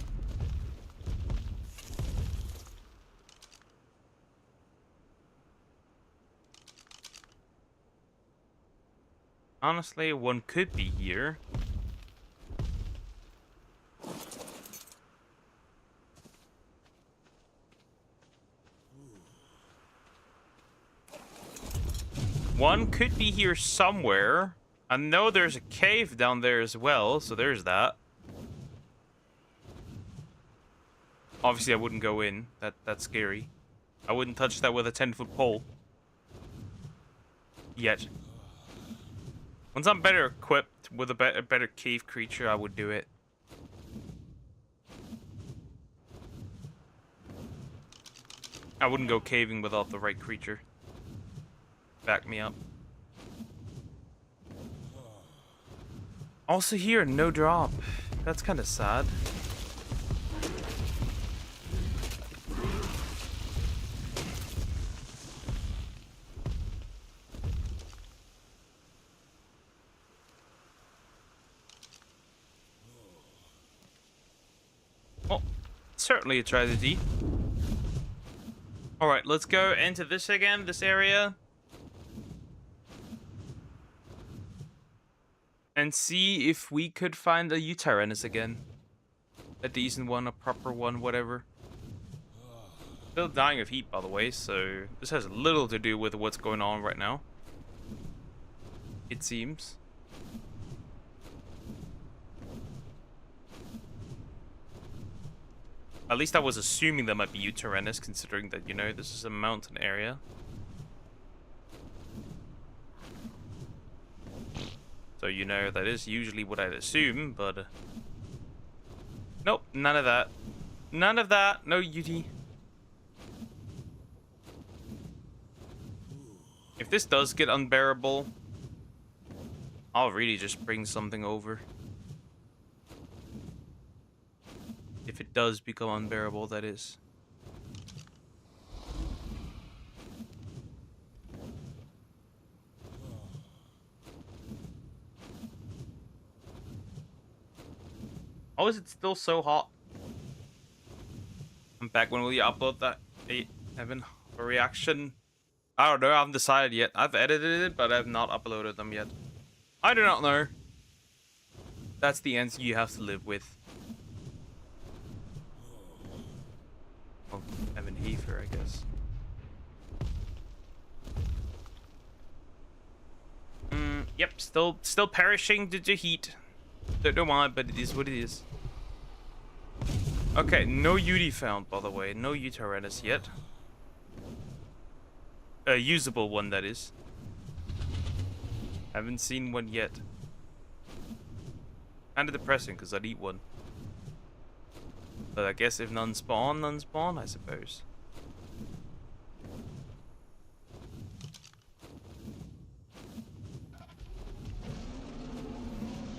Honestly, one could be here. One could be here somewhere. I know there's a cave down there as well, so there's that. Obviously, I wouldn't go in. That's scary. I wouldn't touch that with a 10-foot pole. Yet. Once I'm better equipped with a better cave creature, I would do it. I wouldn't go caving without the right creature. Back me up. Also here, no drop. That's kind of sad. certainly a tragedy. Alright, let's go into this again, this area. And see if we could find a Utyrannus again. A decent one, a proper one, whatever. Still dying of heat, by the way, so this has little to do with what's going on right now. It seems. At least I was assuming there might be Utyrannus, considering that, you know, this is a mountain area. So, you know, that is usually what I'd assume, but... nope, none of that. None of that. No UT. If this does get unbearable, I'll really just bring something over. If it does become unbearable, that is. How is it still so hot? I'm back. When will you upload that? Evan, a reaction? I don't know. I haven't decided yet. I've edited it, but I've not uploaded them yet. I do not know. That's the answer you have to live with. Oh, Evan Heifer, I guess. Yep, still perishing due to heat. Don't know why, but it is what it is. Okay, no UD found, by the way. No Utyrannus yet. A usable one, that is. Haven't seen one yet. Kinda depressing, because I'd eat one. But I guess if none spawn, I suppose.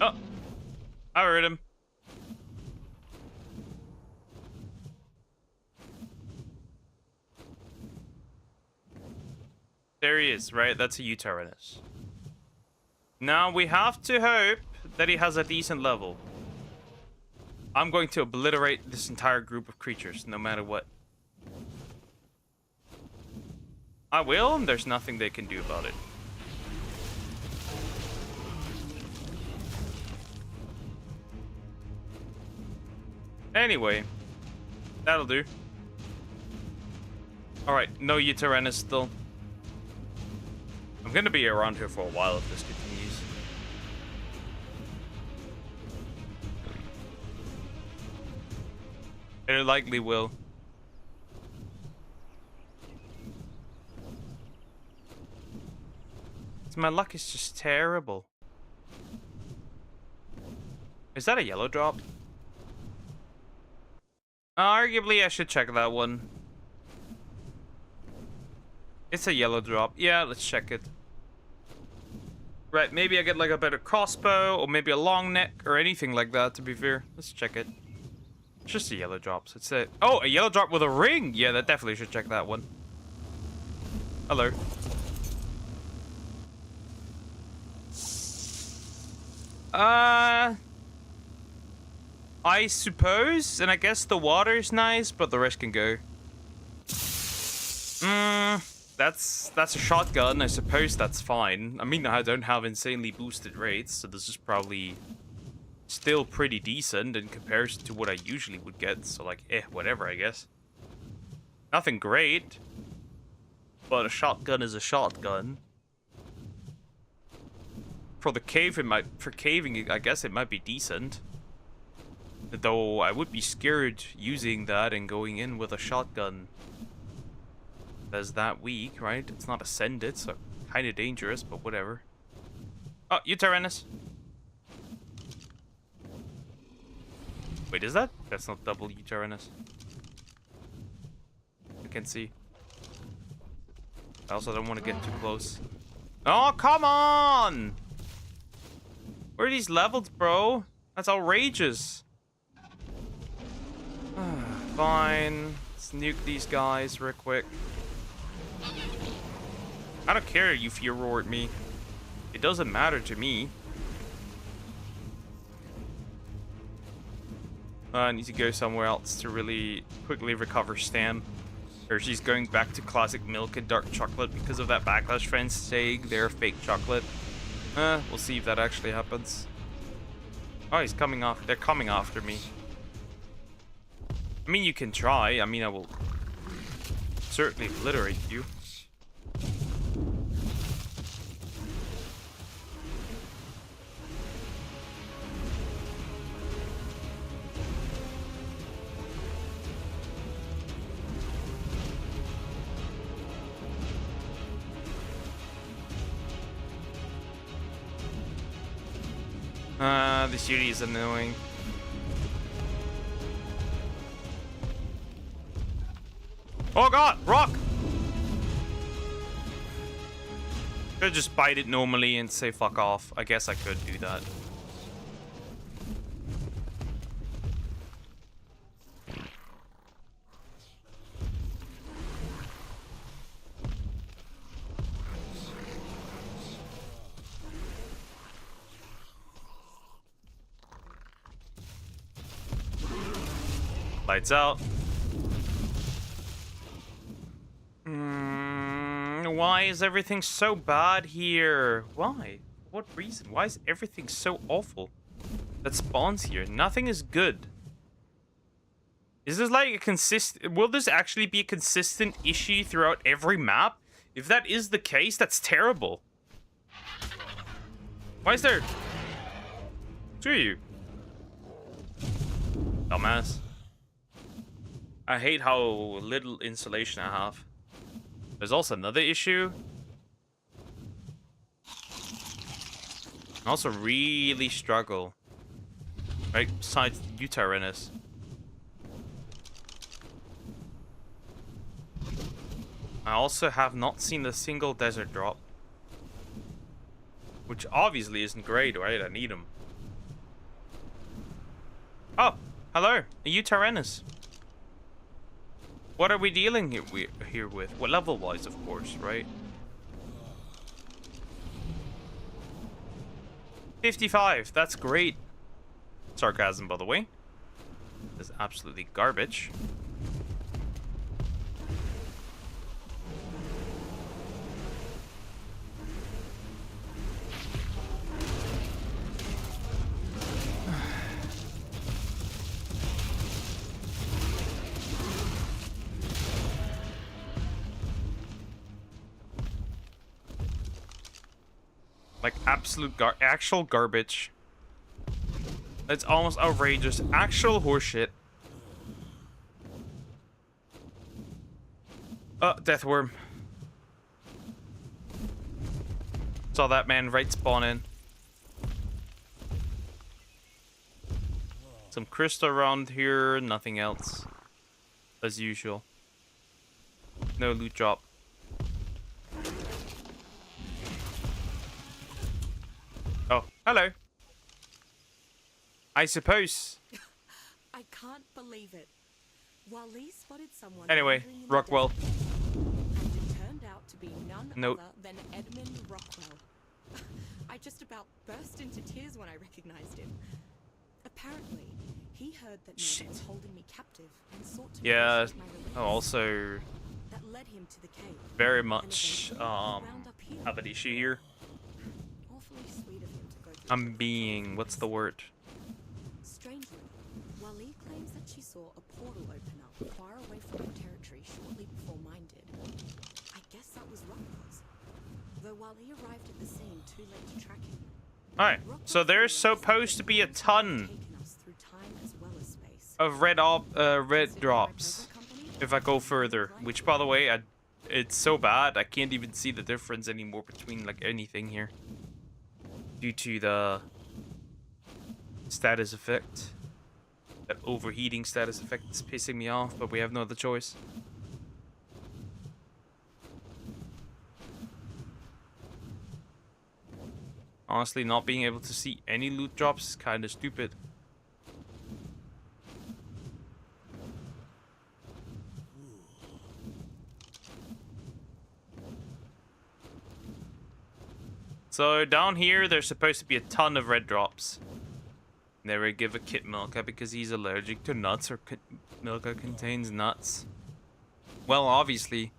Oh! I heard him. There he is, right? That's a Utyrannus. Now we have to hope that he has a decent level. I'm going to obliterate this entire group of creatures, no matter what. I will, and there's nothing they can do about it. Anyway, that'll do. Alright, no Utyrannus still. I'm gonna be around here for a while if this continues. It likely will. My luck is just terrible. Is that a yellow drop? Arguably, I should check that one. It's a yellow drop. Yeah, let's check it. Right, maybe I get like a better crossbow, or maybe a long neck, or anything like that, to be fair. Let's check it. It's just a yellow drop, so it's a... oh, a yellow drop with a ring! Yeah, that definitely should check that one. Hello. I suppose, and I guess the water's nice, but the rest can go. That's a shotgun. I suppose that's fine. I mean, I don't have insanely boosted rates, so this is probably still pretty decent in comparison to what I usually would get. So like, whatever, I guess. Nothing great, but a shotgun is a shotgun. For the cave, for caving, I guess it might be decent. Though I would be scared using that and going in with a shotgun. That's that weak, right? It's not ascended, so kind of dangerous, but whatever. Oh, Utyrannus. Wait, is that? That's not double Utyrannus. I can see. I also don't want to get too close. Oh, come on! Where are these levels, bro? That's outrageous. Fine. Let's nuke these guys real quick. I don't care if you roar at me. It doesn't matter to me. I need to go somewhere else to really quickly recover Stam. Or she's going back to classic milk and dark chocolate because of that backlash fans saying they're fake chocolate. We'll see if that actually happens. Oh, he's coming off. They're coming after me. I mean, you can try. I mean, I will certainly obliterate you. This Yuri is annoying. Oh god, rock! Could just bite it normally and say fuck off. I guess I could do that. Lights out. Why is everything so bad here? Why? For what reason? Why is everything so awful that spawns here? Nothing is good. Is this like a consistent... Will this actually be a consistent issue throughout every map? If that is the case, that's terrible. Why is there... Screw you. Dumbass. I hate how little insulation I have. There's also another issue. I also really struggle. Right, besides Uranus. I also have not seen a single desert drop. Which obviously isn't great, right? I need them. Oh, hello, a Uranus. What are we dealing here with? Well, level-wise, of course, right? 55, that's great. Sarcasm, by the way. This is absolutely garbage. Like absolute actual garbage. It's almost outrageous. Actual horseshit. Deathworm. Saw that man right spawn in. Some crystal around here, nothing else. As usual. No loot drop. Oh, hello. I suppose. I can't believe it. While Lee spotted someone. Anyway, Rockwell. And it turned out to be none Nope. other than Edmund Rockwell. I just about burst into tears when I recognized him. Apparently, he heard that Ned was holding me captive and sought to negotiate my release. Also That led him to the cave. very and much eventually wound up here. have an issue here. Awfully sweet of him to go through I'm being, what's the word? Strangely, while Lee claims that she saw a portal open up far away from her territory shortly before mine did, I guess that was Rockwell's. Though while he arrived at the scene too late to track him, Alright, so there's supposed to be a ton taken us through time as well as space. of red drops if I go further. Which, by the way, it's so bad I can't even see the difference anymore between like anything here, due to the status effect. That overheating status effect is pissing me off, but we have no other choice. Honestly, not being able to see any loot drops is kind of stupid. So down here, there's supposed to be a ton of red drops. Never give a kid Milka because he's allergic to nuts or Milka contains nuts. Well, obviously,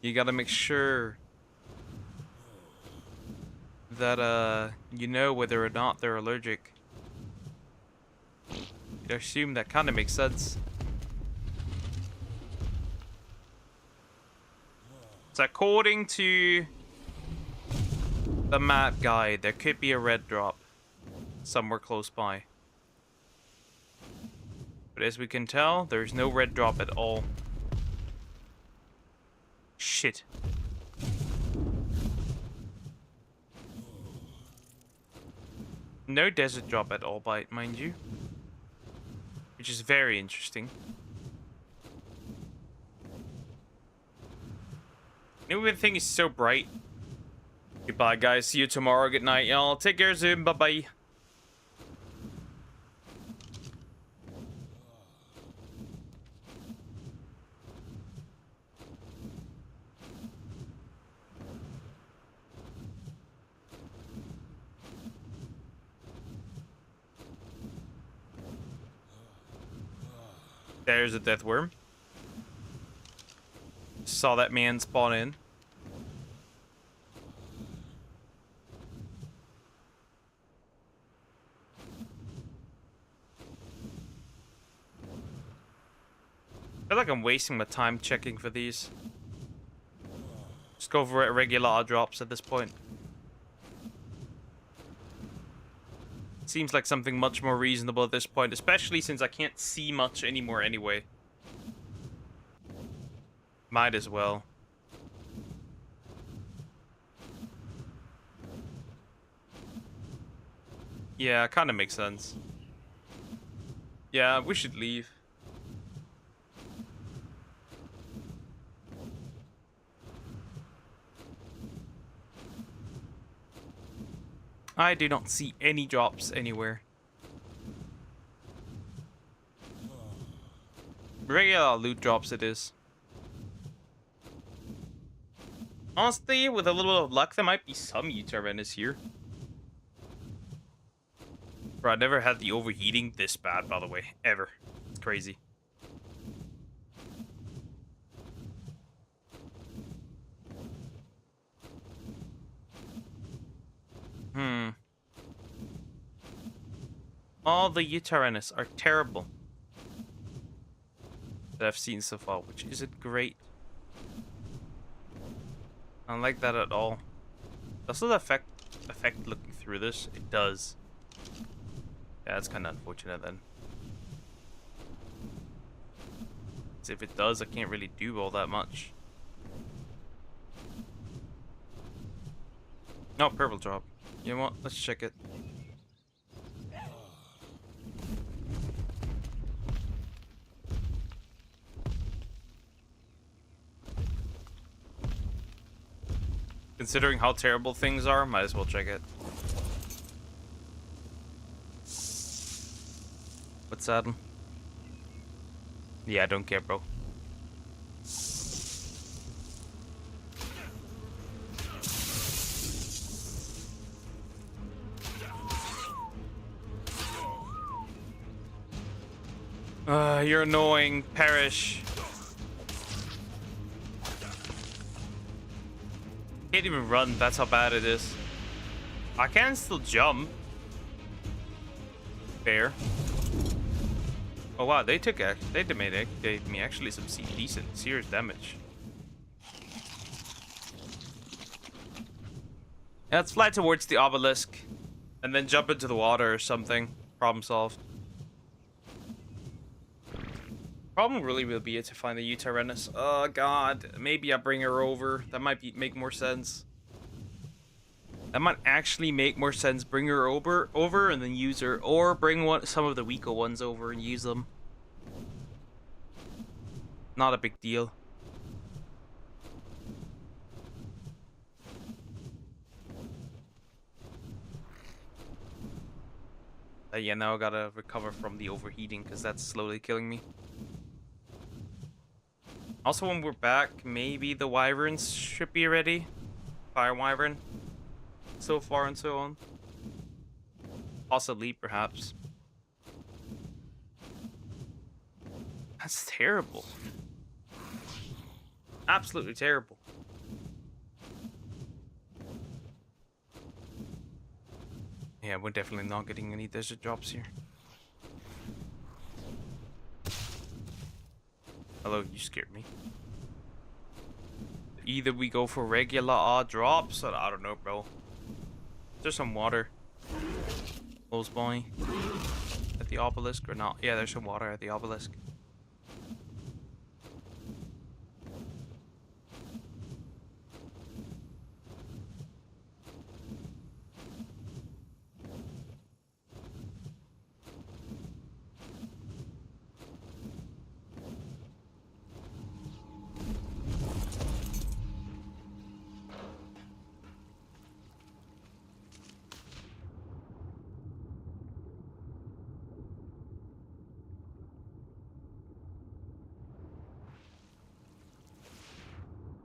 you gotta make sure that, you know whether or not they're allergic. I assume that kind of makes sense. So according to the map guide, there could be a red drop somewhere close by. But as we can tell, there's no red drop at all. Shit. No desert drop at all, mind you. Which is very interesting. Everything is so bright. Goodbye, guys. See you tomorrow. Good night, y'all. Take care, Zoom. Bye-bye. There's a death worm. Saw that man spawn in. I feel like I'm wasting my time checking for these. Just go for regular drops at this point. Seems like something much more reasonable at this point, especially since I can't see much anymore anyway. Might as well. Yeah, kind of makes sense. Yeah, we should leave. I do not see any drops anywhere. Regular loot drops it is. Honestly, with a little bit of luck, there might be some vtuber here. Bro, I never had the overheating this bad, by the way. Ever. It's crazy. All the vtuber are terrible that I've seen so far, which isn't great. I don't like that at all. Does it affect looking through this? It does. Yeah, that's kind of unfortunate then. So if it does, I can't really do all that much. No, purple drop. You know what? Let's check it. Considering how terrible things are, might as well check it. What's that? Yeah, I don't care, bro. You're annoying. Perish. Can't even run, that's how bad it is. I can still jump. Fair. Oh wow, they gave me actually some decent, serious damage. Yeah, let's fly towards the obelisk and then jump into the water or something. Problem solved. Problem really will be to find the vtuber. Oh god, maybe I bring her over. That might make more sense. That might actually make more sense. Bring her over and then use her, or bring some of the weaker ones over and use them. Not a big deal. Yeah, now I gotta recover from the overheating because that's slowly killing me. Also, when we're back, maybe the wyverns should be ready. Fire wyvern. So far and so on. Possibly, perhaps. That's terrible. Absolutely terrible. Yeah, we're definitely not getting any desert jobs here. Hello, you scared me. Either we go for regular odd drops, or I don't know, bro. There's some water close by at the obelisk, or not? Yeah, there's some water at the obelisk.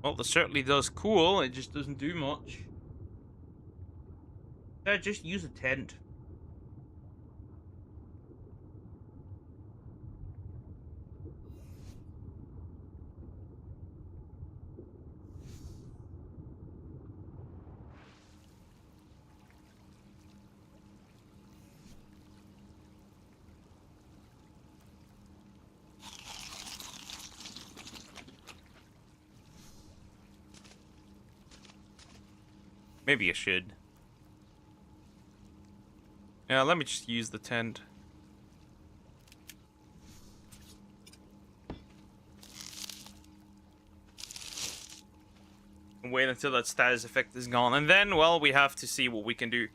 Well, this certainly does cool. It just doesn't do much. Yeah, just use a tent. Maybe I should. Yeah, let me just use the tent. And wait until that status effect is gone. And then, well, we have to see what we can do.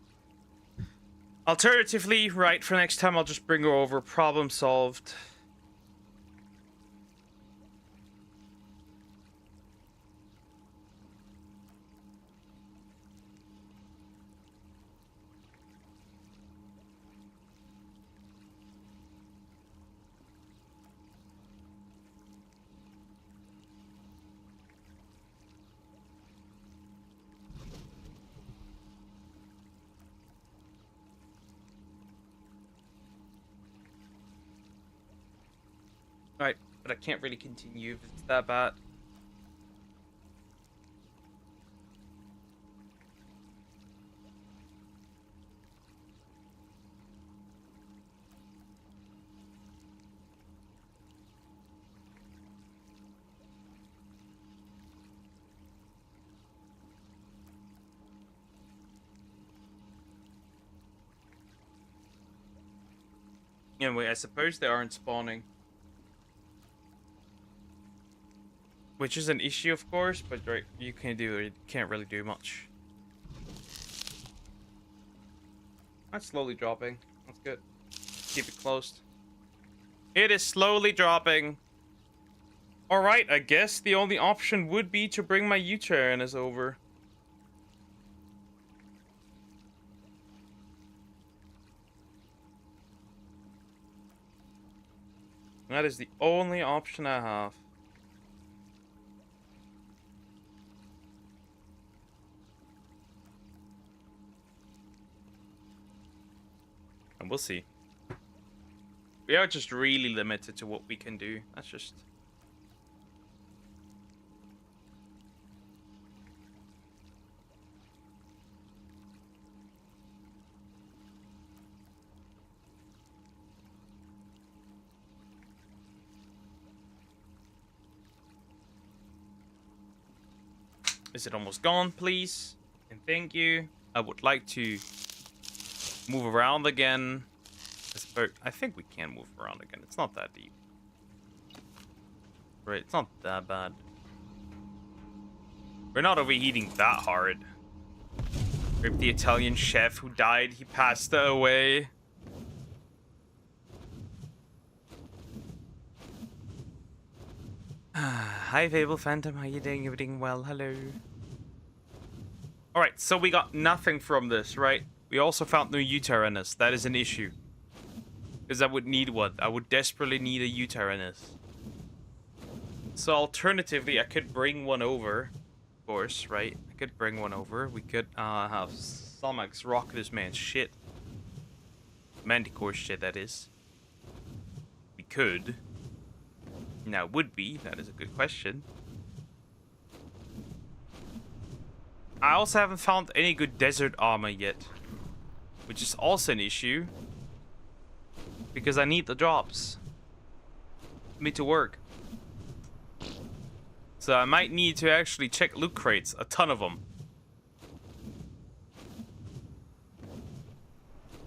Alternatively, right, for next time I'll just bring her over. Problem solved. Right, but I can't really continue if it's that bad. Anyway, I suppose they aren't spawning. Which is an issue, of course, but right, you can't really do much. That's slowly dropping. That's good. Keep it closed. It is slowly dropping. Alright, I guess the only option would be to bring my U-turn over. That is the only option I have. And we'll see. We are just really limited to what we can do. That's just... Is it almost gone, please? And thank you. I would like to move around again. I think we can move around again. It's not that deep. Right, it's not that bad. We're not overheating that hard. Rip the Italian chef who died. He passed away. Hi, Fable Phantom. How you doing? Everything well? Hello. Alright, so we got nothing from this, right? We also found no U-Tyrannus. That is an issue. Because I would need one. I would desperately need a U-Tyrannus. So alternatively, I could bring one over. Of course, right? I could bring one over. We could have Somax rock this man's shit. Manticore shit, that is. We could. Now, would we? That is a good question. I also haven't found any good desert armor yet, which is also an issue because I need the drops for me to work. So I might need to actually check loot crates, a ton of them.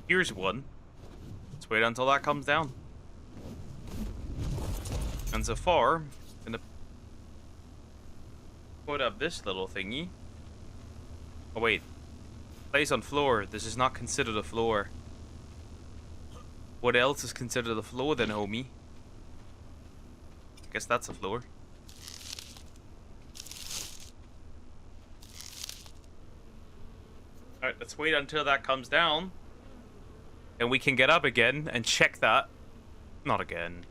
Here's one. Let's wait until that comes down. And so far, I'm gonna put up this little thingy. Oh wait, place on floor. This is not considered a floor. What else is considered a floor then, homie? Guess that's a floor. Alright, let's wait until that comes down. And we can get up again and check that. Not again.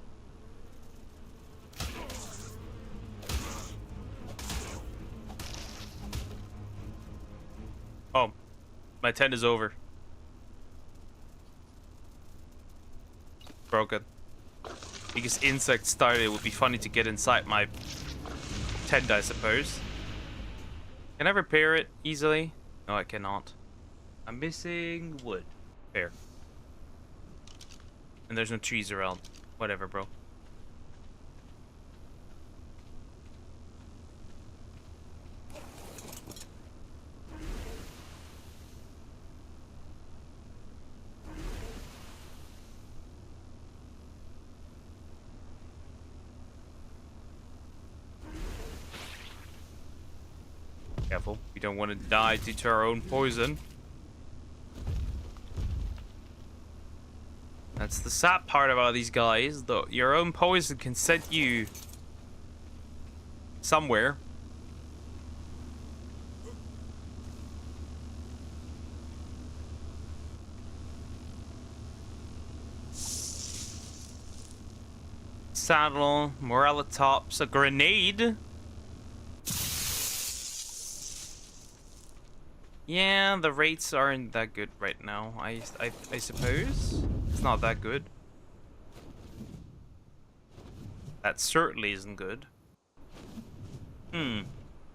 Oh, my tent is over. Broken. Because insects started, it would be funny to get inside my tent, I suppose. Can I repair it easily? No, I cannot. I'm missing wood. Fair. And there's no trees around. Whatever, bro. Careful. We don't want to die due to our own poison. That's the sad part about these guys, though. Your own poison can send you somewhere. Saddle, Morellatops, a grenade. Yeah, the rates aren't that good right now. I suppose it's not that good. That certainly isn't good.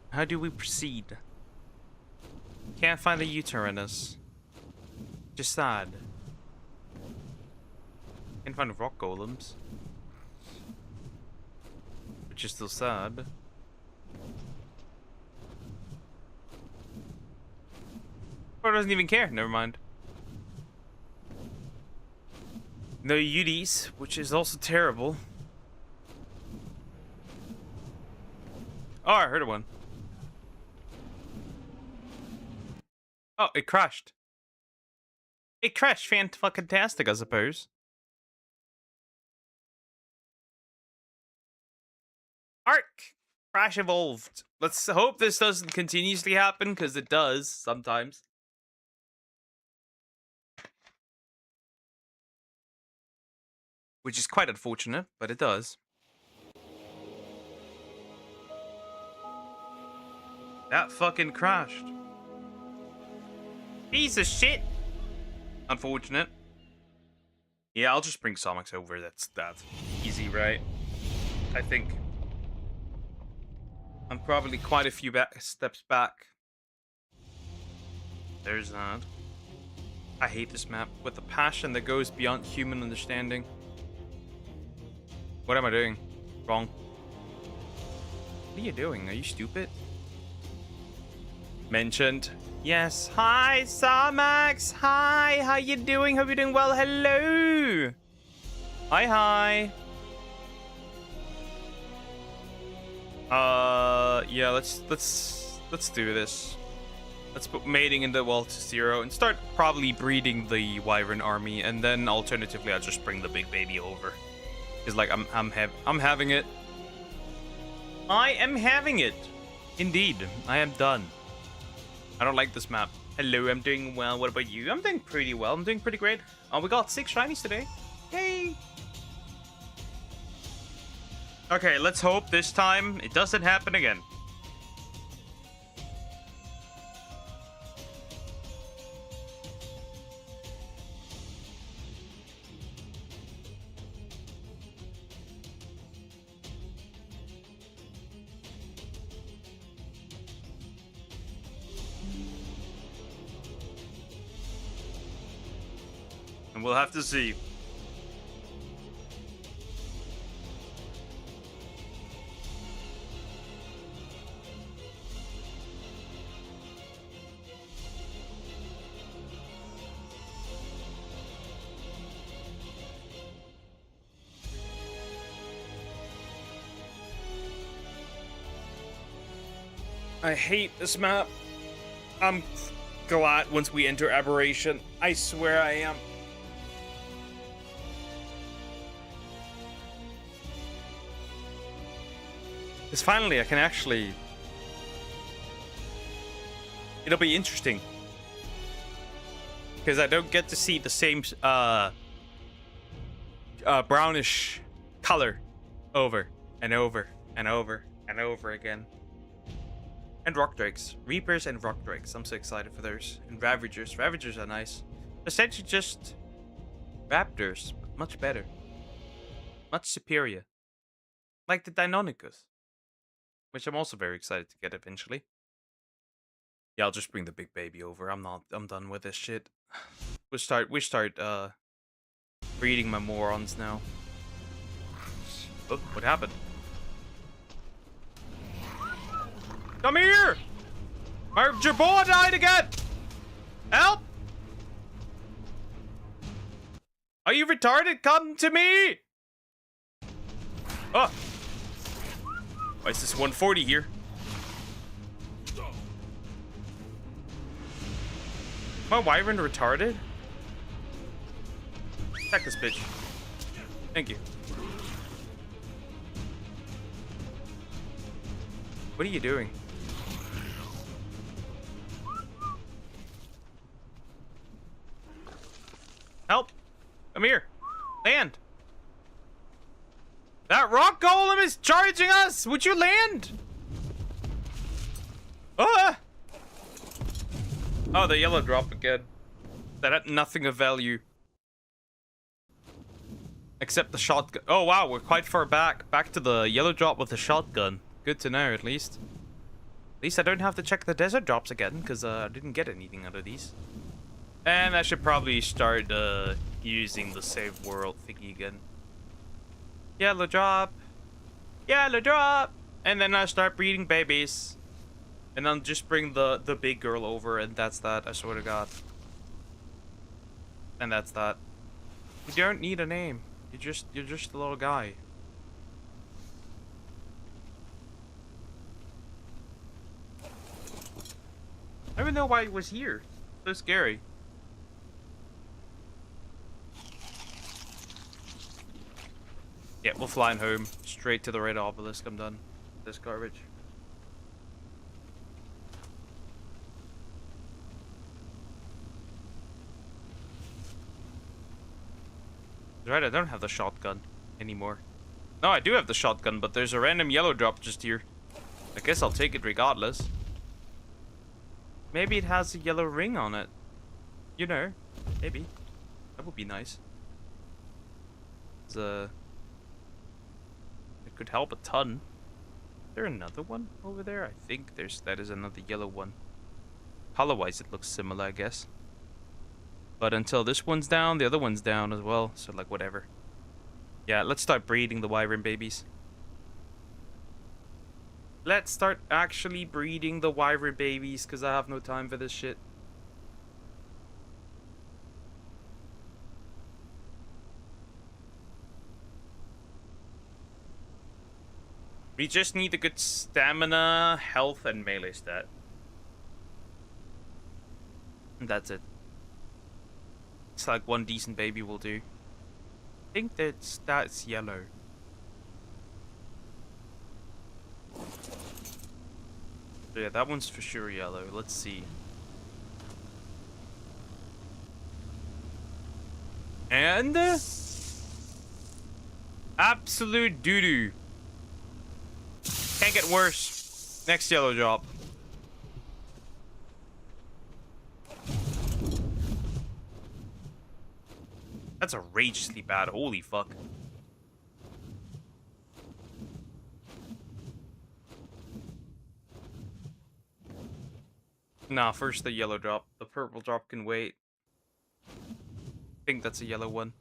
How do we proceed? Can't find the Uranus. Just sad. Can't find rock golems, which is still sad. Or doesn't even care. Never mind. No Udis, which is also terrible. Oh, I heard of one. Oh, it crashed. It crashed. Fantastic, I suppose. Arc! Crash evolved. Let's hope this doesn't continuously happen, because it does sometimes. Which is quite unfortunate, but it does. That fucking crashed. Piece of shit. Unfortunate. Yeah, I'll just bring Somix over. That's easy, right? I think. I'm probably quite a few steps back. There's that. I hate this map with a passion that goes beyond human understanding. What am I doing? Wrong. What are you doing? Are you stupid? Mentioned. Yes. Hi, Sarmax. Hi. How you doing? Hope you're doing well. Hello. Hi. Yeah. Let's do this. Let's put mating in the wall to 0 and start probably breeding the Wyvern army, and then alternatively I'll just bring the big baby over. Cause like I'm having it. I am having it. Indeed, I am done. I don't like this map. Hello, I'm doing well. What about you? I'm doing pretty well. I'm doing pretty great. We got 6 shinies today. Yay! Okay, let's hope this time it doesn't happen again. And we'll have to see. I hate this map. I'm glad once we enter Aberration. I swear I am. Because finally I can actually... It'll be interesting. Because I don't get to see the same brownish color over and over and over and over again. And rock drakes. Reapers and rock drakes. I'm so excited for those. And ravagers. Ravagers are nice. Essentially just raptors, but much better. Much superior. Like the Deinonychus. Which I'm also very excited to get eventually. Yeah, I'll just bring the big baby over. I'm done with this shit. We start breeding my morons now. Oh, what happened? Come here! My Jerboa died again! Help! Are you retarded? Come to me! Oh! Why is this 140 here? My wyvern retarded? Attack this bitch. Thank you. What are you doing? Help! Come here! Land! That rock golem is charging us! Would you land? Ah! Oh, the yellow drop again. That had nothing of value. Except the shotgun. Oh wow, we're quite far back. Back to the yellow drop with the shotgun. Good to know, at least. At least I don't have to check the desert drops again, because I didn't get anything out of these. And I should probably start using the save world thingy again. Yellow drop. Yellow drop. And then I start breeding babies. And I'll just bring the big girl over, and that's that, I swear to God. And that's that. You don't need a name. You're just a little guy. I don't even know why he was here. So scary. Yeah, we're flying home. Straight to the red obelisk. I'm done. This garbage. Right, I don't have the shotgun anymore. No, I do have the shotgun, but there's a random yellow drop just here. I guess I'll take it regardless. Maybe it has a yellow ring on it. You know, maybe. That would be nice. It could help a ton. Is there another one over there? I think that is another yellow one. Color-wise, it looks similar, I guess. But until this one's down, the other one's down as well. So, like, whatever. Yeah, let's start breeding the wyvern babies. Let's start actually breeding the wyvern babies, because I have no time for this shit. We just need a good stamina, health, and melee stat. And that's it. It's like one decent baby will do. I think that's yellow. So yeah, that one's for sure yellow. Let's see. And absolute doo-doo. Can't get worse. Next yellow drop. That's outrageously bad. Holy fuck. Nah, first the yellow drop. The purple drop can wait. think that's a yellow one.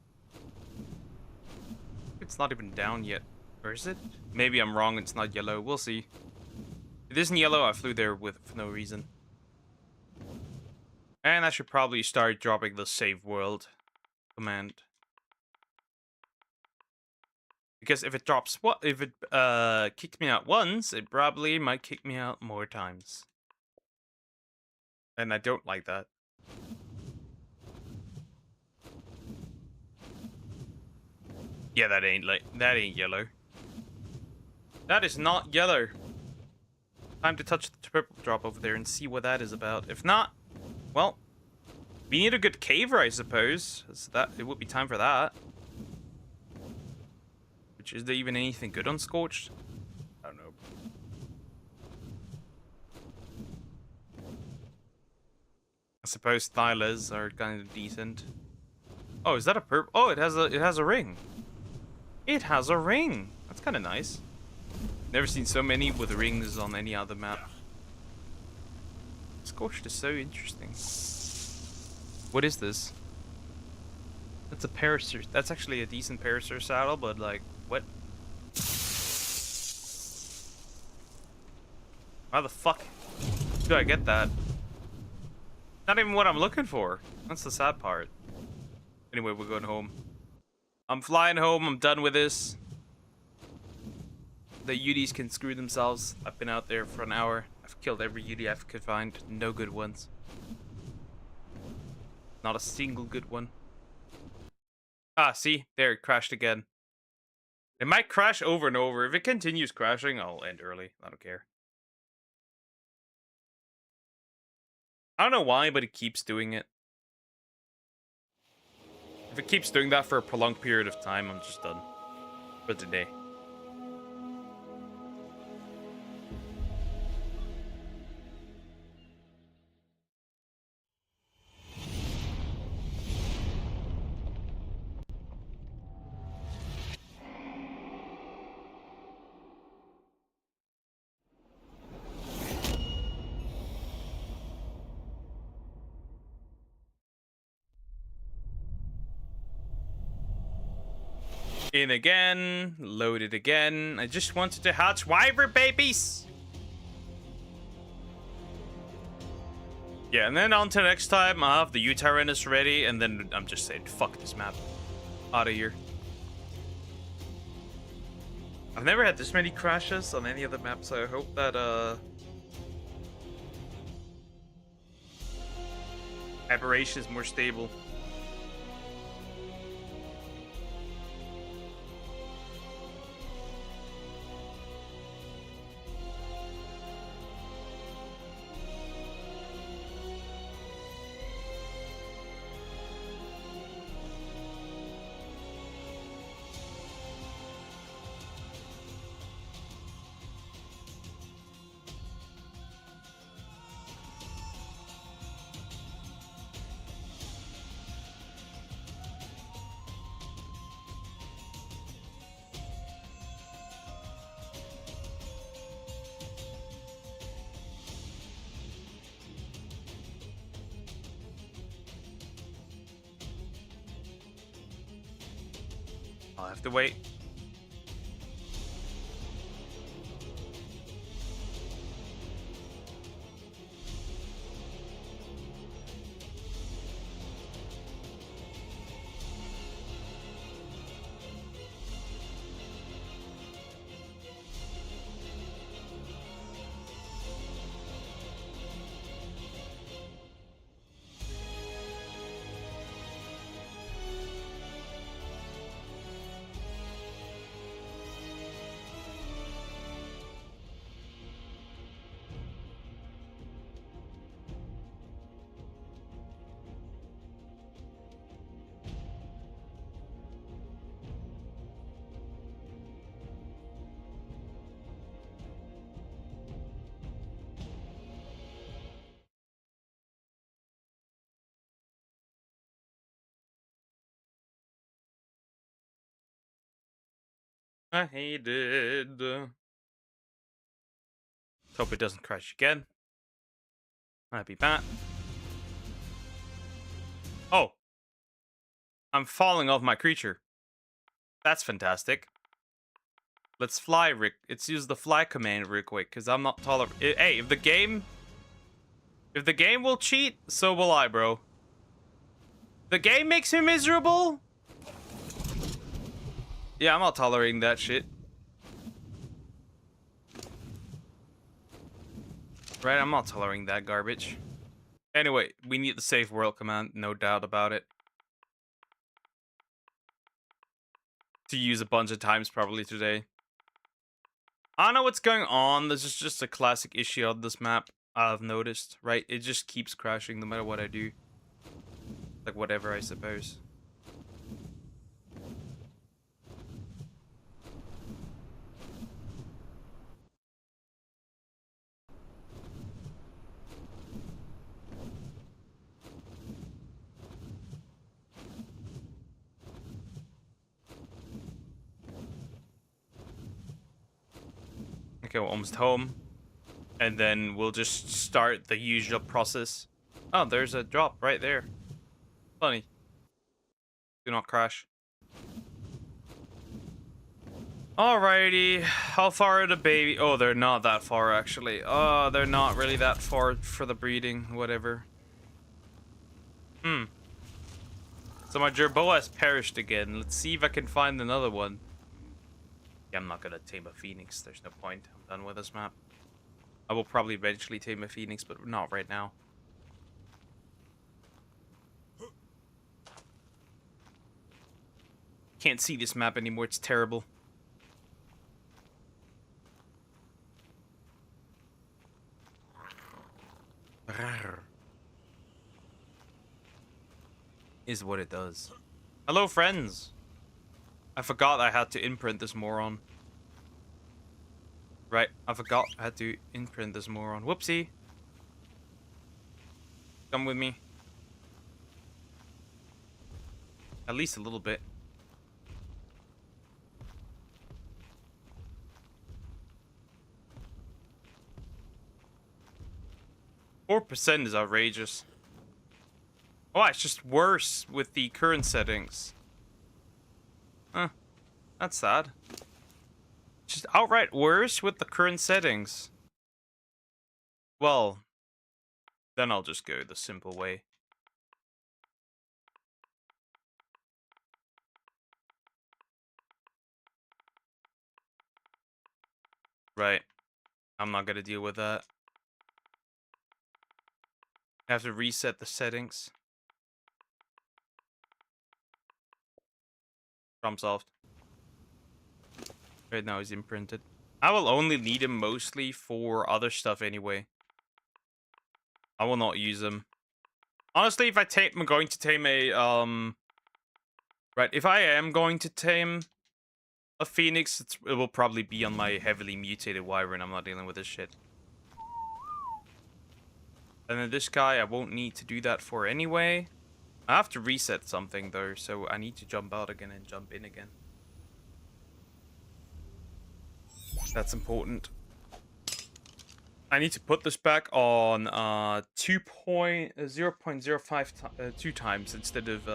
It's not even down yet. Or is it? Maybe I'm wrong, it's not yellow. We'll see. If it isn't yellow, I flew there for no reason. And I should probably start dropping the save world command. Because if it drops if it kicks me out once, it probably might kick me out more times. And I don't like that. Yeah, that ain't yellow. That is not yellow. Time to touch the purple drop over there and see what that is about. If not, well, we need a good caver, I suppose. So that it would be time for that. Which is there even anything good on Scorched? I don't know. I suppose Thylas are kind of decent. Oh, is that a purple? Oh, it has a ring. It has a ring. That's kind of nice. Never seen so many with rings on any other map. Scorched is so interesting. What is this? That's a Parasaur. That's actually a decent Parasaur saddle, but like, what? How the fuck do I get that? Not even what I'm looking for. That's the sad part. Anyway, we're going home. I'm flying home. I'm done with this. The UDs can screw themselves. I've been out there for an hour. I've killed every UD I could find. No good ones. Not a single good one. Ah, see? There, it crashed again. It might crash over and over. If it continues crashing, I'll end early. I don't care. I don't know why, but it keeps doing it. If it keeps doing that for a prolonged period of time, I'm just done for today. In again, loaded again. I just wanted to hatch wyvern babies. Yeah, and then on to next time, I'll have the Tyrannus ready, and then I'm just saying, fuck this map. Out of here. I've never had this many crashes on any other map, so I hope that, Aberration is more stable. I'll have to wait. I hate it. Hope it doesn't crash again. I'll be back. Oh, I'm falling off my creature. That's fantastic. Let's fly, Rick. Let's use the fly command real quick, because I'm not Hey, if the game will cheat, so will I, bro. The game makes me miserable. Yeah, I'm not tolerating that shit. Right, I'm not tolerating that garbage. Anyway, we need the save world command, no doubt about it. To use a bunch of times probably today. I don't know what's going on. This is just a classic issue of this map, I've noticed, right? It just keeps crashing no matter what I do. Like whatever, I suppose. Okay, we're almost home. And then we'll just start the usual process. Oh, there's a drop right there. Funny. Do not crash. Alrighty. How far are the baby? Oh, they're not that far, actually. Oh, they're not really that far for the breeding. Whatever. So my gerboa has perished again. Let's see if I can find another one. Yeah, I'm not gonna tame a phoenix. There's no point. I'm done with this map. I will probably eventually tame a phoenix, but not right now. Can't see this map anymore. It's terrible. Is what it does. Hello, friends. I forgot I had to imprint this moron. Right, I forgot I had to imprint this moron. Whoopsie. Come with me. At least a little bit. %4 is outrageous. Oh, it's just worse with the current settings. Huh. That's sad. Just outright worse with the current settings. Well, then I'll just go the simple way. Right. I'm not gonna deal with that. I have to reset the settings. Problem solved. Right now he's imprinted. I will only need him mostly for other stuff anyway. I will not use him. Honestly, if I'm going to tame a right, if I am going to tame a phoenix, it will probably be on my heavily mutated wyvern. I'm not dealing with this shit. And then this guy, I won't need to do that for anyway. I have to reset something though, so I need to jump out again and jump in again. That's important. I need to put this back on 0.05 times instead of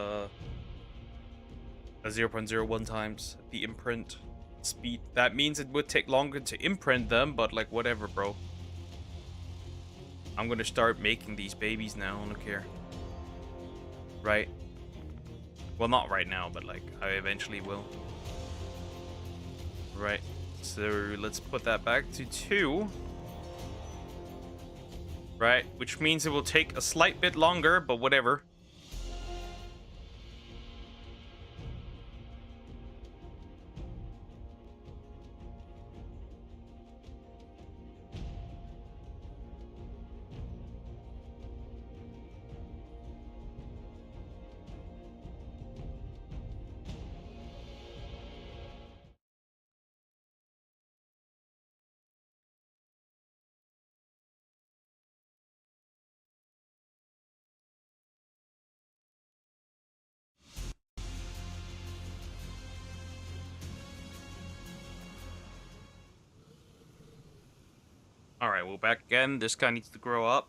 0.01 times the imprint speed. That means it would take longer to imprint them, but like whatever, bro. I'm gonna start making these babies now. I don't care. Right? Well, not right now, but like I eventually will. Right. So let's put that back to 2. Right, which means it will take a slight bit longer, but whatever. Alright, we're back again. This guy needs to grow up.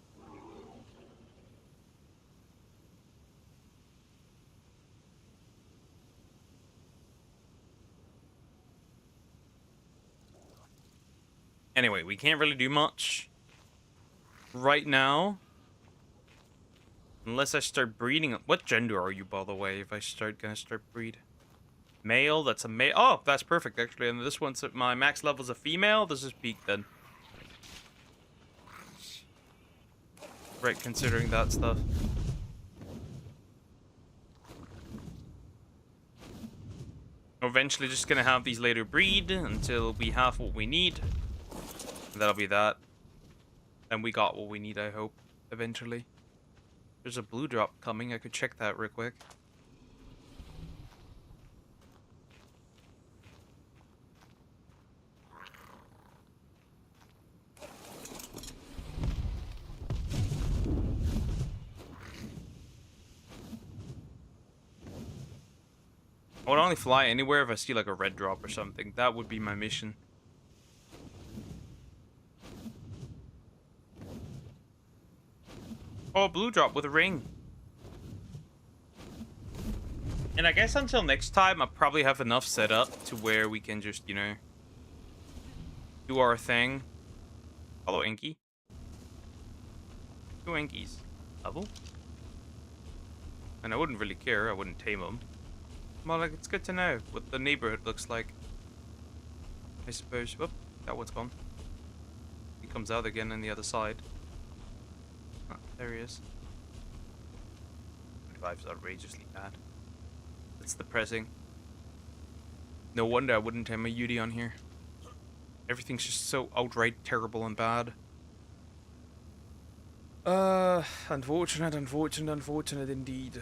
Anyway, we can't really do much right now. Unless I start breeding. What gender are you, by the way, if I gonna start breed? Male, that's a male. Oh, that's perfect, actually. And this one's my max level's a female. This is peak then. Right, considering that stuff. Eventually just gonna have these later breed until we have what we need. And that'll be that. And we got what we need, I hope, eventually. There's a blue drop coming. I could check that real quick. I would only fly anywhere if I see like a red drop or something. That would be my mission. Oh, a blue drop with a ring. And I guess until next time, I'll probably have enough set up to where we can just, you know, do our thing. Hello, Inky. 2 Inkies. Level? And I wouldn't really care. I wouldn't tame them. Well, like, it's good to know what the neighborhood looks like. I suppose. Whoop, that one's gone. He comes out again on the other side. Oh, there he is. 25 is outrageously bad. It's depressing. No wonder I wouldn't have my Yudi on here. Everything's just so outright terrible and bad. Unfortunate indeed.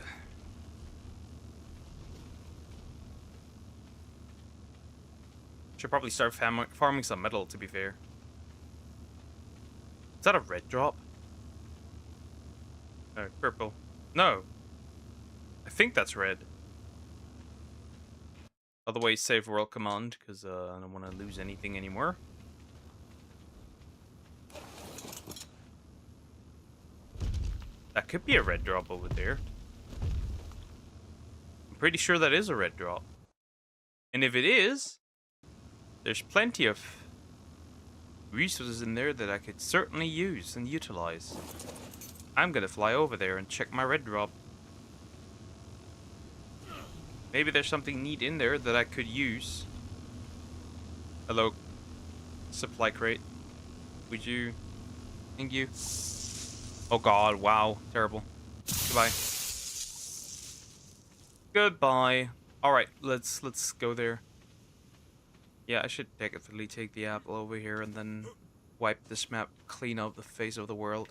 Should probably start farming some metal, to be fair. Is that a red drop? No, purple. No. I think that's red. Otherwise, save world command, because I don't want to lose anything anymore. That could be a red drop over there. I'm pretty sure that is a red drop. And if it is, there's plenty of resources in there that I could certainly use and utilize. I'm gonna fly over there and check my red drop. Maybe there's something neat in there that I could use. Hello, supply crate. Would you? Thank you. Oh god, wow, terrible. Goodbye. Goodbye. All right, let's go there. Yeah, I should definitely take the apple over here and then wipe this map clean up the face of the world.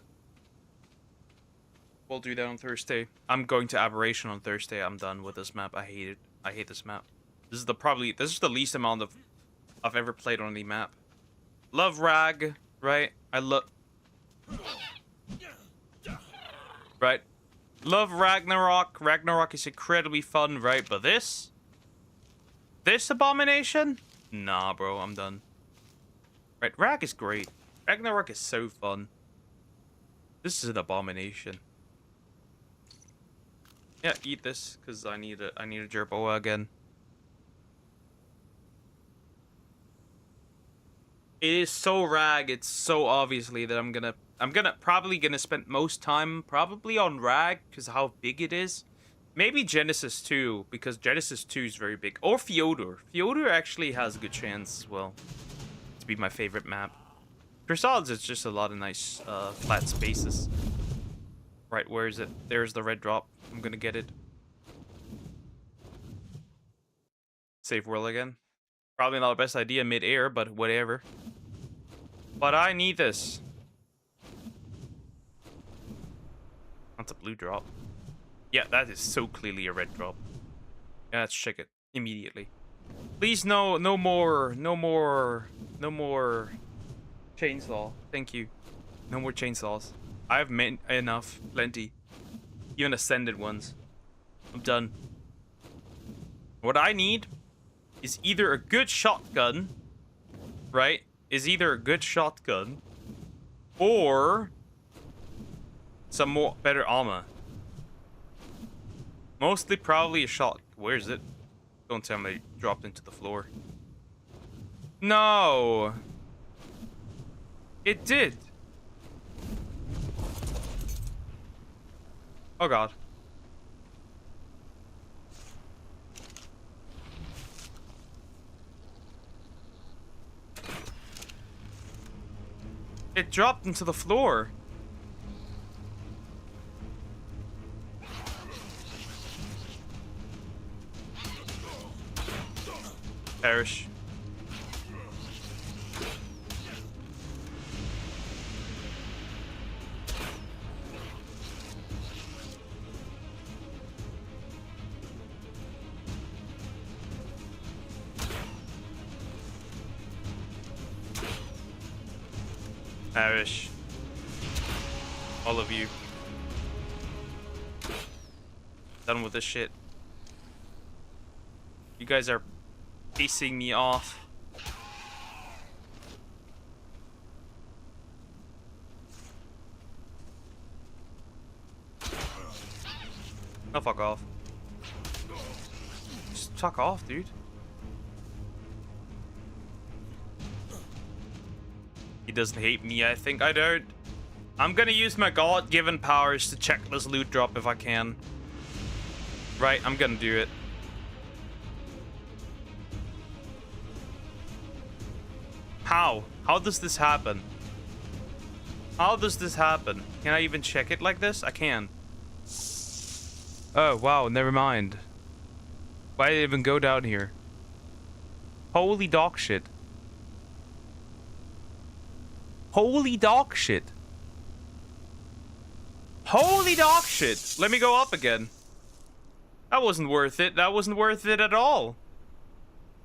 We'll do that on Thursday. I'm going to Aberration on Thursday. I'm done with this map. I hate it. I hate this map. This is the least amount of I've ever played on the map. Love Rag, right? I love right. Love Ragnarok. Ragnarok is incredibly fun, right? But this abomination? Nah, bro, I'm done. Right, Rag is great. Ragnarok is so fun. This is an abomination. Yeah, eat this, because I need a Jerboa again. It is so Rag, it's so obviously that I'm probably gonna spend most time probably on Rag, because of how big it is. Maybe Genesis 2, because Genesis 2 is very big. Or Fyodor. Fyodor actually has a good chance as well to be my favorite map. Chrysalids is just a lot of nice flat spaces. Right, where is it? There's the red drop. I'm gonna get it. Save world again. Probably not the best idea mid-air, but whatever. But I need this. That's a blue drop. Yeah, that is so clearly a red drop. Yeah, let's check it immediately. Please, no more chainsaw. Thank you. No more chainsaws. I have enough, plenty. Even ascended ones. I'm done. What I need is either a good shotgun, right? Is either a good shotgun or some more better armor. Mostly probably a shot. Where is it? Don't tell me it dropped into the floor. No. It did. Oh god. It dropped into the floor. Perish. Perish. All of you. Done with this shit. You guys are pissing me off. No, fuck off. Just fuck off, dude. He doesn't hate me, I think. I don't. I'm gonna use my God-given powers to check this loot drop if I can. Right, I'm gonna do it. How? How does this happen? How does this happen? Can I even check it like this? I can. Oh, wow, never mind. Why did I even go down here? Holy dog shit. Holy dog shit. Holy dog shit. Let me go up again. That wasn't worth it. That wasn't worth it at all.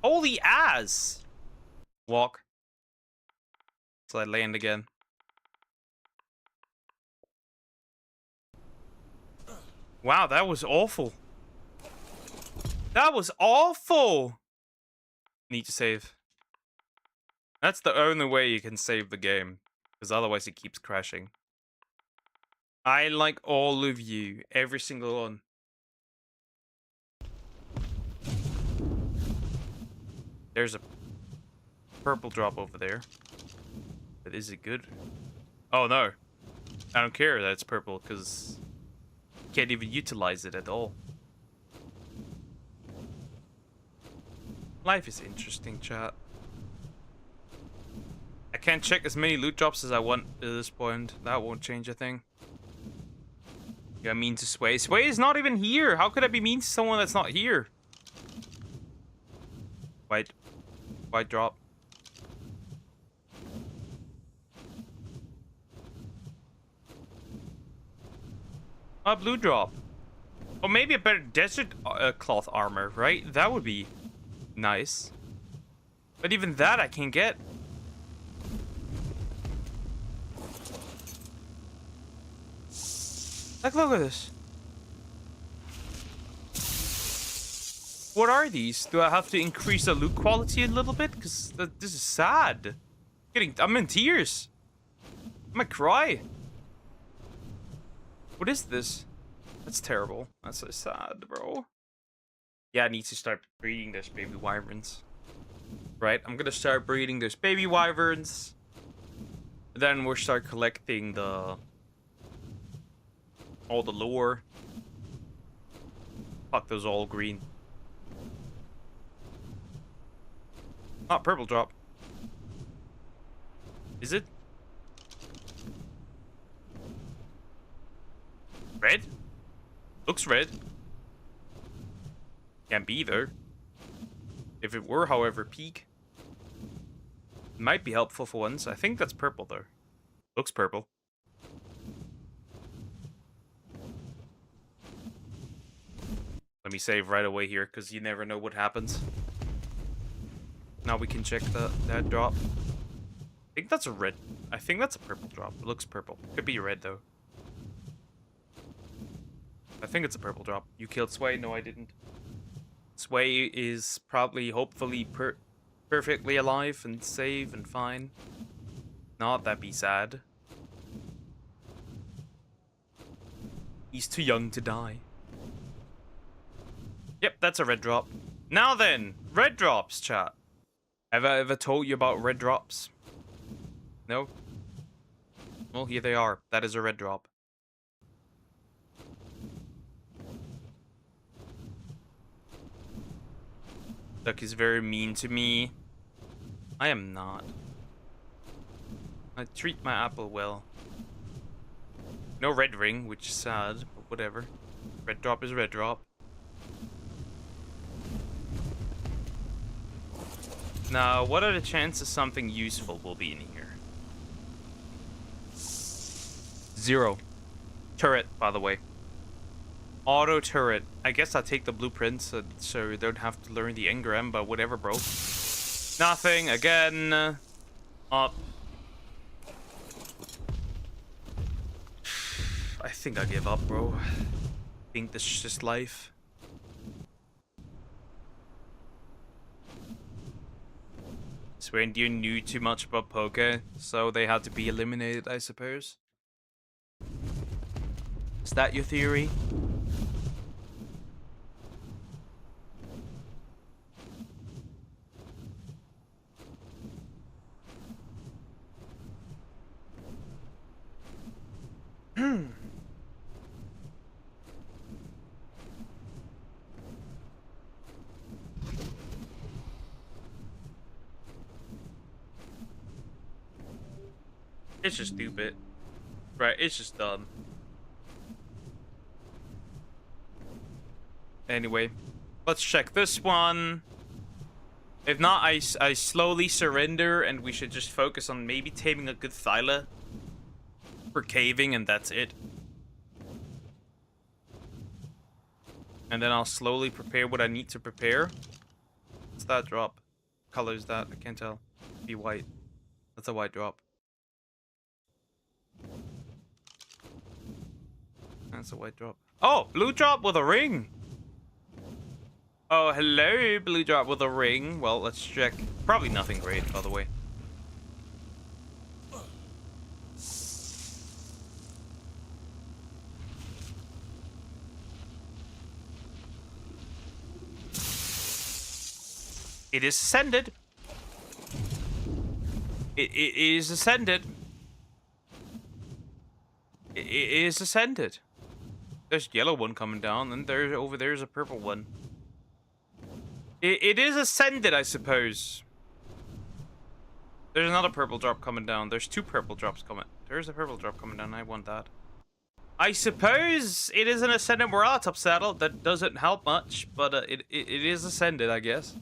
Holy ass. Walk. So I land again. Wow, that was awful. That was awful. Need to save. That's the only way you can save the game. Because otherwise it keeps crashing. I like all of you. Every single one. There's a purple drop over there. But is it good? Oh no. I don't care that it's purple because you can't even utilize it at all. Life is interesting, chat. I can't check as many loot drops as I want at this point. That won't change a thing. Yeah, mean to Sway. Sway is not even here. How could I be mean to someone that's not here? White drop. A blue drop. Or maybe a better desert cloth armor, right? That would be nice. But even that I can't get. Like, look at this. What are these? Do I have to increase the loot quality a little bit? Because this is sad. I'm in tears. I might cry. What is this? That's terrible. That's so sad, bro. Yeah, I need to start breeding those baby wyverns. Right, I'm gonna start breeding those baby wyverns. Then we'll start collecting all the lore. Fuck those all green. Not purple drop. Is it? Red? Looks red. Can't be though. If it were, however, peak. It might be helpful for once. I think that's purple though. Looks purple. Let me save right away here, because you never know what happens. Now we can check that drop. I think that's a red. I think that's a purple drop. It looks purple. Could be red though. I think it's a purple drop. You killed Sway? No, I didn't. Sway is probably, hopefully, perfectly alive and safe and fine. Not that be sad. He's too young to die. Yep, that's a red drop. Now then, red drops, chat. Have I ever told you about red drops? No? Well, here they are. That is a red drop. Duck is very mean to me. I am not. I treat my apple well. No red ring, which is sad, but whatever. Red drop is red drop. Now, what are the chances something useful will be in here? 0. Turret, by the way. Auto turret. I guess I'll take the blueprints so you don't have to learn the engram, but whatever, bro. Nothing again. Up. I think I give up, bro. I think this is just life. Reindeer knew too much about poker, so they had to be eliminated, I suppose. Is that your theory? It's just stupid. Right, it's just dumb. Anyway, let's check this one. If not, I slowly surrender and we should just focus on maybe taming a good Thyla for caving, and that's it. And then I'll slowly prepare what I need to prepare. What's that drop? What color is that? I can't tell. Be white. That's a white drop. That's a white drop. Oh, blue drop with a ring. Oh, hello, blue drop with a ring. Well, let's check. Probably nothing great, by the way. It is ascended. It is ascended. It is ascended. There's a yellow one coming down, and over there's a purple one. It is ascended, I suppose. There's another purple drop coming down. There's 2 purple drops coming. There's a purple drop coming down. I want that. I suppose it is an ascended morale top saddle. That doesn't help much, but it is ascended, I guess.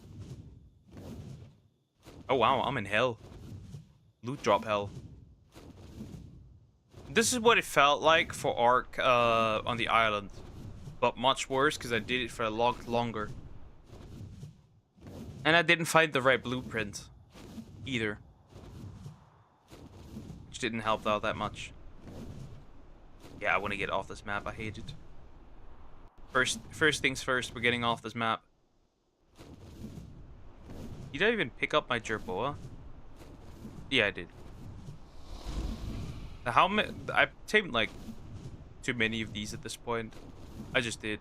Oh wow, I'm in hell. Loot drop hell. This is what it felt like for Ark on the island, but much worse because I did it for a lot longer. And I didn't find the right blueprint either, which didn't help out that much. Yeah, I want to get off this map. I hate it. First things first, we're getting off this map. Did I even pick up my jerboa? Yeah, I did. How many? I've tamed like too many of these at this point. I just did.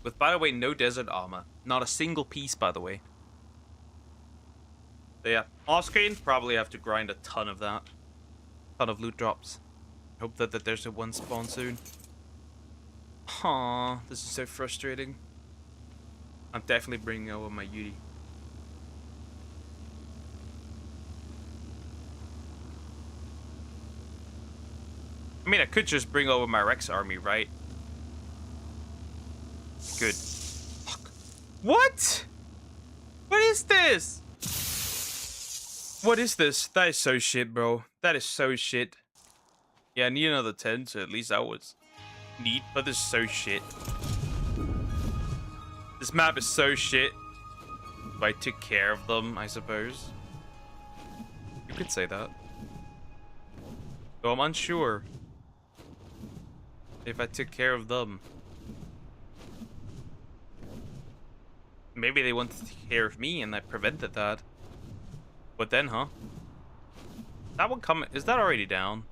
With, by the way, no desert armor. Not a single piece, by the way. So yeah, off screen, probably have to grind a ton of that. Ton of loot drops. Hope that there's a one spawn soon. Aww, this is so frustrating. I'm definitely bringing over my Yuri. I mean, I could just bring over my Rex army, right? Good. Fuck. What? What is this? What is this? That is so shit, bro. That is so shit. Yeah, I need another 10, so at least that was neat, but this is so shit. This map is so shit. If I took care of them, I suppose. You could say that. Though I'm unsure if I took care of them. Maybe they wanted to take care of me and I prevented that. But then, huh? That one coming, is that already down?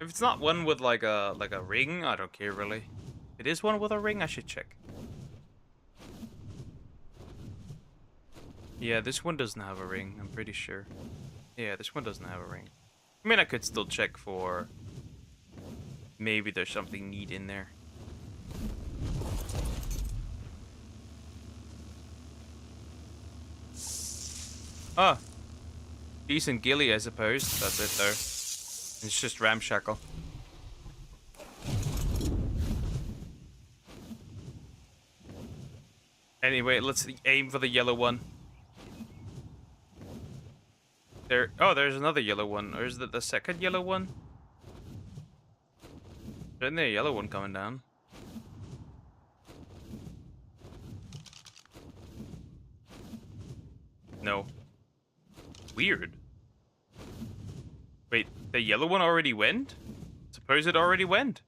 If it's not one with like a ring, I don't care really. If it is one with a ring, I should check. Yeah, this one doesn't have a ring, I'm pretty sure. Yeah, this one doesn't have a ring. I mean, I could still check for... maybe there's something neat in there. Oh. Decent ghillie, I suppose. That's it, though. It's just ramshackle. Anyway, let's aim for the yellow one. There. Oh, there's another yellow one. Or is it the second yellow one? Isn't there a yellow one coming down? No. Weird. Wait, the yellow one already went? Suppose it already went.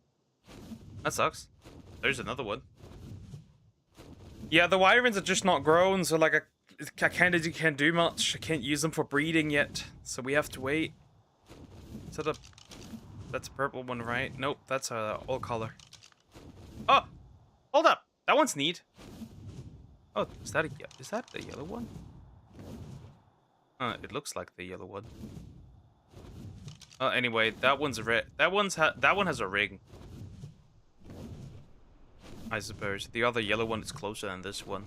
That sucks. There's another one. Yeah, the wyverns are just not grown, so like I kind of can't do much. I can't use them for breeding yet, so we have to wait. Is that that's a purple one, right? Nope, that's a all color. Oh, hold up, that one's neat. Oh, is that the yellow one? It looks like the yellow one. Anyway, that one's red. That one has a ring. I suppose. The other yellow one is closer than this one.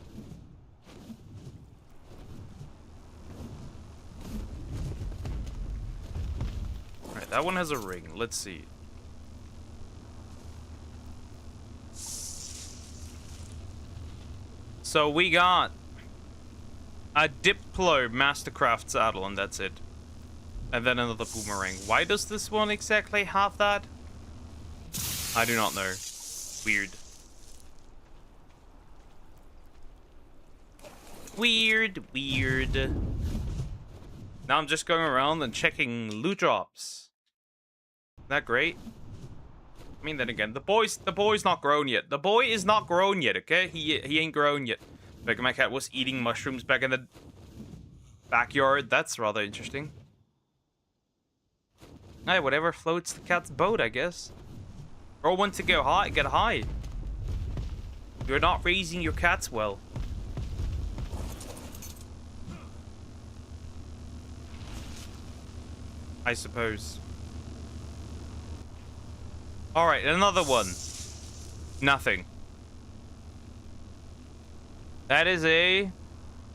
Alright, that one has a ring. Let's see. So we got a Diplo Mastercraft saddle, and that's it. And then another boomerang. Why does this one exactly have that? I do not know. Weird. Weird. Now I'm just going around and checking loot drops. Isn't that great? I mean, then again, the boy's not grown yet. The boy is not grown yet, okay? He ain't grown yet. Like, my cat was eating mushrooms back in the backyard. That's rather interesting. Hey, whatever floats the cat's boat, I guess. Or want to go high, get high. You're not raising your cats well. I suppose. Alright, another one. Nothing. That is a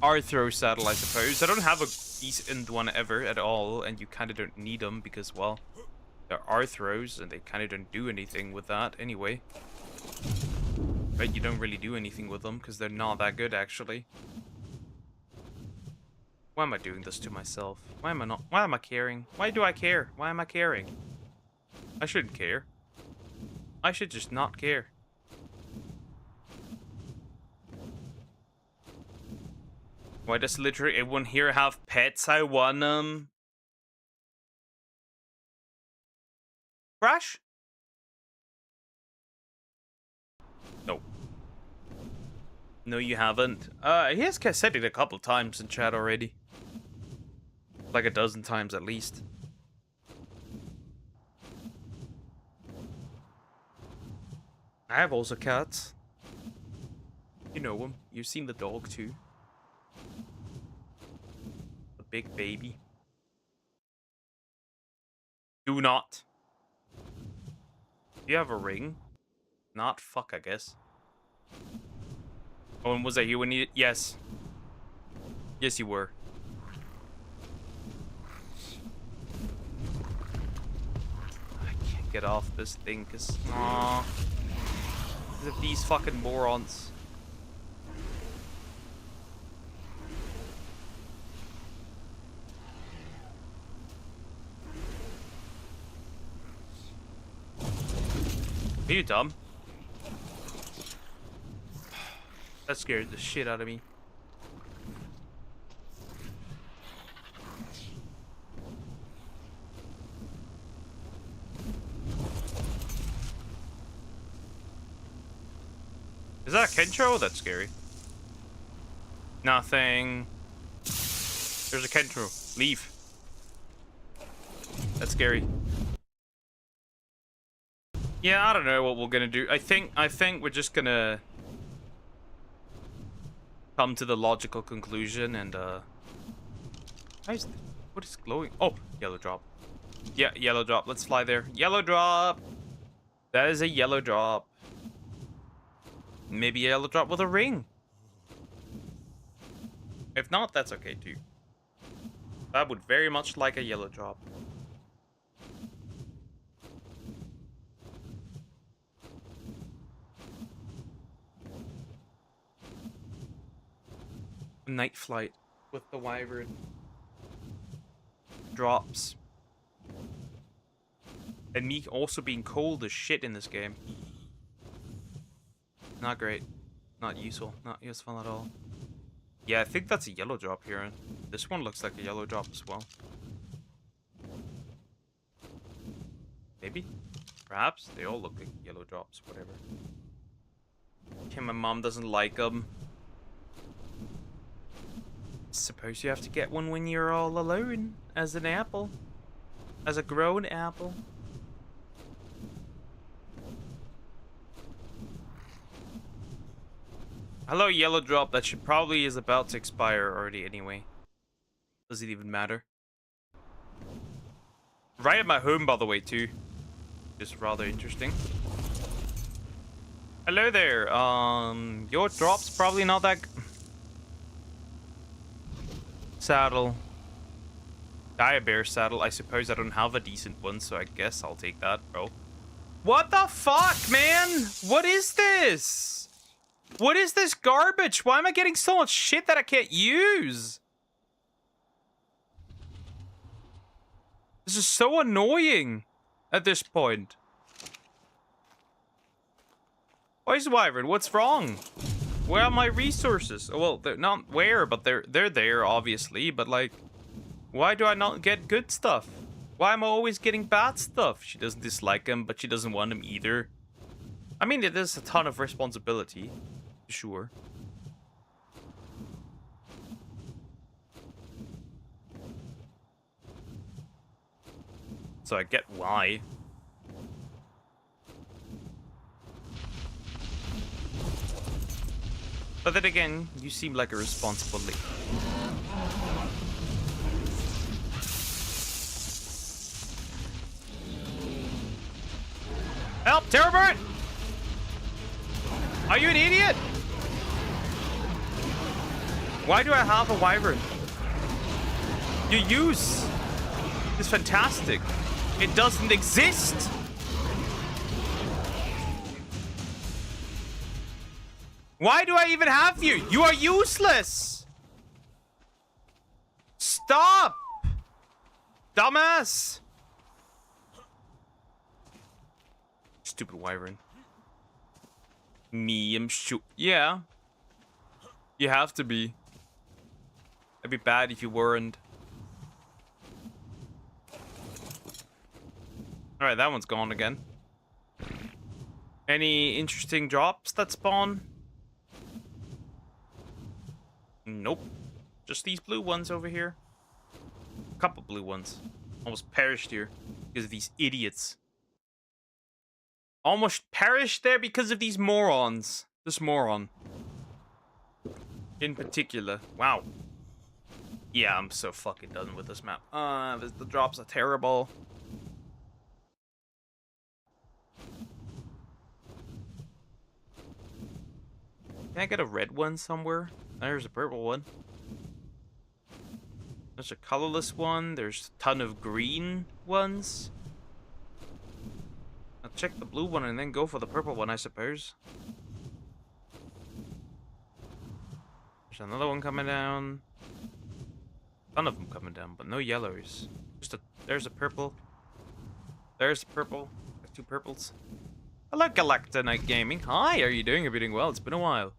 Arthro saddle, I suppose. I don't have a decent one ever at all, and you kind of don't need them because, well, they're Arthros, and they kind of don't do anything with that anyway. Right, you don't really do anything with them because they're not that good, actually. Why am I doing this to myself? Why am I caring? Why do I care? Why am I caring? I shouldn't care. I should just not care. Why does literally everyone here have pets? I want them. Crash? No. No, you haven't. He has said it a couple times in chat already. Like a dozen times at least. I have also cats. You know them. You've seen the dog too. The big baby. Do not. Do you have a ring? Not? Fuck, I guess. Oh, and was that you when you... Yes. Yes, you were. I can't get off this thing, because... Aww. Because of these fucking morons. Are you dumb? That scared the shit out of me. Is that a Kentro? That's scary. Nothing. There's a Kentro. Leave. That's scary. Yeah, I don't know what we're gonna do. I think we're just gonna come to the logical conclusion and what is glowing? Oh, yellow drop. Yeah, yellow drop. Let's fly there. Yellow drop. That is a yellow drop. Maybe a yellow drop with a ring. If not, that's okay too. I would very much like a yellow drop. Night flight with the wyvern. Drops. And me also being cold as shit in this game. Not great. Not useful. Not useful at all. Yeah, I think that's a yellow drop here. And this one looks like a yellow drop as well. Maybe? Perhaps? They all look like yellow drops, whatever. Okay, my mom doesn't like them. Suppose you have to get one when you're all alone. As an apple. As a grown apple. Hello, yellow drop. That should probably is about to expire already anyway. Does it even matter? Right at my home, by the way, too. Just rather interesting. Hello there. Your drop's probably not that... Saddle. Dire bear saddle. I suppose I don't have a decent one, so I guess I'll take that, bro. What the fuck, man? What is this? What is this garbage? Why am I getting so much shit that I can't use? This is so annoying at this point. Where's Wyvern? What's wrong? Where are my resources? Oh, well, they're not where, but they're there, obviously. But, like, why do I not get good stuff? Why am I always getting bad stuff? She doesn't dislike him, but she doesn't want him either. I mean, it is a ton of responsibility. Sure. So I get why. But then again, you seem like a responsible lady. Help, Terrorbird! Are you an idiot? Why do I have a wyvern? Your use is fantastic. It doesn't exist. Why do I even have you? You are useless. Stop. Dumbass. Stupid wyvern. Me, I'm sure. Yeah. You have to be. It'd be bad if you weren't. Alright, that one's gone again. Any interesting drops that spawn? Nope. Just these blue ones over here. A couple blue ones. Almost perished here because of these idiots. Almost perished there because of these morons. This moron. In particular. Wow. Yeah, I'm so fucking done with this map. The drops are terrible. Can I get a red one somewhere? There's a purple one. There's a colorless one. There's a ton of green ones. I'll check the blue one and then go for the purple one, I suppose. There's another one coming down. Ton of them coming down, but no yellows. There's a purple. There's a purple. There's two purples. Hello, Galacta Night Gaming. Hi, are you doing? Are you doing well? It's been a while.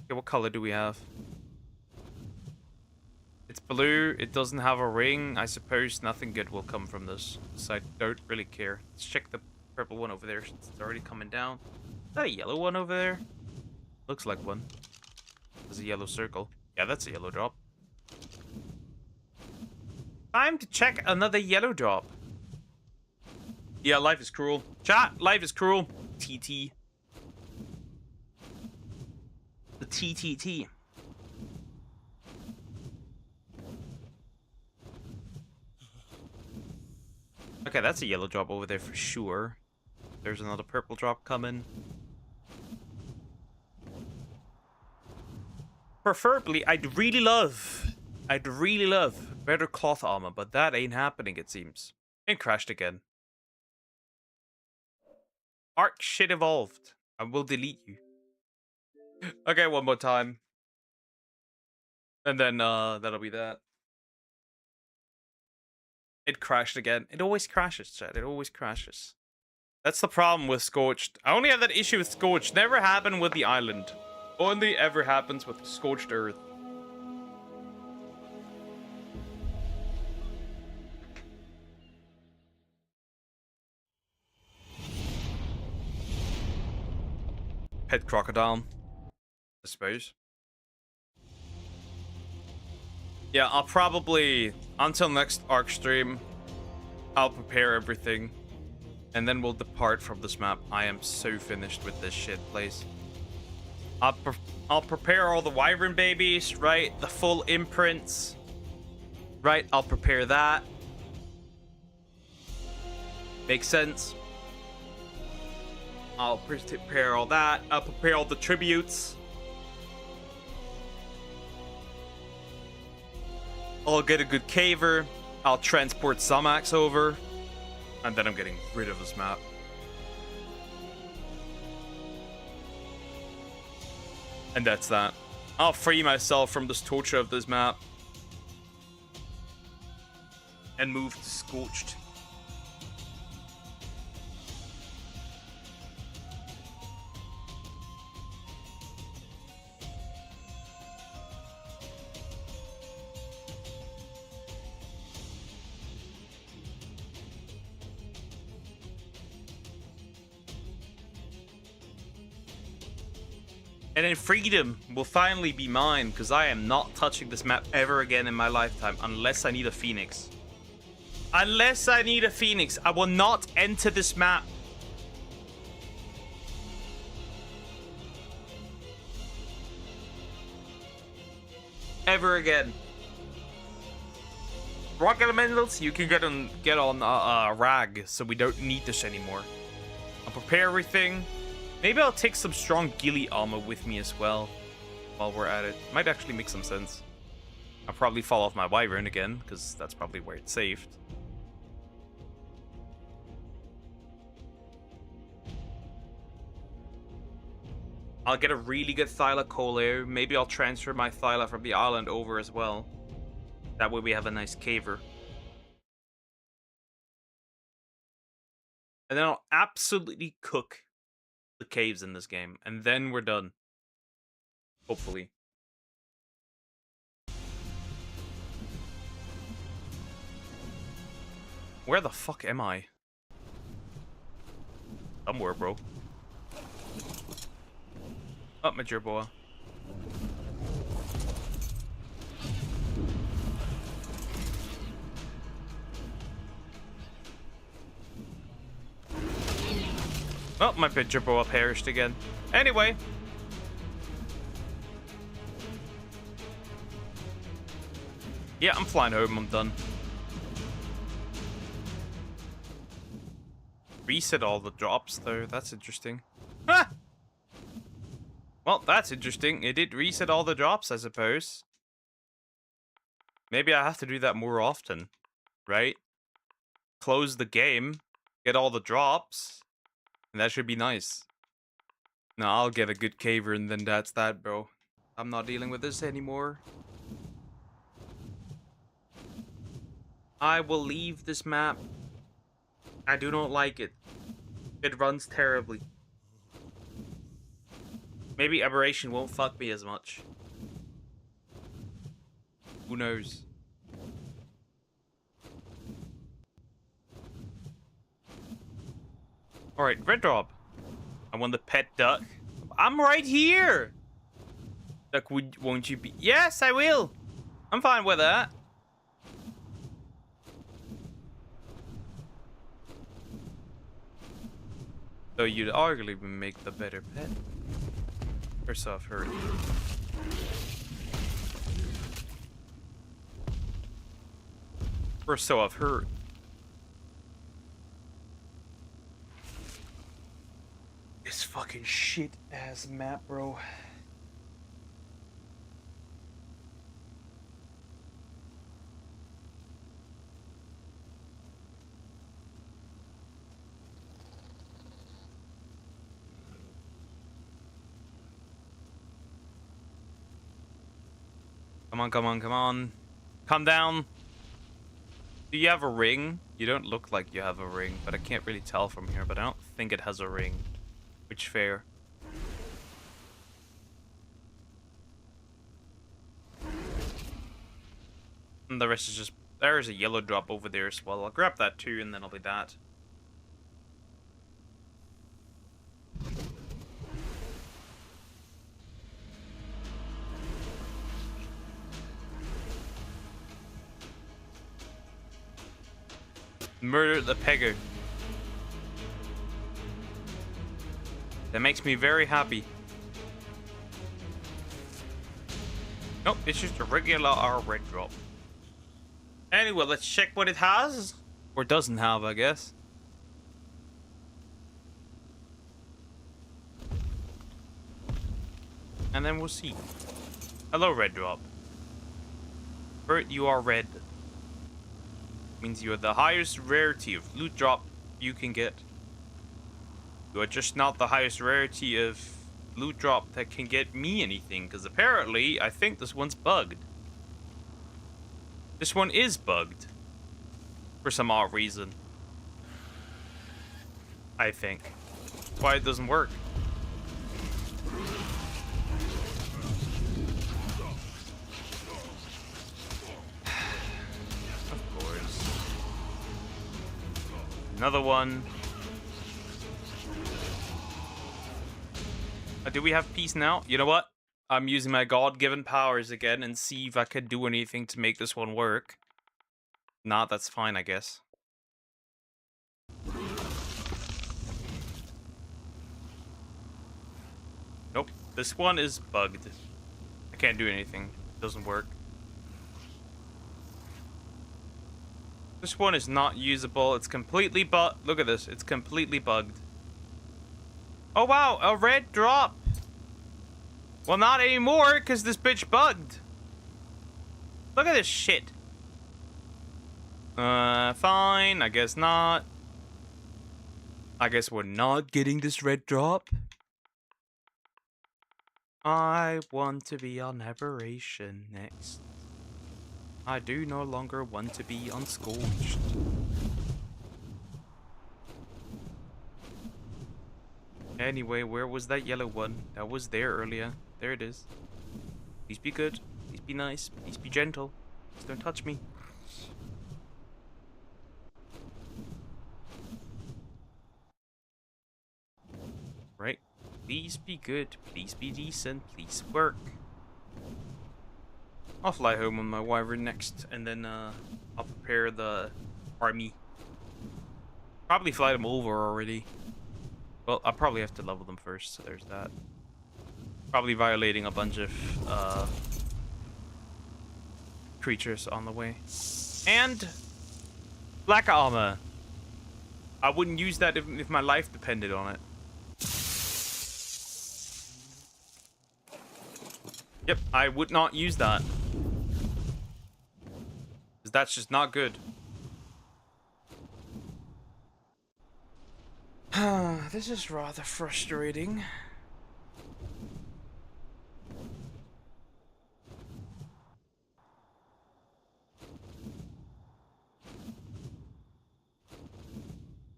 Okay, what color do we have? It's blue. It doesn't have a ring. I suppose nothing good will come from this. So I don't really care. Let's check the purple one over there. It's already coming down. Is that a yellow one over there? Looks like one. There's a yellow circle. Yeah, that's a yellow drop. Time to check another yellow drop. Yeah, life is cruel. Chat, life is cruel. TT. The TTT. Okay, that's a yellow drop over there for sure. There's another purple drop coming. Preferably, I'd really love better cloth armor, but that ain't happening, it seems. And crashed again. Arc shit evolved. I will delete you. Okay, one more time. And then, that'll be that. It crashed again. It always crashes, chat. It always crashes. That's the problem with Scorched. I only have that issue with Scorched. Never happened with the island. Only ever happens with Scorched Earth. Pet crocodile, I suppose. Yeah, I'll probably, until next Arc stream, I'll prepare everything. And then we'll depart from this map. I am so finished with this shit place. I'll prepare all the wyvern babies, right? The full imprints. Right, I'll prepare that. Makes sense. I'll prepare all that. I'll prepare all the tributes. I'll get a good caver. I'll transport Sumax over. And then I'm getting rid of this map. And that's that. I'll free myself from this torture of this map. And move to Scorched. And then freedom will finally be mine, because I am not touching this map ever again in my lifetime, unless I need a phoenix. Unless I need a phoenix, I will not enter this map. Ever again. Rock elementals, you can get on rag, so we don't need this anymore. I'll prepare everything. Maybe I'll take some strong ghillie armor with me as well while we're at it. Might actually make some sense. I'll probably fall off my wyvern again, because that's probably where it's saved. I'll get a really good Thyla Coleo. Maybe I'll transfer my Thyla from the island over as well. That way we have a nice caver. And then I'll absolutely cook the caves in this game, and then we're done. Hopefully. Where the fuck am I? Somewhere, bro. Up, mature boy. Oh, my picture boa perished again. Anyway. Yeah, I'm flying home. I'm done. Reset all the drops, though. That's interesting. Ah! Well, that's interesting. It did reset all the drops, I suppose. Maybe I have to do that more often. Right? Close the game. Get all the drops. And that should be nice. No, I'll get a good caver and then that's that, bro. I'm not dealing with this anymore. I will leave this map. I do not like it. It runs terribly. Maybe Aberration won't fuck me as much. Who knows? Alright, red drop. I want the pet duck. I'm right here! Duck, won't you be? Yes, I will! I'm fine with that. Though you'd arguably make the better pet. Or so I've heard. Or so I've heard. This fucking shit ass map, bro. Come on, come on, come on. Come down. Do you have a ring? You don't look like you have a ring, but I can't really tell from here, but I don't think it has a ring. Which fair. And the rest is just... There's a yellow drop over there as well. I'll grab that too, and then I'll be that. Murder the pegger. That makes me very happy. Nope, it's just a regular red drop. Anyway, let's check what it has. Or doesn't have, I guess. And then we'll see. Hello, red drop. Bert, you are red. Means you are the highest rarity of loot drop you can get. You are just not the highest rarity of loot drop that can get me anything, because apparently I think this one's bugged. This one is bugged. For some odd reason. I think. That's why it doesn't work. Another one. Do we have peace now? You know what? I'm using my God-given powers again and see if I could do anything to make this one work. Nah, that's fine, I guess. Nope. This one is bugged. I can't do anything. It doesn't work. This one is not usable. It's completely bugged. Look at this. It's completely bugged. Oh, wow. A red drop. Well, not anymore, because this bitch bugged. Look at this shit. Fine. I guess not. I guess we're not getting this red drop. I want to be on Aberration next. I do no longer want to be on Scorched. Anyway, where was that yellow one? That was there earlier. There it is. Please be good. Please be nice. Please be gentle. Please don't touch me. Right. Please be good. Please be decent. Please work. I'll fly home on my wyvern next, and then I'll prepare the army. Probably fly them over already. Well, I'll probably have to level them first, so there's that. Probably violating a bunch of creatures on the way. And black armor. I wouldn't use that if my life depended on it. Yep, I would not use that. Because that's just not good. This is rather frustrating.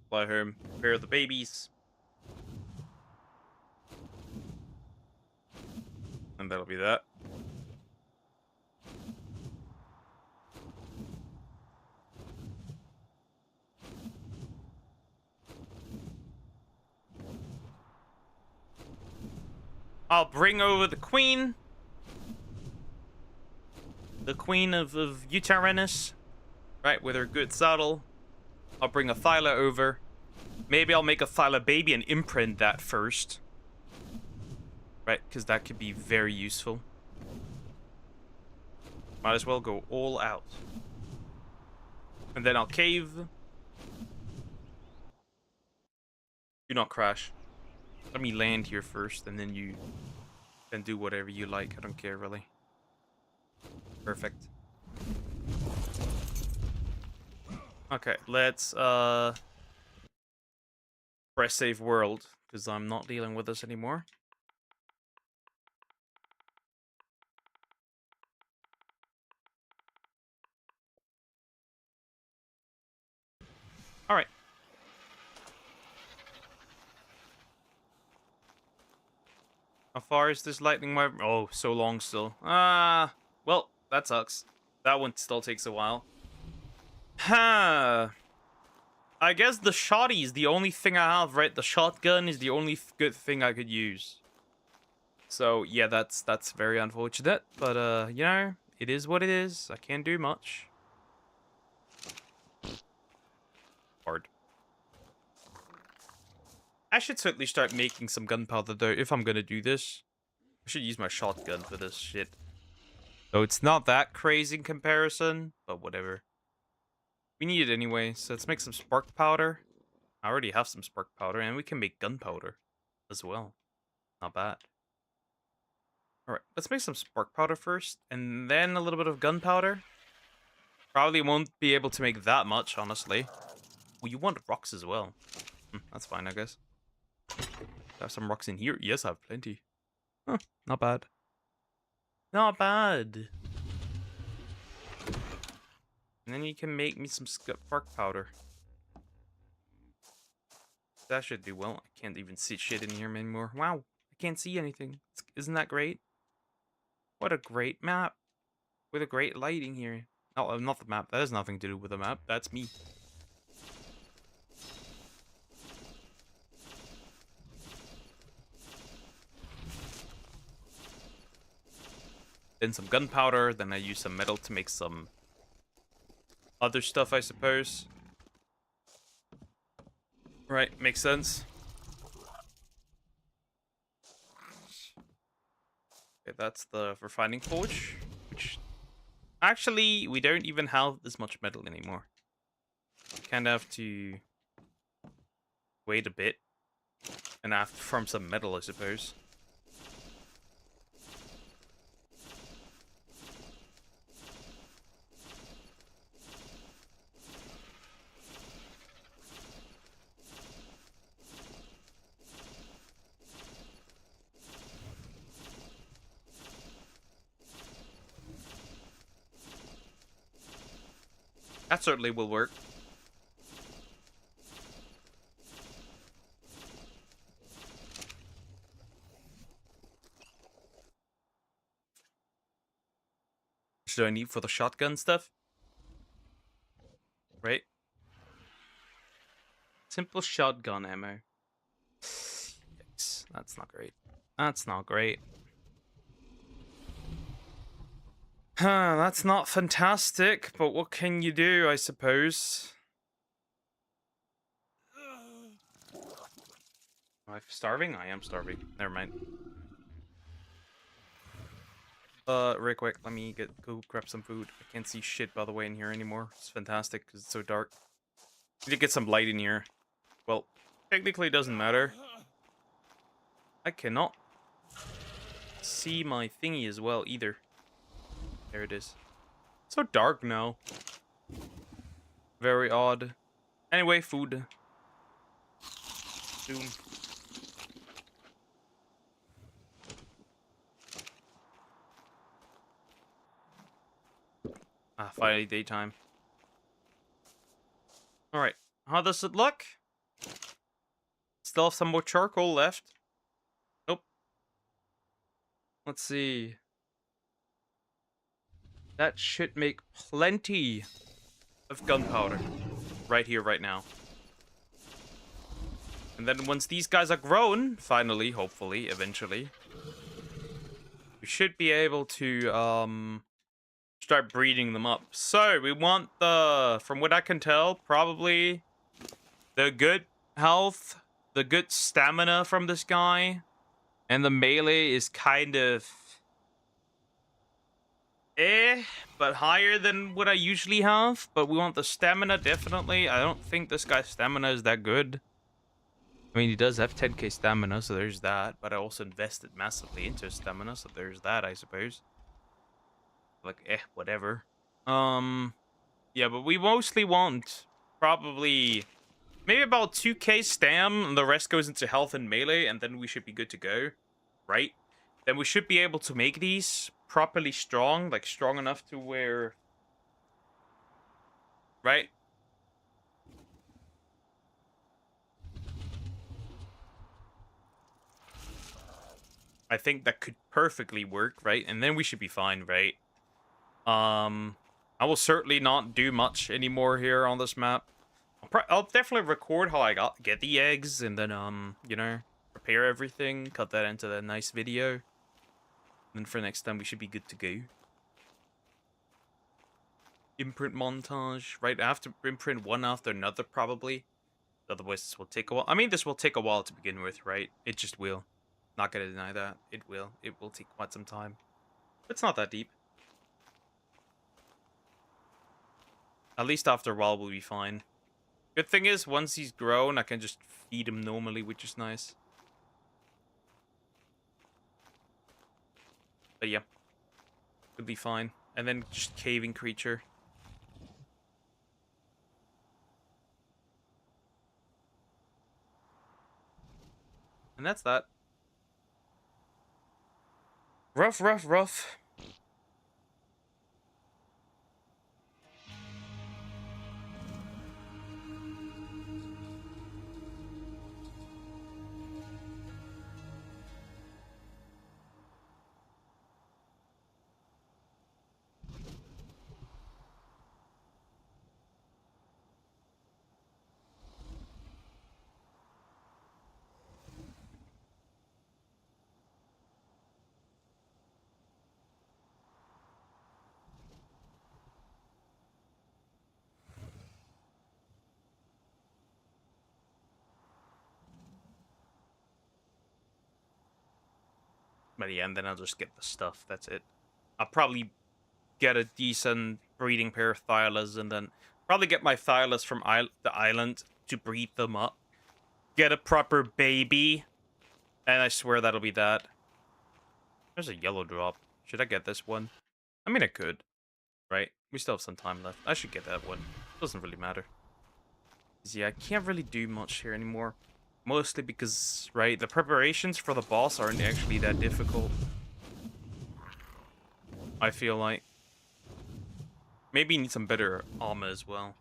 Fly home, prepare the babies. And that'll be that. I'll bring over the queen. The queen of Utarenus. Right, with her good saddle. I'll bring a Thyla over. Maybe I'll make a Thyla baby and imprint that first. Right, because that could be very useful. Might as well go all out. And then I'll cave. Do not crash. Let me land here first, and then you can do whatever you like. I don't care, really. Perfect. Okay, let's press save world, because I'm not dealing with this anymore. Alright. How far is this lightning wire? Oh, so long still. Well, that sucks. That one still takes a while. Huh. I guess the shotty is the only thing I have, right? The shotgun is the only good thing I could use. So, yeah, that's very unfortunate. But, you know, it is what it is. I can't do much. Hard. I should certainly start making some gunpowder, though, if I'm gonna do this. I should use my shotgun for this shit. So it's not that crazy in comparison, but whatever. We need it anyway, so let's make some spark powder. I already have some spark powder, and we can make gunpowder as well. Not bad. Alright, let's make some spark powder first, and then a little bit of gunpowder. Probably won't be able to make that much, honestly. Well, you want rocks as well. That's fine, I guess. Have some rocks in here? Yes, I have plenty. Huh, not bad. Not bad. And then you can make me some spark powder. That should do well. I can't even see shit in here anymore. Wow, I can't see anything. Isn't that great? What a great map. With a great lighting here. No, not the map. That has nothing to do with the map. That's me. Then some gunpowder. Then I use some metal to make some other stuff, I suppose. Right, makes sense. Okay, that's the refining forge, which actually we don't even have this much metal anymore. Kind of have to wait a bit and have to farm some metal, I suppose. That certainly will work. What do I need for the shotgun stuff? Right? Simple shotgun ammo. Yikes, that's not great. That's not great. Huh, that's not fantastic, but what can you do, I suppose? Am I starving? I am starving. Never mind. Real quick, let me go grab some food. I can't see shit, by the way, in here anymore. It's fantastic, because it's so dark. Need to get some light in here. Well, technically it doesn't matter. I cannot see my thingy as well, either. There it is. So dark now. Very odd. Anyway, food. Soon. Finally daytime. Alright, how does it look? Still have some more charcoal left. Nope. Let's see. That should make plenty of gunpowder. Right here, right now. And then once these guys are grown, finally, hopefully, eventually, we should be able to, start breeding them up. So, we want the, from what I can tell, probably the good health, the good stamina from this guy, and the melee is kind of but higher than what I usually have. But we want the stamina, definitely. I don't think this guy's stamina is that good. I mean, he does have 10k stamina, so there's that. But I also invested massively into his stamina, so there's that, I suppose. Like, whatever. Yeah, but we mostly want probably maybe about 2k stam, and the rest goes into health and melee, and then we should be good to go, right? Then we should be able to make these properly strong, like strong enough to where, right? I think that could perfectly work, right? And then we should be fine, right? I will certainly not do much anymore here on this map. I'll definitely record how I get the eggs, and then you know, prepare everything, cut that into a nice video. And then for next time we should be good to go. Imprint montage right after imprint, one after another probably. Otherwise this will take a while. I mean, this will take a while to begin with, right? It just will. Not gonna deny that. It will take quite some time. It's not that deep. At least after a while we'll be fine. Good thing is, once he's grown, I can just feed him normally, which is nice. But yeah, could be fine. And then just caving creature. And that's that. Rough, rough, rough. But yeah, and then I'll just get the stuff. That's it. I'll probably get a decent breeding pair of Thylas, and then probably get my Thylas from the island to breed them up. Get a proper baby. And I swear that'll be that. There's a yellow drop. Should I get this one? I mean, I could. Right? We still have some time left. I should get that one. Doesn't really matter. Yeah, I can't really do much here anymore. Mostly because, right, the preparations for the boss aren't actually that difficult. I feel like. Maybe need some better armor as well.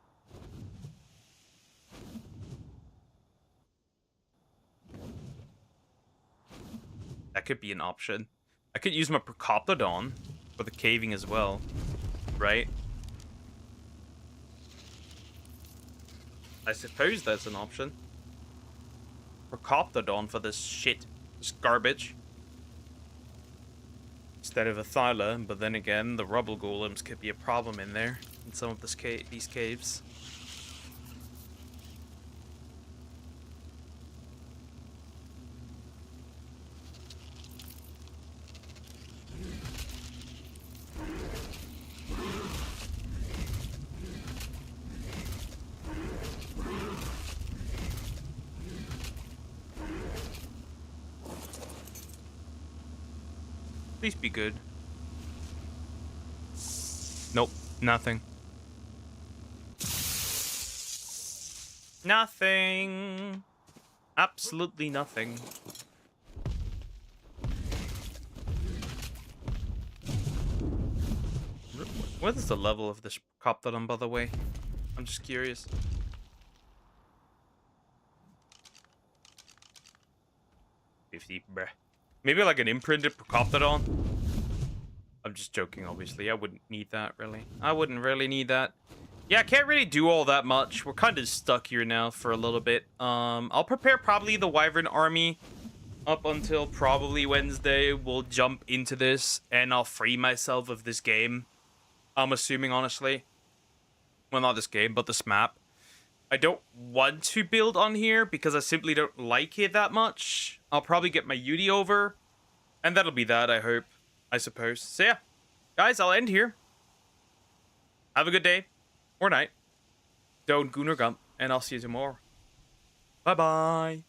That could be an option. I could use my Procoptodon for the caving as well, right? I suppose that's an option. Procoptodon for this shit. This garbage. Instead of a Thyla, but then again, the rubble golems could be a problem in there. In some of these caves. Please be good. Nope, nothing. Nothing. Absolutely nothing. What is the level of this Procoptodon, by the way? I'm just curious. Bruh. Maybe like an imprinted Procoptodon. I'm just joking, obviously. I wouldn't need that, really. I wouldn't really need that. Yeah, I can't really do all that much. We're kind of stuck here now for a little bit. I'll prepare probably the Wyvern army up until probably Wednesday. We'll jump into this, and I'll free myself of this game. I'm assuming, honestly. Well, not this game, but this map. I don't want to build on here because I simply don't like it that much. I'll probably get my Yudi over, and that'll be that, I hope. I suppose. So yeah, guys, I'll end here. Have a good day or night. Don't goon or gump, and I'll see you tomorrow. Bye-bye.